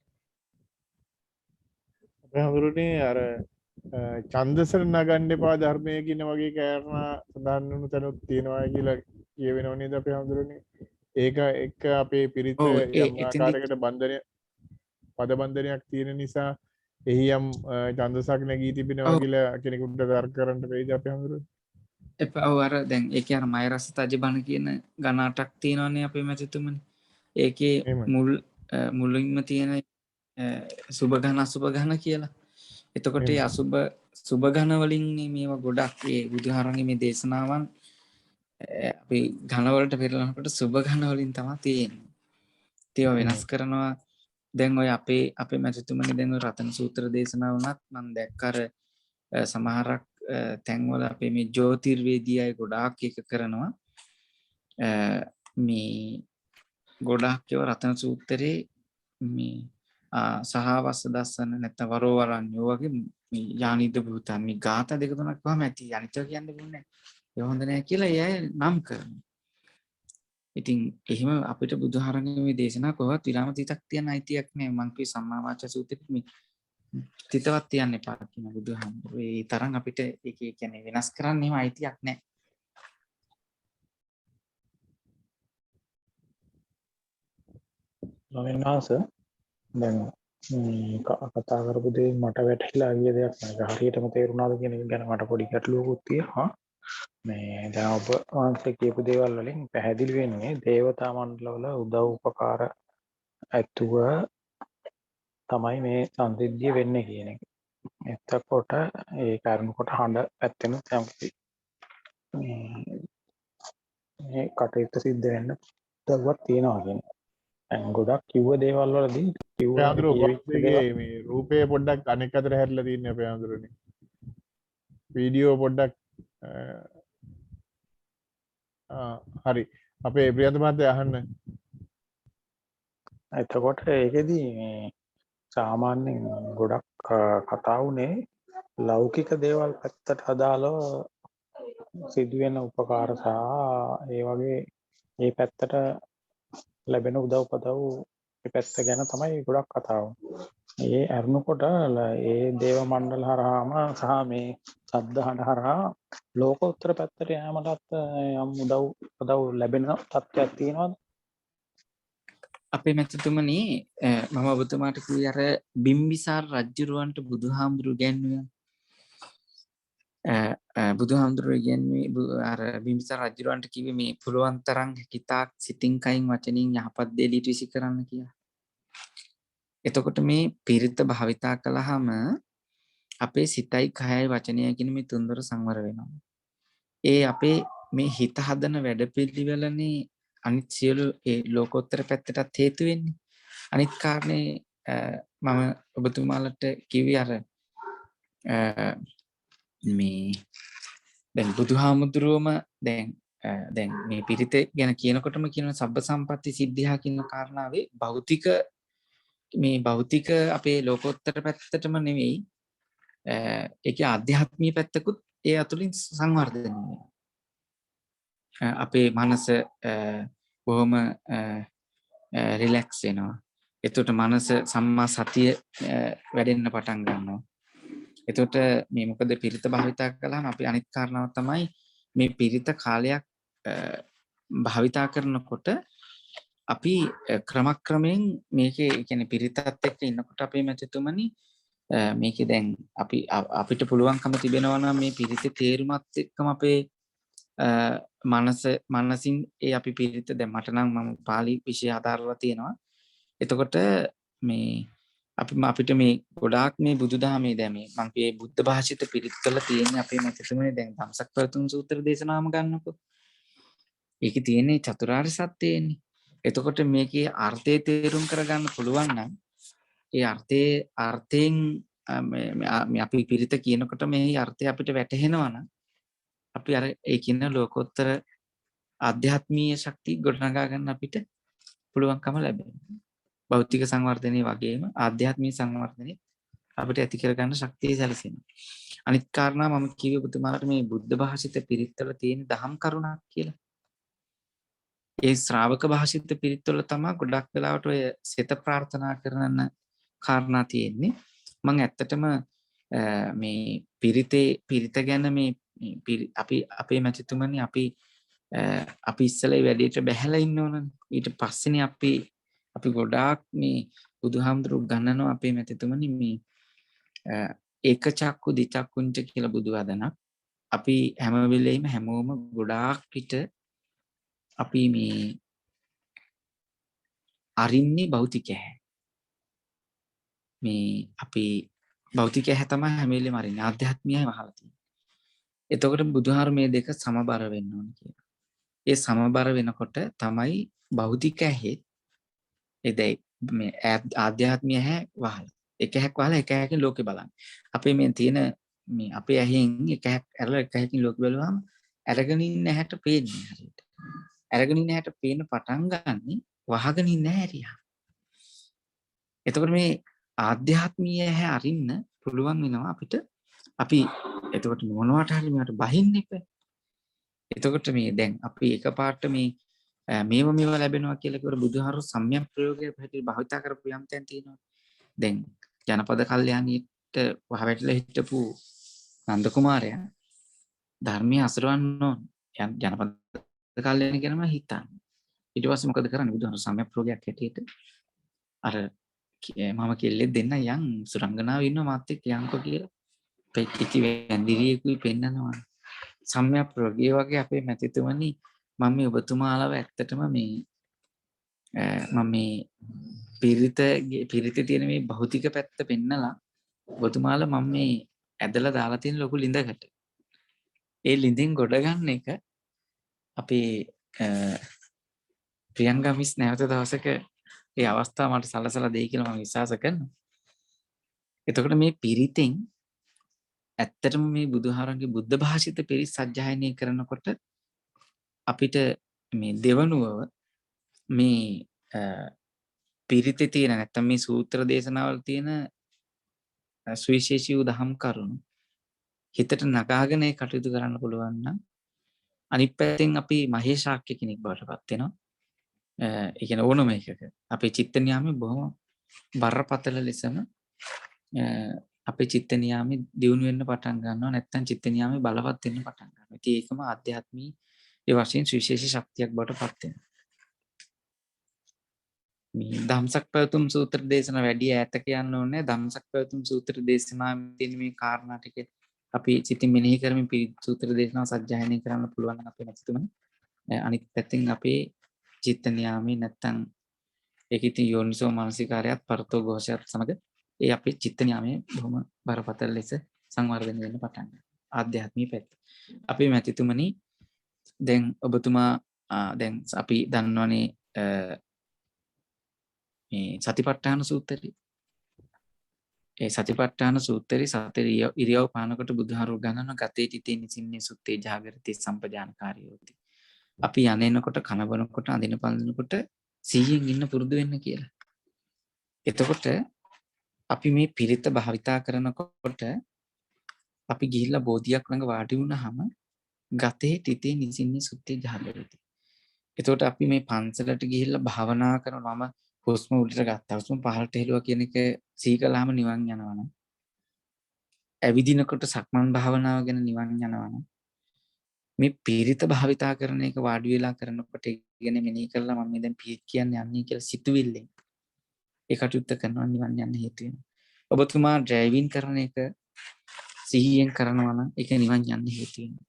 අපේ හඳුරන්නේ අර ඡන්දසර නගන්න එපා ධර්මයේ කියන වගේ කාරණා සඳහන් වුණු තැනුත් තියෙනවා කියලා කියවෙනව නේද අපේ හඳුරන්නේ. ඒක එක්ක අපේ පිරිත යම් ආකාරයකට බන්ධනය පද බන්ධනයක් තියෙන නිසා එහි යම් ඡන්දසක් නැගී තිබෙනවා කියලා කෙනෙකුට තර්ක කරන්න බැයිද අපේ හඳුරන්නේ? එපා ඔව් අර දැන් ඒකේ අර මයරස තජබන කියන ගණාටක් තියෙනවනේ අපේ මැතිතුමනි. ඒකේ එහෙම. මුලින්ම තියෙන සුබ ඝන අසුබ ඝන කියලා. එතකොට ඒ සුබ ඝන වලින් මේවා ගොඩක් ඒ බුදුහාරන්ගේ මේ දේශනාවන් අපි ඝන වලට පෙරලනකොට සුබ ඝන වලින් තමයි තියෙන්නේ. ඒවා වෙනස් කරනවා. දැන් ඔය අපේ මැතිතුමනි දැන් ඔය රතන සූත්‍ර දේශනාව වුණත් මම දැක්ක අර සමහරක් තැන්වල අපේ මේ ජ්‍යොතිර්වේදී අය ගොඩාක් එක කරනවා. මේ ගොඩාක් ඒවා රතන සූත්‍රයේ මේ සහවස්ස දස්සන නැත්නම් වරෝ වරන්‍යෝ වගේ මේ යානිද භූතන් මේ ગાථා දෙක තුනක් වහම ඇති අනිත් ඒවා කියන්න බෑ. ඒ හොඳ නෑ කියලා ඒ අය නම් කරනවා. ඉතින් එහෙම අපිට බුදුහාරගේ මේ දේශනා කොහොමත් විරාම තිතක් තියන්න අයිතියක් නෑ. මං කිව්වේ සම්මා වාචා සූත්‍රෙත් මේ තිතවත් තියන්න එපා කියන බුදුහාමුදුරුවෝ. ඒ තරම් අපිට ඒක කියන්නේ වෙනස් කරන්න එහෙම අයිතියක් නෑ. ලොවෙනාස දැන් කතා කරපු දේ මට වැටහිලා ගිය දෙයක් නෑ. හරියටම තේරුණාද කියන එක ගැන මට පොඩි ගැටලුවකුත් තියෙනවා. මේ දැන් ඔබ වහන්සේ කියපු දේවල් වලින් පැහැදිලි වෙන්නේ දේවතා මණ්ඩලවල උදව් උපකාර ඇතුව තමයි මේ සංසිද්ධිය වෙන්නේ කියන එක. එතකොට ඒ කාරණකොට හඬ පැත්තෙන යම්කිසි මේ කටයුත්ත සිද්ධ වෙන්න උදව්වක් තියෙනවා කියන්නේ. දැන් ගොඩක් කිව්ව දේවල් වලදී අපේ මේ රූපය පොඩ්ඩක් අනෙක් අතට හැරිලා තියෙන්නේ අපේ ආඳුරනේ. වීඩියෝ පොඩ්ඩක් හරි අපේ ප්‍රියන්ත මහත්තයා අහන්න. එතකොට ඒකෙදී මේ සාමාන්‍යයෙන් ගොඩක් කතා වුණේ ලෞකික දේවල් පැත්තට අදාළව සිදුවෙන උපකාර සහ ඒ වගේ ඒ පැත්තට ලැබෙන උදව්පදව් ඒ පැත්ත ගැන තමයි ගොඩක් කතා වුනේ. ඒ අරනකොට ඒ දේව මණ්ඩල හරහාම සහ මේ සද්ධාහන හරහා ලෝකෝත්තර පැත්තට යෑමටත් යම් උදව් ලැබෙන තත්ත්වයක් තියෙනවද? අපේ මැතිතුමනි මම ඔබතුමාට කිව්වේ අර බිම්බිසාර රජුරවන්ට බුදුහාමුදුරුවෝ ගැන්වුවා. බුදුහාමුදුරුවෝ ගැන්වුවේ අර බිම්බිසාර රජුරවන්ට කිව්වේ මේ පුලුවන් තරම් හිතාක් සිතින් කයින් වචනින් යහපත් දේ ලිට විසි කරන්න කියලා. එතකොට මේ පිරිත භාවිතා කළාම අපේ සිතයි කයයි වචනයයි කියන මේ තුන්දොර සංවර වෙනවා. ඒ අපේ මේ හිත හදන වැඩපිළිවෙලනේ අනිත් සියලු ඒ ලෝකෝත්තර පැත්තටත් හේතු වෙන්නේ. අනිත් කාරණේ මම ඔබතුමාලට කිව්වේ අර මේ දැන් බුදුහාමුදුරුවම දැන් මේ පිරිත ගැන කියනකොටම කියන සබ්බ සම්පatti සිද්ධියා කියන කාරණාවේ භෞතික අපේ ලෝකෝත්තර පැත්තටම නෙවෙයි ඒකේ ආධ්‍යාත්මීය පැත්තකුත් ඒ අතුලින් සංවර්ධනය වෙනවා. අපේ මනස බොහොම රිලැක්ස් වෙනවා. එතකොට මනස සම්මා සතිය වැඩෙන්න පටන් ගන්නවා. එතකොට මේ මොකද පිරිත භාවිතා කළාම අපි අනිත් කාරණාව තමයි මේ පිරිත කාලයක් භාවිතා කරනකොට අපි ක්‍රමක්‍රමයෙන් මේකේ කියන්නේ පිරිතත් එක්ක ඉන්නකොට අපේ මැතිතුමනි මේකේ දැන් අපිට පුළුවන්කම තිබෙනවා නම් මේ පිරිතේ තේරුමත් එක්කම අපේ මනසින් ඒ අපි පිරිත දැන් මට නම් මම පාලි විෂය ආධාරලා තියෙනවා. එතකොට මේ අපිට මේ ගොඩාක් මේ බුදුදහමේ දැන් මේ මම මේ බුද්ධ භාෂිත පිරිත් කරලා තියෙන්නේ අපේ මැතිතුමනි දැන් ධම්සක් ප්‍රතුම් සූත්‍ර දේශනාවම ගන්නකො. ඒකේ තියෙන්නේ චතුරාර්ය සත්‍යයනේ. එතකොට මේකේ අර්ථය තේරුම් කරගන්න පුළුවන් නම් ඒ අර්ථයෙන් අපි පිරිත කියනකොට මේ අර්ථය අපිට වැටහෙනවා නම් අපි අර ඒ කියන ලෝකෝත්තර ආධ්‍යාත්මීය ශක්තිය ගොඩනගා ගන්න අපිට පුළුවන්කම ලැබෙනවා. භෞතික සංවර්ධනයේ වගේම ආධ්‍යාත්මීය සංවර්ධනයේ අපිට ඇති කර ගන්න ශක්තිය සැලසෙනවා. අනිත් කාරණා මම කිව්වේ පුතුමාට මේ බුද්ධ භාෂිත පිරිත්වල තියෙන දහම් කරුණක් කියලා. ඒ ශ්‍රාවක භාෂිත පිරිත්වල තමයි ගොඩක් වෙලාවට ඔය සිත ප්‍රාර්ථනා කරන කාරණා තියෙන්නේ. මම ඇත්තටම මේ පිරිත ගැන මේ අපේ මැතිතුමනි අපි ඉස්සෙල්ලා වැඩේට බැහැලා ඉන්න ඕනනේ. ඊට පස්සේනේ අපි ගොඩාක් මේ බුදුහාමුදුරු ගන්නනවා අපේ මැතිතුමනි මේ ඒක චක්කු දිචක්කුංච කියලා බුදු වදනක් අපි හැම වෙලෙම හැමෝම ගොඩාක් විට අපි මේ අරින්නේ භෞතික ඇහැ. මේ අපි භෞතික ඇහැ තමයි හැම වෙලෙම අරින්නේ. ආධ්‍යාත්මයයි වහලා තියෙන්නේ. එතකොට බුදුහාර මේ දෙක සමබර වෙන්න ඕන කියලා. ඒ සමබර වෙනකොට තමයි භෞතික ඇහි එදයි මේ ආධ්‍යාත්මීය ඇහැ වහලා. එක ඇහැක් වහලා එක ඇහැකින් ලෝකේ බලන්න. අපේ මේ තියෙන මේ අපේ ඇහෙන් එක ඇහැක් ඇරලා එක ඇහැකින් ලෝකෙ බලුවාම අරගෙන ඉන්න ඇහැට පේන්නේ හරියට. අරගෙන ඉන්න ඇහැට පේන පටන් ගන්නේ වහගෙන ඉන්න ඇහැරියා. එතකොට මේ ආධ්‍යාත්මීය ඇහැ අරින්න පුළුවන් වෙනවා අපිට. අපි එතකොට මොනවට හරි මේකට බහින්න එපා. එතකොට මේ දැන් අපි එකපාරට මේ මේව ලැබෙනවා කියලා කිව්වොත් බුදුහාරු සම්‍යක් ප්‍රයෝගයේ හැටියට භාවිතා කරපු යම් තැන් තියෙනවා. දැන් ජනපද කල්යාණීට වහවැටිලා හිටපු නන්ද කුමාරයා ධර්මයේ අසරවන්න ඕන. ජනපද කල්යාණී කියනම හිතන්නේ. ඊට පස්සේ මොකද කරන්නේ බුදුහාරු සම්‍යක් ප්‍රයෝගයක් හැටියට අර මම කෙල්ලෙක් දෙන්න යන් සුරංගනාව ඉන්නවා මාත් එක්ක යන්කෝ කියලා. පෙට්ටිති වැඳිරියෙකුයි පෙන්නනවා. සම්‍යක් ප්‍රයෝගය වගේ අපේ මැතිතුමනි මම මේ ඔබතුමාලව ඇත්තටම මේ මම මේ පිරිතේ තියෙන මේ භෞතික පැත්ත පෙන්නලා ඔබතුමාලා මම මේ ඇදලා දාලා තියෙන ලොකු ලිඳකට. ඒ ලිඳෙන් ගොඩ ගන්න එක අපේ ප්‍රියංගා මිස් නැවත දවසක ඒ අවස්ථාව මට සලසලා දෙයි කියලා මම විශ්වාස කරනවා. එතකොට මේ පිරිතෙන් ඇත්තටම මේ බුදුහාරන්ගේ බුද්ධ භාෂිත පිරිත් සජ්ජායනය කරනකොට අපිට මේ දෙවනුවව මේ පිරිතේ තියෙන නැත්තම් මේ සූත්‍ර දේශනාවල තියෙන සුවිශේෂී දහම් කරුණු හිතට නගාගෙන කටයුතු කරන්න පුළුවන් නම් අනිත් පැත්තෙන් අපි මහේශාක්‍ය කෙනෙක් බවට පත් වෙනවා. ඒ කියන්නේ ඕනම එකක අපේ චිත්ත නියාමයේ බොහොම බරපතල ලෙසම අපේ චිත්ත නියාමයේ දියුණු වෙන්න පටන් ගන්නවා. නැත්තම් චිත්ත නියාමයේ බලවත් වෙන්න පටන් ගන්නවා. ඉතින් ඒකම ආධ්‍යාත්මී ඒ වශයෙන් සුවිශේෂී ශක්තියක් බවට පත් වෙනවා. මේ ධම්සක් පැවතුම් සූත්‍ර දේශනා වැඩි ඈතක යන්න ඕනේ. ධම්සක් පැවතුම් සූත්‍ර දේශනාවේ තියෙන මේ කාරණා ටික අපි සිතින් මෙනෙහි කරමින් සූත්‍ර දේශනාව සජ්ජායනය කරන්න පුළුවන් නම් අපේ නැතිතුමනි. අනිත් පැත්තෙන් අපේ චිත්ත නියාමයේ නැත්තම් ඒක ඉතින් යෝනිසෝ මානසිකාරයත් පරතෝ ഘോഷයත් සමග ඒ අපේ චිත්ත නියාමයේ බොහොම බරපතල ලෙස සංවර්ධනය වෙන්න පටන් ගන්නවා. ආධ්‍යාත්මික පැත්ත. අපේ මැතිතුමනි දැන් ඔබතුමා දැන් අපි දන්නවනේ මේ සතිපට්ඨාන සූත්‍රය. ඒ සතිපට්ඨාන සූත්‍රයේ සතර ඉරියව් පානකට බුදුහාරු ගණන ගතේ තිතේ නිසින්නේ සුත්තේ ජාගරති සම්පජානකාරියෝති. අපි යන්නේනකොට කන බනකොට අඳින පළඳිනකොට සිහියෙන් ඉන්න පුරුදු වෙන්න කියලා. එතකොට අපි මේ පිරිත භාවිතා කරනකොට අපි ගිහිල්ලා බෝධියක් ළඟ වාඩි වුණාම ගතේ තිතේ නිසින්නේ සුත්තේ ජාගරති. එතකොට අපි මේ පන්සලට ගිහිල්ලා භාවනා කරනවම හුස්ම උඩට ගත්තා හුස්ම පහළට හෙළුවා කියන එක සිහි කළාම නිවන් යනවනම් ඇවිදිනකොට සක්මන් භාවනාව ගැන නිවන් යනවනම් මේ පිරිත භාවිතා කරන එක වාඩි වෙලා කරනකොට ඉගෙන මෙනෙහි කළා මම දැන් පිරිත් කියන්නේ යන්නේ කියලා සිතුවිල්ලෙන් ඒ කටයුත්ත කරනවා නිවන් යන්න හේතු වෙනවා. ඔබතුමා ඩ්‍රයිවිං කරන එක සිහියෙන් කරනවා නම් ඒක නිවන් යන්න හේතු වෙනවා.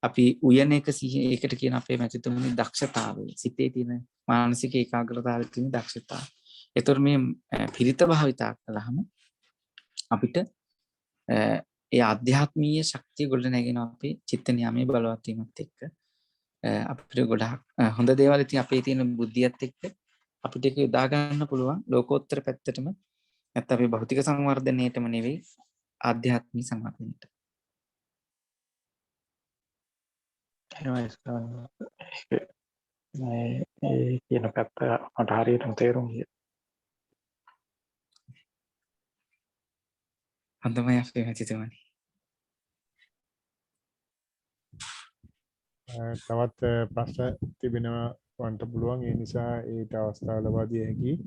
අපි උයන එක ඒකට කියන අපේ මැතිතුමනි දක්ෂතාවය. සිතේ තියෙන මානසික ඒකාග්‍රතාවයේ තියෙන දක්ෂතාවය. ඒතර මේ පිරිත භාවිතා කළාම අපිට ඒ ආධ්‍යාත්මීය ශක්තිය ගොඩ නැගෙනවා අපේ චිත්ත නියාමයේ බලවත් වීමත් එක්ක. අපිට ගොඩාක් හොඳ දේවල් ඉතින් අපේ තියෙන බුද්ධියත් එක්ක අපිට ඒක යොදා ගන්න පුළුවන් ලෝකෝත්තර පැත්තටම. නැත්නම් අපේ භෞතික සංවර්ධනයේටම නෙවෙයි ආධ්‍යාත්මික සංවර්ධනයට. ඒ කියන පැත්ත මට හරියටම තේරුම් ගියා. හොඳමයි අපේ මැතිතුමනි. තවත් ප්‍රශ්න තිබෙනවා වන්ට පුළුවන්. ඒ නිසා ඒට අවස්ථාව ලබා දිය හැකි.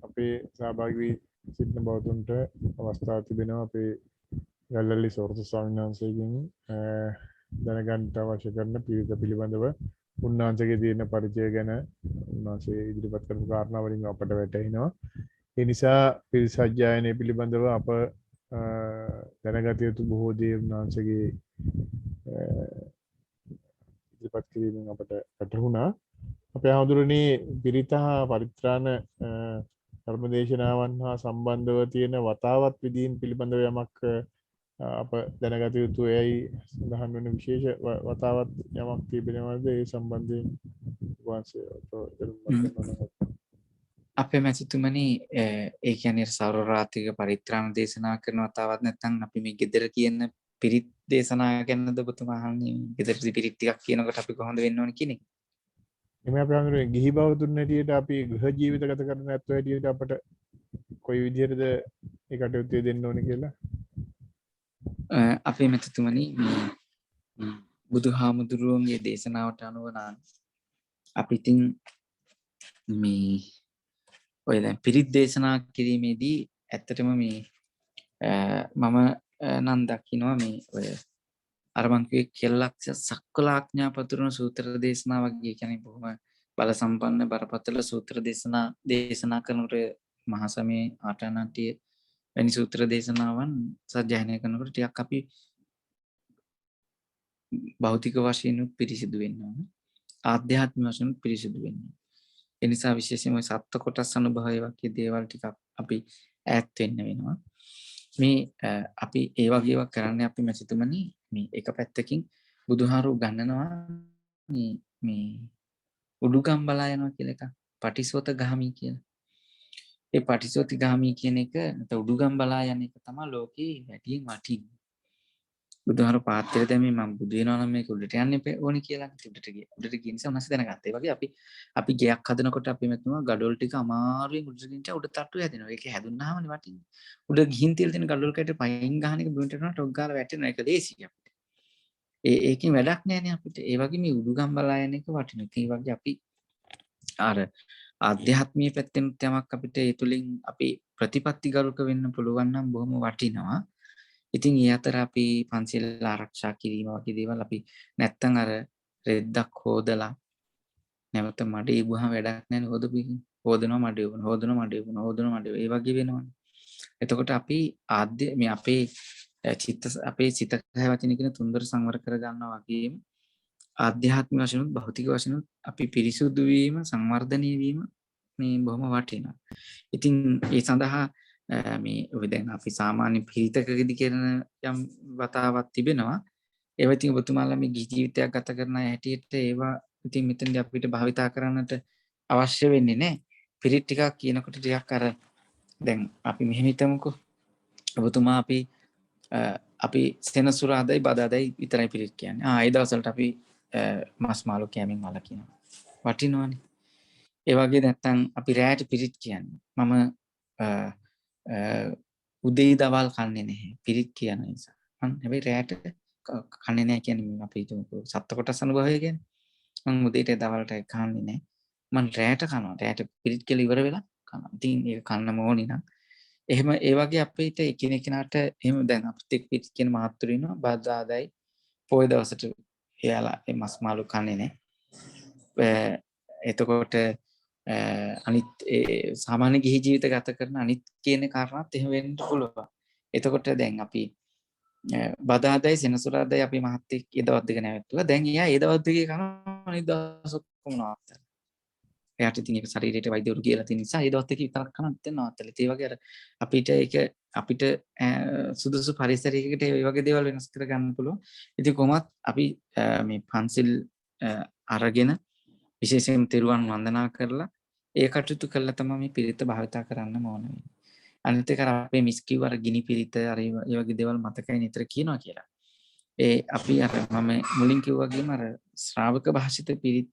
අපේ සහභාගී වී සිටින බෞද්ධන්ට අවස්ථාව තිබෙනවා අපේ ගල්ලල්ලි සෝරත ස්වාමීන් වහන්සේගෙන් දැනගන්න අවශ්‍ය කරන පිළිවෙත පිළිබඳව උන්වහන්සේගේ තියෙන පරිචය ගැන උන්වහන්සේ ඉදිරිපත් කරපු කාරණා වලින් අපට වැටහෙනවා. ඒ නිසා පිරිත් සජ්ජායනය පිළිබඳව අප දැනගත යුතු බොහෝ දේ උන්වහන්සේගේ ඉදිරිපත් කිරීමෙන් අපට වැටහුණා. අපේ හඳුරන්නේ පිරිත හා පරිත්‍රාණ ධර්මදේශනාවන් හා සම්බන්ධව තියෙන වතාවත් විදීන් පිළිබඳව යමක් අප දැනගත යුතු එයි සඳහන් වෙන විශේෂ වතාවත් යමක් තිබෙනවද ඒ සම්බන්ධයෙන් වහන්සේ අපේ මැතිතුමනි ඒ කියන්නේ සෞරරාත්‍රික පරිත්‍රාණ දේශනා කරන වතාවත් නැත්නම් අපි මේ gedara කියන පිරිත් දේශනා ගැනද ඔබතුමා අහන්නේ? gedara පිරිත් ටිකක් කියනකොට අපි කොහොමද වෙන්න ඕන කියන එක? එමේ අපි හඳුරන්නේ ගිහි බවතුන් හැටියට අපි ගෘහ ජීවිත ගත කරන නැත්නම් හැටියට අපට කොයි විදිහටද ඒ කටයුතු දෙන්න ඕනේ කියලා අපේ මැතිතුමනි මේ බුදුහාමුදුරුවන්ගේ දේශනාවට අනුව නම් අපි ඉතින් මේ ඔය දැන් පිරිත් දේශනා කිරීමේදී ඇත්තටම මේ මම නම් දකිනවා මේ ඔය අර මං කිව්වේ කෙල්ලක්ෂ සක්වලාඥා පතුරන සූත්‍ර දේශනා වගේ කියන්නේ බොහොම බල සම්පන්න බරපතල සූත්‍ර දේශනා කරනකොට මහා සමයේ ආටානාටිය වැනි සූත්‍ර දේශනාවන් සජ්ජායනය කරනකොට ටිකක් අපි භෞතික වශයෙන් පිරිසිදු වෙන්න ඕන. ආධ්‍යාත්මික වශයෙන් පිරිසිදු වෙන්න ඕන. ඒ නිසා විශේෂයෙන්ම සත්ත්ව කොටස් අනුභවය වගේ දේවල් ටිකක් අපි ඈත් වෙන්න වෙනවා. මේ අපි ඒ වගේ ඒවා කරන්නේ අපි මැසිතුමනි මේ එක පැත්තකින් බුදුහාරු ගන්නනවා මේ උඩුගම් බලා යනවා කියලා එක පටිසෝත ගාමී කියලා. ඒ පටිසෝති ගාමී කියන එක නැත්නම් උඩුගම් බලා යන එක තමයි ලෝකේ වැඩියෙන් වටින්නේ. බුදුහාරු පාත්‍රය දැමී මම බුදු වෙනවා නම් මේක උඩට යන්න ඕනේ කියලා උඩට ගිය නිසා උන්වහන්සේ දැනගත්තා. ඒ වගේ අපි ගෙයක් හදනකොට අපි මෙතුමා ගඩොල් ටික අමාරුවෙන් උඩට ගිහින් උඩ තට්ටු හැදෙනවා. ඒක හැදුන්නාමනේ වටින්නේ. උඩ ගිහින් තියලා තියෙන ගඩොල් කයට පයින් ගහන එක බිමට යනවා ටොක් ගාලා වැටෙනවා. ඒක ලේසියි අපිට. ඒකෙන් වැඩක් නෑනේ අපිට. ඒ වගේ මේ උඩුගම් බලා යන එක වටිනවා. ඒ වගේ අපි අර ආධ්‍යාත්මීය පැත්තෙන් යමක් අපිට ඒ තුලින් අපි ප්‍රතිපත්තිගරුක වෙන්න පුළුවන් නම් බොහොම වටිනවා. ඉතින් ඒ අතර අපි පන්සිල් ආරක්ෂා කිරීම වගේ දේවල් අපි නැත්තම් අර රෙද්දක් හොදලා නැවත මඩේ ඉබුවහම වැඩක් නැහැ හොදපින් හොදනවා මඩේ ඉබුන හොදනවා මඩේ ඉබුන හොදනවා මඩේ ඒ වගේ වෙනවනේ. එතකොට අපි මේ අපේ සිත කය වචන කියන තුන්දර සංවර කර ගන්නවා වගේම ආධ්‍යාත්මික වශයෙන් භෞතික වශයෙන් අපි පිරිසුදු වීම සංවර්ධනය වීම මේ බොහොම වටිනවා. ඉතින් ඒ සඳහා මේ ඔය දැන් අපි සාමාන්‍ය පිරිතකදී කරන යම් වතාවක් තිබෙනවා. ඒවා ඉතින් ඔබතුමාලා මේ ගිහි ජීවිතයක් ගත කරන හැටියට ඒවා ඉතින් මෙතනදී අපිට භාවිතා කරන්නට අවශ්‍ය වෙන්නේ නැහැ. පිරිත් ටිකක් කියනකොට ටිකක් අර දැන් අපි මෙහෙම හිතමුකෝ. ඔබතුමා අපි සෙනසුරාදායි බදාදායි විතරයි පිරිත් කියන්නේ. ඒ දවස්වලට අපි මස් මාළු කෑමෙන් වළකිනවා. වටිනවනේ. ඒ වගේ නැත්තම් අපි රැයට පිරිත් කියන්නේ. මම උදේ දවල් කන්නේ නැහැ පිරිත් කියන නිසා. මම හැබැයි රැයට කන්නේ නැහැ කියන්නේ අපි හිතමුකෝ සත්ත්ව කොටස් අනුභවය කියන්නේ. මම උදේට දවල්ට කන්නේ නැහැ. මම රැයට කනවා. රැයට පිරිත් කියලා ඉවර වෙලා කනවා. ඉතින් ඒක කන්නම ඕනි නම් එහෙම ඒ වගේ අපිට එකිනෙකනට එහෙම දැන් අපිට පිරිත් කියන මහත්තුරු ඉන්නවා. බදාදායි පොය දවසට එයාලා මේ මස් මාළු කන්නේ නැහැ. එතකොට අනිත් සාමාන්‍ය ගිහි ජීවිත ගත කරන අනිත් කියන කාරණාත් එහෙම වෙන්න පුළුවන්. එතකොට දැන් අපි බදාදායි සෙනසුරාදායි අපි මහත්තයෙක් ඒ දවස් දෙක නැවතුවා. දැන් එයා ඒ දවස් දෙකේ කන අනිත් දවස් ඔක්කොම නවත්තලා. එයාට ඉතින් ඒක ශරීරයට වෛද්‍යවරු කියලා තියෙන නිසා ඒ දවස් දෙකේ විතරක් කන නවත්තලා. ඒ වගේ අර අපිට සුදුසු පරිසරයකට ඒ වගේ දේවල් වෙනස් කර ගන්න පුළුවන්. ඉතින් කොහොමත් අපි මේ පන්සිල් අරගෙන විශේෂයෙන් තෙරුවන් වන්දනා කරලා ඒ කටයුතු කළා තමයි මේ පිරිත භාවිතා කරන්න ඕන වෙන්නේ. අනිත් එක අපේ මිස් කිව්ව අර ගිනි පිරිත අර ඒ වගේ දේවල් මතකයි නිතර කියනවා කියලා. අපි අර මම මුලින් කිව්වා වගේම අර ශ්‍රාවක භාෂිත පිරිත්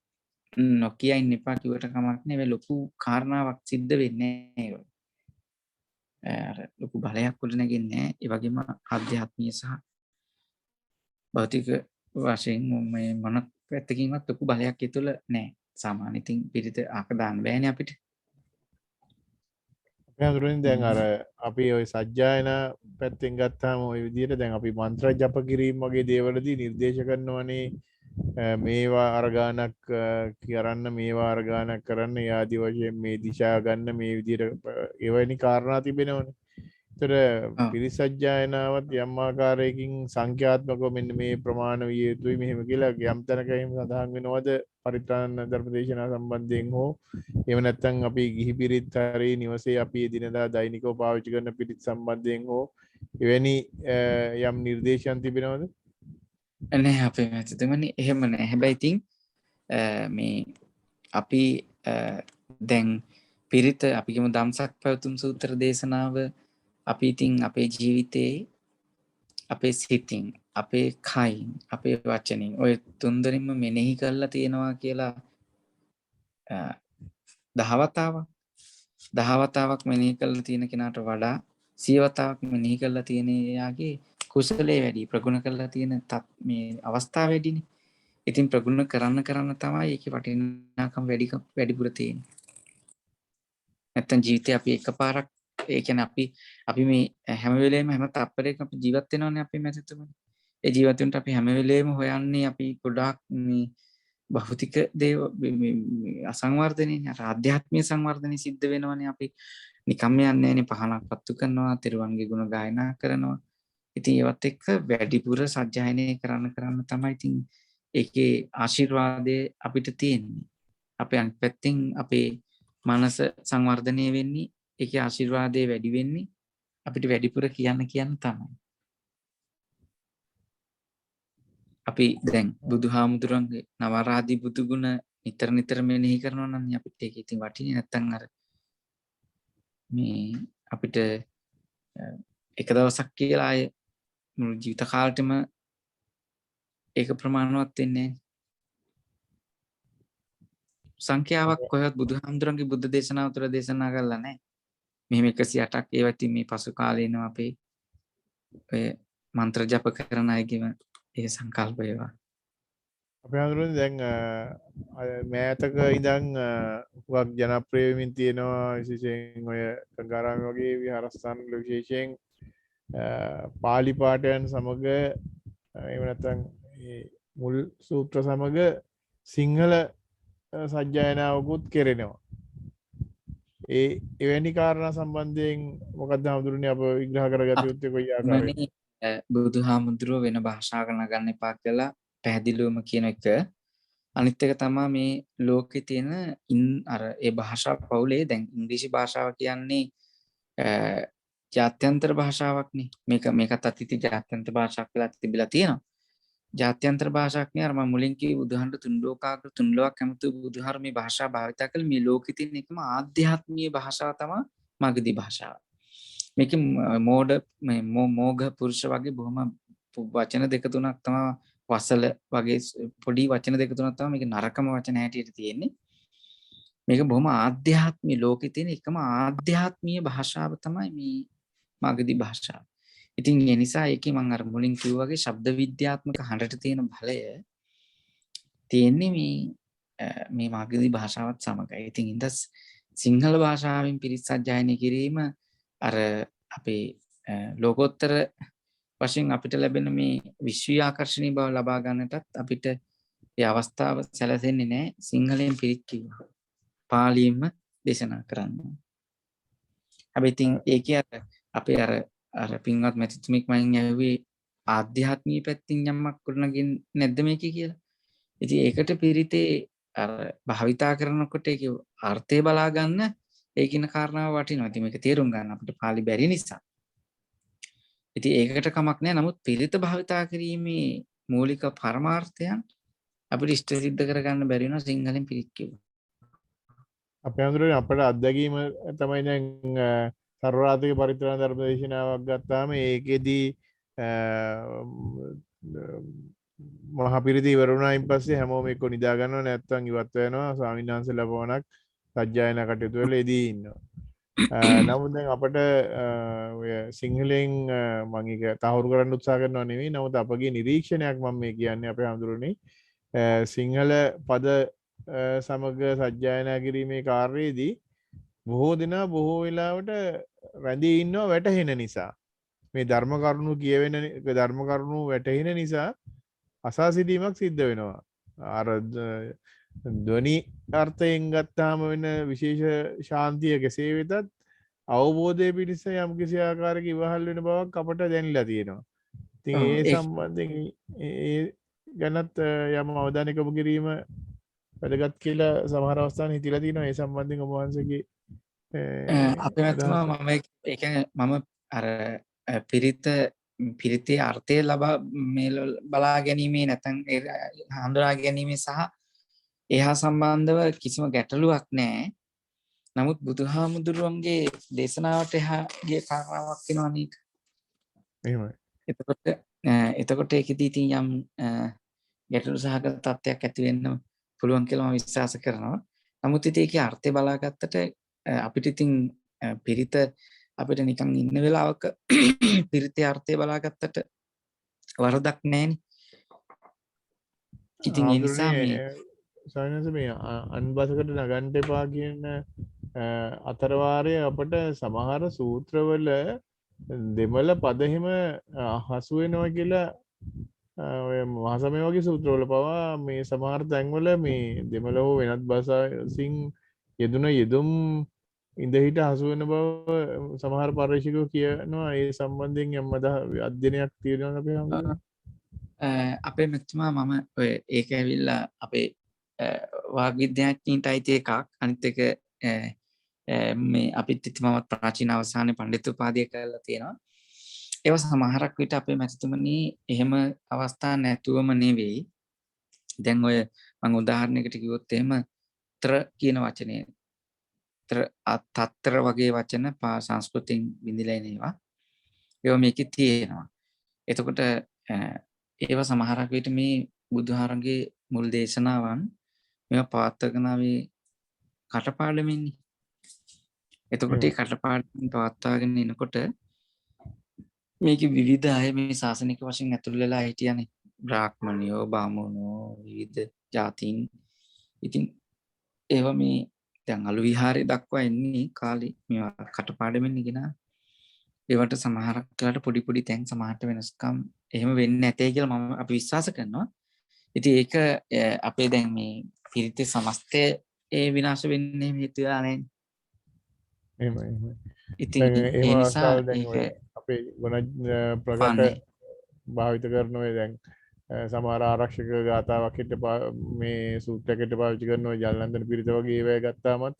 නොකිය ඉන්න එපා කිව්වට කමක් නෑ. ඒ ලොකු කාරණාවක් සිද්ධ වෙන්නේ නෑ. අර ලොකු බලයක් උඩ නැගෙන්නේ නෑ. ඒ වගේම ආධ්‍යාත්මීය සහ භෞතික වශයෙන් මේ මොන පැත්තකින්වත් ලොකු බලයක් ඒ තුළ නෑ. සාමාන්‍ය ඉතින් පිරිත ආක දාන්න බෑනේ අපිට. අපේ හඳුරන්නේ දැන් අර අපි ওই සජ්ජායනා පැත්තෙන් ගත්තාම ওই විදිහට දැන් අපි මන්ත්‍ර ජප කිරීම වගේ දේවල්වලදී නිර්දේශ කරනවනේ මේවා අරගානක් කරන්න මේවා අරගානක් කරන්න ආදි වශයෙන් මේ දිශා ගන්න මේ විදිහට එවැනි කාරණා තිබෙනවනේ. තර ඔව්. පිරිසජ්ජායනාවත් යම් ආකාරයකින් සංඛ්‍යාත්මකව මෙන්න මේ ප්‍රමාණ විය යුතුයි මෙහෙම කියලා යම් තැනක එහෙම සඳහන් වෙනවද පරිත්‍රාණ ධර්ම දේශනා සම්බන්ධයෙන් හෝ එහෙම නැත්නම් අපි ගිහි පිරිත් හරි නිවසේ අපි එදිනදා දෛනිකව පාවිච්චි කරන පිරිත් සම්බන්ධයෙන් හෝ එවැනි යම් නිර්දේශයන් තිබෙනවද? නැහැ අපේ මැතිතුමනි එහෙම නැහැ. හැබැයි ඉතින් මේ අපි දැන් පිරිත අපි කියමු ධම්සක් පැවතුම් සූත්‍ර දේශනාව අපි ඉතින් අපේ ජීවිතේ අපේ සිතින් අපේ කයින් අපේ වචනින් ඔය තුන්දරින්ම මෙනෙහි කරලා තියෙනවා කියලා දහවතාවක් මෙනෙහි කරලා තියෙන කෙනාට වඩා 100 වතාවක් මෙනෙහි කරලා තියෙන එයාගේ කුසලයේ වැඩි ප්‍රගුණ කරලා තියෙන මේ අවස්ථාව වැඩිනේ. ඉතින් ප්‍රගුණ කරන්න තමයි ඒකේ වටිනාකම වැඩිපුර තියෙන්නේ. නැත්තම් ජීවිතේ අපි එකපාරක් ඒ කියන්නේ අපි මේ හැම වෙලේම හැම තප්පරයකම අපි ජීවත් වෙනවනේ අපේ මැසිතුමනි. ඒ ජීවත් වෙනට අපි හැම වෙලේම හොයන්නේ අපි ගොඩාක් මේ භෞතික දේව අසංවර්ධනයේ අර ආධ්‍යාත්මීය සංවර්ධනය සිද්ධ වෙනවනේ අපි නිකම්ම යන්නේ නැහැනේ පහනක් පත්තු කරනවා තෙරුවන්ගේ ගුණ ගායනා කරනවා. ඉතින් ඒවත් එක්ක වැඩිපුර සජ්ජායනය කරන්න තමයි ඉතින් ඒකේ ආශිර්වාදය අපිට තියෙන්නේ. අපේ අනිත් පැත්තෙන් අපේ මනස සංවර්ධනය වෙන්නේ ඒකේ ආශිර්වාදය වැඩි වෙන්නේ අපිට වැඩිපුර කියන්න තමයි. අපි දැන් බුදුහාමුදුරන්ගේ නවරාදී බුදුගුණ නිතර මෙනෙහි කරනවා නම් අපිට ඒක ඉතින් වටිනේ. නැත්තම් අර මේ අපිට එක දවසක් කියලා ආයේ මුළු ජීවිත කාලෙටම ඒක ප්‍රමාණවත් වෙන්නේ නැහැ. සංඛ්‍යාවක් කොහෙවත් බුදුහාමුදුරන්ගේ බුද්ධ දේශනාව තුළ දේශනා කරලා නැහැ. මෙහෙම 108ක් ඒවා ඉතින් මේ පසු කාලේ එනවා අපේ ඔය මන්ත්‍ර ජප කරන අයගේම ඒ සංකල්ප ඒවා. අපේ හඳුරන්නේ දැන් මෑතක ඉඳන් හුඟක් ජනප්‍රිය වෙමින් තියෙනවා විශේෂයෙන් ඔය ගංගාරාමේ වගේ විහාරස්ථාන වල විශේෂයෙන් පාලි පාඨයන් සමග එහෙම නැත්නම් මේ මුල් සූත්‍ර සමග සිංහල සජ්ජායනාවකුත් කෙරෙනවා. එවැනි කාරණා සම්බන්ධයෙන් මොකක්ද හඳුරන්නේ අප විග්‍රහ කරගත යුත්තේ කොයි ආකාරයකටද? බුදුහාමුදුරුව වෙන භාෂාවක නගන්න එපා කියලා පැහැදිලිවම කියන එක. අනිත් එක තමයි මේ ලෝකේ තියෙන අර ඒ භාෂා පවුලේ දැන් ඉංග්‍රීසි භාෂාව කියන්නේ ජාත්‍යන්තර භාෂාවක්නේ. මේකත් අතීත ජාත්‍යන්තර භාෂාවක් කියලා තිබිලා තියෙනවා. ජාත්‍යන්තර භාෂාවක් නේ අර මම මුලින් කිව්ව බුදුහන්ට තුන් ලෝකයක් කැමති බුදුහාර මේ භාෂා භාවිත කළ මේ ලෝකෙ තියෙන එකම ආධ්‍යාත්මීය භාෂාව තමයි මගධි භාෂාව. මේක මෝඝ පුරුෂ වගේ බොහොම වචන දෙක තුනක් තමයි වසල වගේ පොඩි වචන දෙක තුනක් තමයි මේක නරකම වචන හැටියට තියෙන්නේ. මේක බොහොම ආධ්‍යාත්මීය ලෝකෙ තියෙන එකම ආධ්‍යාත්මීය භාෂාව තමයි මේ මගධි භාෂාව. ඉතින් ඒ නිසා ඒකේ මම අර මුලින් කිව්වා වගේ ශබ්ද විද්‍යාත්මක හඬට තියෙන බලය තියෙන්නේ මේ මගධි භාෂාවත් සමගයි. ඉතින් ඉඳස් සිංහල භාෂාවෙන් පිරිත් සජ්ජායනය කිරීම අර අපේ ලෝකෝත්තර වශයෙන් අපිට ලැබෙන මේ විශ්වීය ආකර්ෂණීය බව ලබා ගන්නටත් අපිට ඒ අවස්ථාව සැලසෙන්නේ නැහැ සිංහලෙන් පිරිත් කිව්වා. පාලියෙන්ම දේශනා කරන්න. හැබැයි ඉතින් ඒකේ අපේ අර පින්වත් මැතිතුමෙක් මයින් ඇහුවේ ආධ්‍යාත්මීය පැත්තෙන් යමක් කරනගින් නැද්ද මේකේ කියලා. ඉතින් ඒකට පිරිතේ අර භාවිතා කරනකොට ඒකේ අර්ථය බලා ගන්න ඒකින කාරණාව වටිනවා. ඉතින් මේක තේරුම් ගන්න අපිට පාලි බැරි නිසා. ඉතින් ඒකට කමක් නැහැ. නමුත් පිරිත භාවිතා කිරීමේ මූලික පරමාර්ථයන් අපිට ඉෂ්ට සිද්ධ කරගන්න බැරි වෙනවා සිංහලෙන් පිරිත් කිව්වා. අපේ හඳුරන්නේ අපේ අත්දැකීම තමයි දැන් සර්වරාත්‍රික පරිත්‍රාණ ධර්ම දේශනාවක් ගත්තාම ඒකෙදී මහා පිරිත ඉවර වුණායින් පස්සේ හැමෝම එක්ක නිදා ගන්නවා නැත්නම් ඉවත් වෙනවා ස්වාමීන් වහන්සේලා පමණක් සජ්ජායනා කටයුතු වල එදී ඉන්නවා. නමුත් දැන් අපිට ඔය සිංහලෙන් මම ඒක තහවුරු කරන්න උත්සාහ කරනවා නෙවෙයි. නමුත් අපගේ නිරීක්ෂණයක් මම මේ කියන්නේ අපේ හඳුරන්නේ සිංහල පද සමග සජ්ජායනා කිරීමේ කාර්යයේදී බොහෝ දෙනා බොහෝ වෙලාවට රැඳී ඉන්නවා වැටහෙන නිසා. මේ ධර්ම කරුණු කියවෙන ධර්ම කරුණු වැටහෙන නිසා අසා සිටීමක් සිද්ධ වෙනවා. අර ධ්වනි අර්ථයෙන් ගත්තාම වෙන විශේෂ ශාන්තිය කෙසේ වෙතත් අවබෝධය පිණිස යම් කිසි ආකාරයක ඉවහල් වෙන බවක් අපට දැනලා තියෙනවා. ඉතින් ඔව් ඒ ඒක සම්බන්ධයෙන් ඒ ගැනත් යම් අවධානයක් යොමු කිරීම වැදගත් කියලා සමහර අවස්ථාන් හිතිලා තියෙනවා. ඒ සම්බන්ධයෙන් ඔබ වහන්සේගේ අපේ මැතිතුමා අදහස. මම ඒ කියන්නේ මම අර පිරිතේ අර්ථය ලබා මේ බලා ගැනීමේ නැත්නම් ඒ හඳුනා ගැනීමේ සහ එහා සම්බන්ධව කිසිම ගැටලුවක් නැහැ. නමුත් බුදුහාමුදුරුවන්ගේ දේශනාවට එහා ගිය කාරණාවක් වෙනවා නේද? එහෙමයි. එතකොට ඒකෙදී ඉතින් යම් ගැටලු සහගත තත්ත්වයක් ඇති වෙන්න පුළුවන් කියලා මම විශ්වාස කරනවා. නමුත් ඉතින් ඒකේ අර්ථය බලාගත්තට අපිට ඉතින් පිරිත අපිට නිකන් ඉන්න වෙලාවක පිරිතේ අර්ථය බලාගත්තට වරදක් නැහැනේ. ඉතින් ඒ නිසා මේ සයනස මේ අන්බසකට නගන්ට එපා කියන අතරවාරය අපට සමහර සූත්‍රවල දෙමළ පදහෙම හසුවෙනවා කියලා මහසමය වගේ සූත්‍රවල පවා මේ සමහර තැන්වල මේ දෙමළ හෝ වෙනත් බසසින් යෙදුන යෙදුම් ඉඳහිට හසුවෙන බව සමහර පර්යේෂකයෝ කියනවා. ඒ සම්බන්ධයෙන් යම් අධ්‍යයනයක් තියෙනවා අපේ හමුදුනේ. අපේ මැතිතුමා මම ඔය ඒක ඇවිල්ලා අපේ වාග් විද්‍යාඥයින්ට අයිති එකක්. අනිත් එක මේ අපිත් ඉතිමත් ප්‍රාචීන අවසානයේ පඬිතු උපාධිය කරලා තියෙනවා. ඒව සමහරක් විට අපේ මැතිතුමනි එහෙම අවස්ථා නැතුවම නෙවෙයි. දැන් ඔය මම උදාහරණයකට කිව්වොත් එහෙම තර කියන වචනේ තත්තර වගේ වචන සංස්කෘතියෙන් විඳිලා එන ඒවා. ඒවා මේකේ තියෙනවා. එතකොට ඒව සමහරක් විට මේ බුදුහාරගේ මුල් දේශනාවන් මේවා පවත්වාගෙන ආවේ කටපාඩමින්නේ. එතකොට ඒ කටපාඩමින් පවත්වාගෙන එනකොට මේකේ විවිධ අය මේ ශාසනික වශයෙන් ඇතුල් වෙලා හිටියනේ. බ්‍රාහ්මණයෝ, බාමුණෝ, විවිධ ජාතීන්. ඉතින් ඒව මේ දැන් අලු විහාරේ දක්වා එන්නේ කාලේ මේවා කටපාඩමින් ඉගෙන. ඒවට සමහරක් වෙලාවට පොඩි තැන් සමහරට වෙනස්කම් එහෙම වෙන්නේ නැtei කියලා මම අපි විශ්වාස කරනවා. ඉතින් ඒක අපේ දැන් මේ පිරිතේ සමස්තය ඒ විනාශ වෙන්නේ හේතුලා නැහැ. එහෙමයි. ඉතින් ඒ ඒ නිසා නිසා දැන් ඒක අපේ ගුණ ප්‍රකට භාවිත කරන ඔය දැන් සමහර ආරක්ෂක ගාතාවක් හිට මේ සූත්‍රයකට පාවිච්චි කරන ඔය ජලනන්දන පිරිත වගේ ඒවා ගත්තාමත්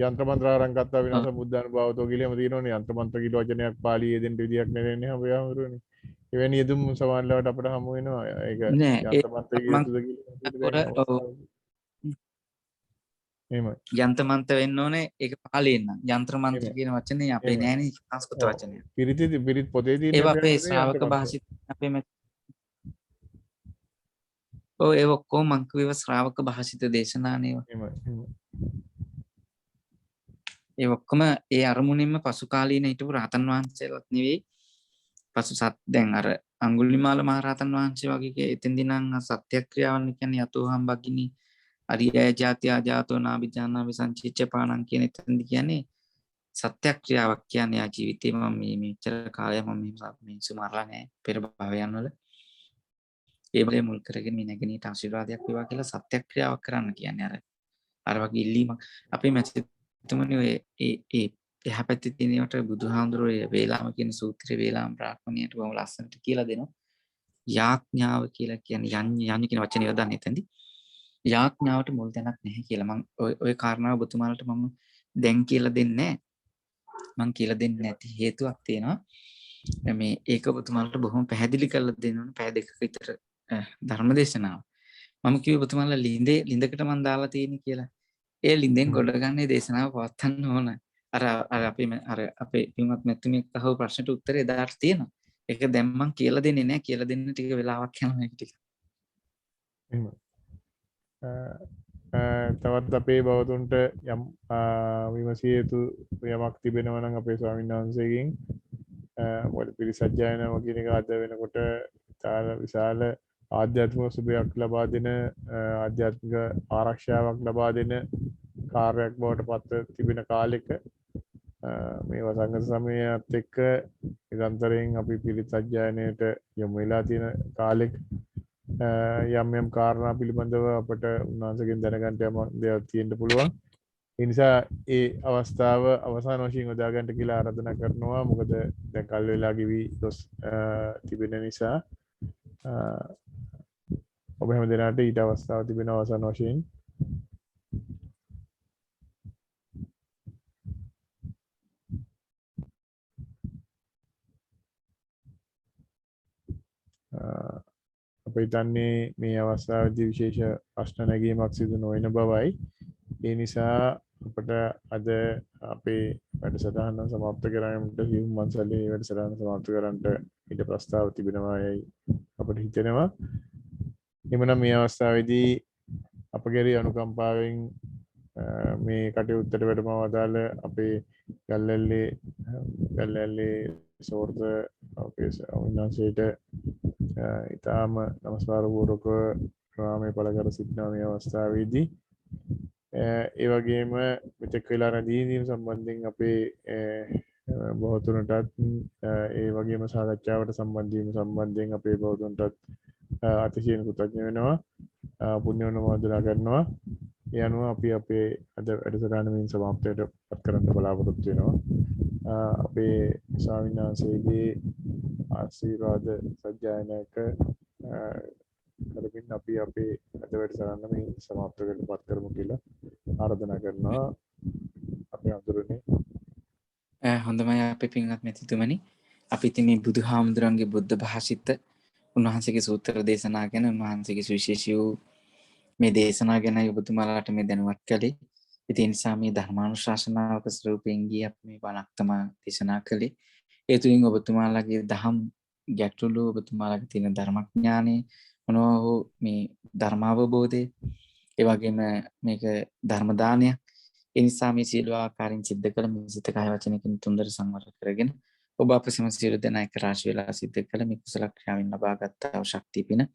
යන්ත්‍ර මන්ත්‍ර ආරං ගත්තා විනාශ බුද්ධානුභාවතෝ කියලා තියෙනවනේ. යන්ත්‍ර මන්ත්‍ර කිලෝ වචනයක් පාළියේ දෙන්න විදියක් නැරෙන්නේ හැමෝම. එවැනි යෙදුම් සමානලවට අපිට හමු වෙනවා. ඒක යන්ත්‍ර මන්ත්‍ර කියතුද කියලා. එහෙමයි. යන්ත්‍ර මන්ත්‍ර වෙන්න ඕනේ ඒක පාළියෙන් නම්. යන්ත්‍ර මන්ත්‍ර කියන වචනේ අපේ නෑනේ සංස්කෘත වචනය. පිරිත් පොතේ තියෙන ඒවා අපේ ශ්‍රාවක භාෂිත අපේ ඒ ඔක්කොම මං කියව ශ්‍රාවක භාෂිත දේශනානේ. ඒ ඔක්කොම ඒ අරමුණින්ම පසු කාලීන හිටපු රහතන් වහන්සේලාත් නෙවෙයි. පසු දැන් අර අඟුලිමාල මහ රහතන් වහන්සේ වගේ එතෙන්දී නම් සත්‍යක්‍රියාවන් කියන්නේ යතෝහම් බගිනී අරිය ජාති ආජාතෝ නාබිජානාවි සංචිච්චපාණං කියන එතෙන්දී කියන්නේ සත්‍යක්‍රියාවක් කියන්නේ ආ ජීවිතේ මම මේ මෙච්චර කාලයක් මම මේ සුමාරලා නැහැ පෙර භවයන් වල ඒ බලේ මුල් කරගෙන මේ නැගණීට ආශිර්වාදයක් වේවා කියලා සත්‍යක්‍රියාවක් කරන්න කියන්නේ අර වගේ ඉල්ලීමක් අපේ මැතිතුමනි ඔය ඒ එහා පැත්තේ තියෙනවට බුදුහාමුදුරුවෝ වේලාම කියන සූත්‍රයේ වේලාම බ්‍රාහ්මණයට බොහොම ලස්සනට කියලා දෙනවා. යාඥාව කියලා කියන්නේ යඤ්ඤ කියන වචනේ යොදන්නේ එතෙන්දී. යාඥාවට මුල් තැනක් නැහැ කියලා මම ඔය කාරණාව ඔබතුමාලට මම දැන් කියලා දෙන්නේ නැහැ. මම කියලා දෙන්නේ නැති හේතුවක් තියෙනවා. මේ ඒක ඔබතුමාලට බොහොම පැහැදිලි කරලා දෙන්න ඕන පැය දෙකක විතර ධර්මදේශනාව. මම කිව්වේ ඔබතුමාලා ලිඳකට මම දාලා තියෙන්නේ කියලා. ඒ ලිඳෙන් ගොඩ ගන්නේ දේශනාව පවත්වන්න ඕන. අපේ පින්වත් මැතිතුමියක් අහපු ප්‍රශ්නට උත්තරේ එදාට තියෙනවා. ඒක දැන් මම කියලා දෙන්නේ නැහැ. කියලා දෙන්න ටික වෙලාවක් යනවා මේක ටික. තවත් අපේ බවතුන්ට යම් විමසිය යුතු යමක් තිබෙනවා නම් අපේ ස්වාමීන් වහන්සේගෙන් මොකද පිරිසජ්ජායනාව කියන එක අද වෙනකොට විශාල ආධ්‍යාත්මික සුභයක් ලබා දෙන ආධ්‍යාත්මික ආරක්ෂාවක් ලබා දෙන කාර්යයක් බවට පත් තිබෙන කාලෙක මේ වසංගත සමයත් එක්ක නිරන්තරයෙන් අපි පිරිත් සජ්ජායනයට යොමු වෙලා තියෙන කාලෙක යම් කාරණා පිළිබඳව අපට උන්වහන්සේගෙන් දැනගන්න යම් දේවල් තියෙන්න පුළුවන්. ඒ නිසා ඒ අවස්ථාව අවසාන වශයෙන් යොදා ගන්නට කියලා ආරාධනා කරනවා. මොකද දැන් කල් වෙලා ගිවි ගොස් තිබෙන නිසා ඔබ හැම දෙනාට ඊට අවස්ථාව තිබෙන අවසාන වශයෙන් අප හිතන්නේ මේ අවස්ථාවේදී විශේෂ ප්‍රශ්න නැගීමක් සිදු නොවන බවයි. ඒ නිසා අපට අද අපේ වැඩසටහන සමාප්ත කරන්නට හියුම් මන්සලේ වැඩසටහන සමාප්ත කරන්නට ඊට ප්‍රස්තාව තිබෙනවා යයි අපට හිතෙනවා. එමනම් මේ අවස්ථාවේදී අප කෙරෙහි අනුකම්පාවෙන් මේ කටයුත්තට වැඩම වදාළ අපේ ගල්ලැල්ලේ සෝර්ත අපේ විනාශයට ඉතාම නමස්කාර පූර්වක ප්‍රාමය පළ කර සිටිනා මේ අවස්ථාවේදී ඒ වගේම මෙතෙක් වෙලා රැඳී ඉඳීම සම්බන්ධයෙන් අපේ බොහෝතුරටත් ඒ වගේම සාකච්ඡාවට සම්බන්ධ වීම සම්බන්ධයෙන් අපේ බොහෝතුරටත් අතිශයින් කෘතඥ වෙනවා. පුණ්‍ය අනුමෝදනා කරනවා. ඒ අනුව අපි අපේ අද වැඩසටහන මෙන් සමාප්තයට පත් කරන්න බලාපොරොත්තු වෙනවා. අපේ ස්වාමීන් වහන්සේගේ ආශිර්වාද සජ්ජායනයක කරමින් අපි අපේ අද වැඩසටහන මේ සමාප්ත කරන්න පත් කරමු කියලා ආරාධනා කරනවා. අපේ අඳුරනේ හොඳමයි අපේ පින්වත් මෙතිතුමනි. අපි ඉතින් මේ බුදුහාමුදුරන්ගේ බුද්ධ භාෂිත උන්වහන්සේගේ සූත්‍ර දේශනා ගැන උන්වහන්සේගේ සුවිශේෂී වූ මේ දේශනා ගැන ඔබතුමාලාට මේ දැනුවත් කළේ. ඉතින් ඒ නිසා මේ ධර්මානුශාසනාවක ස්වරූපයෙන් ගිය අපි මේ බණක් තමයි දේශනා කළේ. ඒ තුලින් ඔබතුමාලාගේ දහම් ගැටලු ඔබතුමාලාගේ තියෙන ධර්මඥානෙ මොනවා හෝ මේ ධර්මාවබෝධය ඒ වගේම මේක ධර්ම දානය ඒ නිසා මේ සියලු ආකාරයෙන් සිද්ධ කළ මේ සිත කය වචනකින් තුන්දර සංවර කරගෙන ඔබ අප සම සියලු දෙනා එක රාශි වෙලා සිද්ධ කළ මේ කුසල ක්‍රියාවෙන් ලබාගත් ශක්තිය පින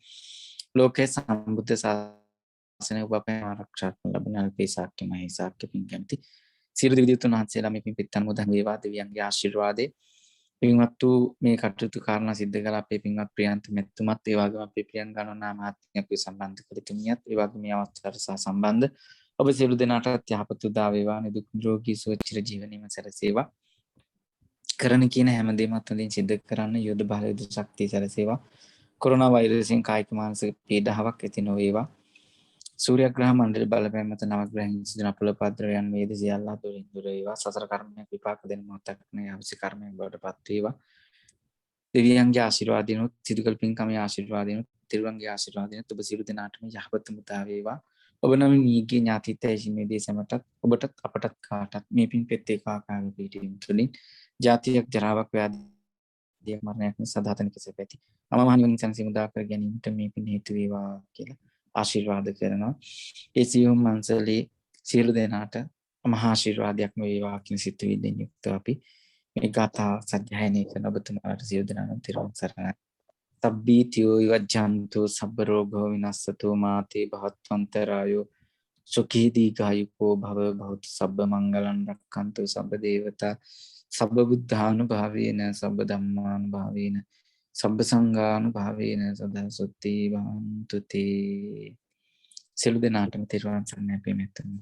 ලෝකේ සම්බුද්ධ ශාසනය ඔබ අපේ ආරක්ෂා කරන ලබන අල්පේ සාක්‍ය මහේ සාක්‍ය පින් කැමති සියලු දෙවියන් වහන්සේලා මේ පින් පිටන් මුදන් වේවා දෙවියන්ගේ ආශිර්වාදේ පින්වත් වූ මේ කටයුතු කාරණා සිද්ධ කළ අපේ පින්වත් ප්‍රියන්ත මෙතුමත් ඒ වගේම අපේ ප්‍රියන් ගණනා මහත්මිය අපි සම්බන්ධ කළ තුමියත් ඒ වගේම මේ අවස්ථාවට සහ සම්බන්ධ ඔබ සියලු දෙනාටත් යහපත් උදා වේවා නිදුක් නිරෝගී සුව චිර ජීවනයේම සැලසේවා කරන කියන හැම දෙයක්ම හොඳින් සිද්ධ කරන්න යොද බල යුද ශක්තිය සැලසේවා කොරෝනා වෛරසයෙන් කායික මානසික පීඩාවක් ඇති නොවේවා සූර්යග්‍රහ මණ්ඩල බලපෑම මත නවග්‍රහයන් සිදුවන අපල පද්‍රයන් වේද සියල්ල දුරින් දුර වේවා සසර කර්මයක් විපාක දෙන මොහොතක් නේ අවශ්‍ය කර්මයක් බවට පත් වේවා දෙවියන්ගේ ආශිර්වාදිනුත් සිදු කළ පින්කමේ ආශිර්වාදිනුත් තිරුවන්ගේ ආශිර්වාදිනුත් ඔබ සියලු දෙනාටම යහපත් මුදා වේවා ඔබ නම් නියගේ ඥාතිත්වයේ මේ දේ සමටත් ඔබටත් අපටත් කාටත් මේ පින් පෙත් ඒකාකාරී පිටින් තුලින් ජාතියක් ජරාවක් ව්‍යාධියක් මරණයක් සදාතනික සැපැති අමා මහ නිවන සංසිමුදා කර ගැනීමට මේ පින් හේතු වේවා කියලා ආශිර්වාද කරනවා. ඒ සියුම් මන්සලේ සියලු දෙනාට මහා ආශිර්වාදයක්ම වේවා කියන සිතුවිල්ලෙන් යුක්තව අපි මේ ගාථා සජ්ජායනය කරන ඔබතුමාට සියලු දෙනාටම තෙරුවන් සරණයි. තබ්බීතියෝ යවජ්ජන්තු සබ්බ රෝගෝ විනස්සතෝ මාතේ භවත්වන්තරායෝ සුඛී දීඝායුකෝ භව භවතු සබ්බ මංගලං රක්ඛන්තු සබ්බ දේවතා සබ්බ බුද්ධානුභාවේන සබ්බ ධම්මානුභාවේන සබ්බ සංඝානුභාවේන සදා සොත්ති වන්තු තේ සියලු දෙනාටම තෙරුවන් සරණයි අපි මෙතන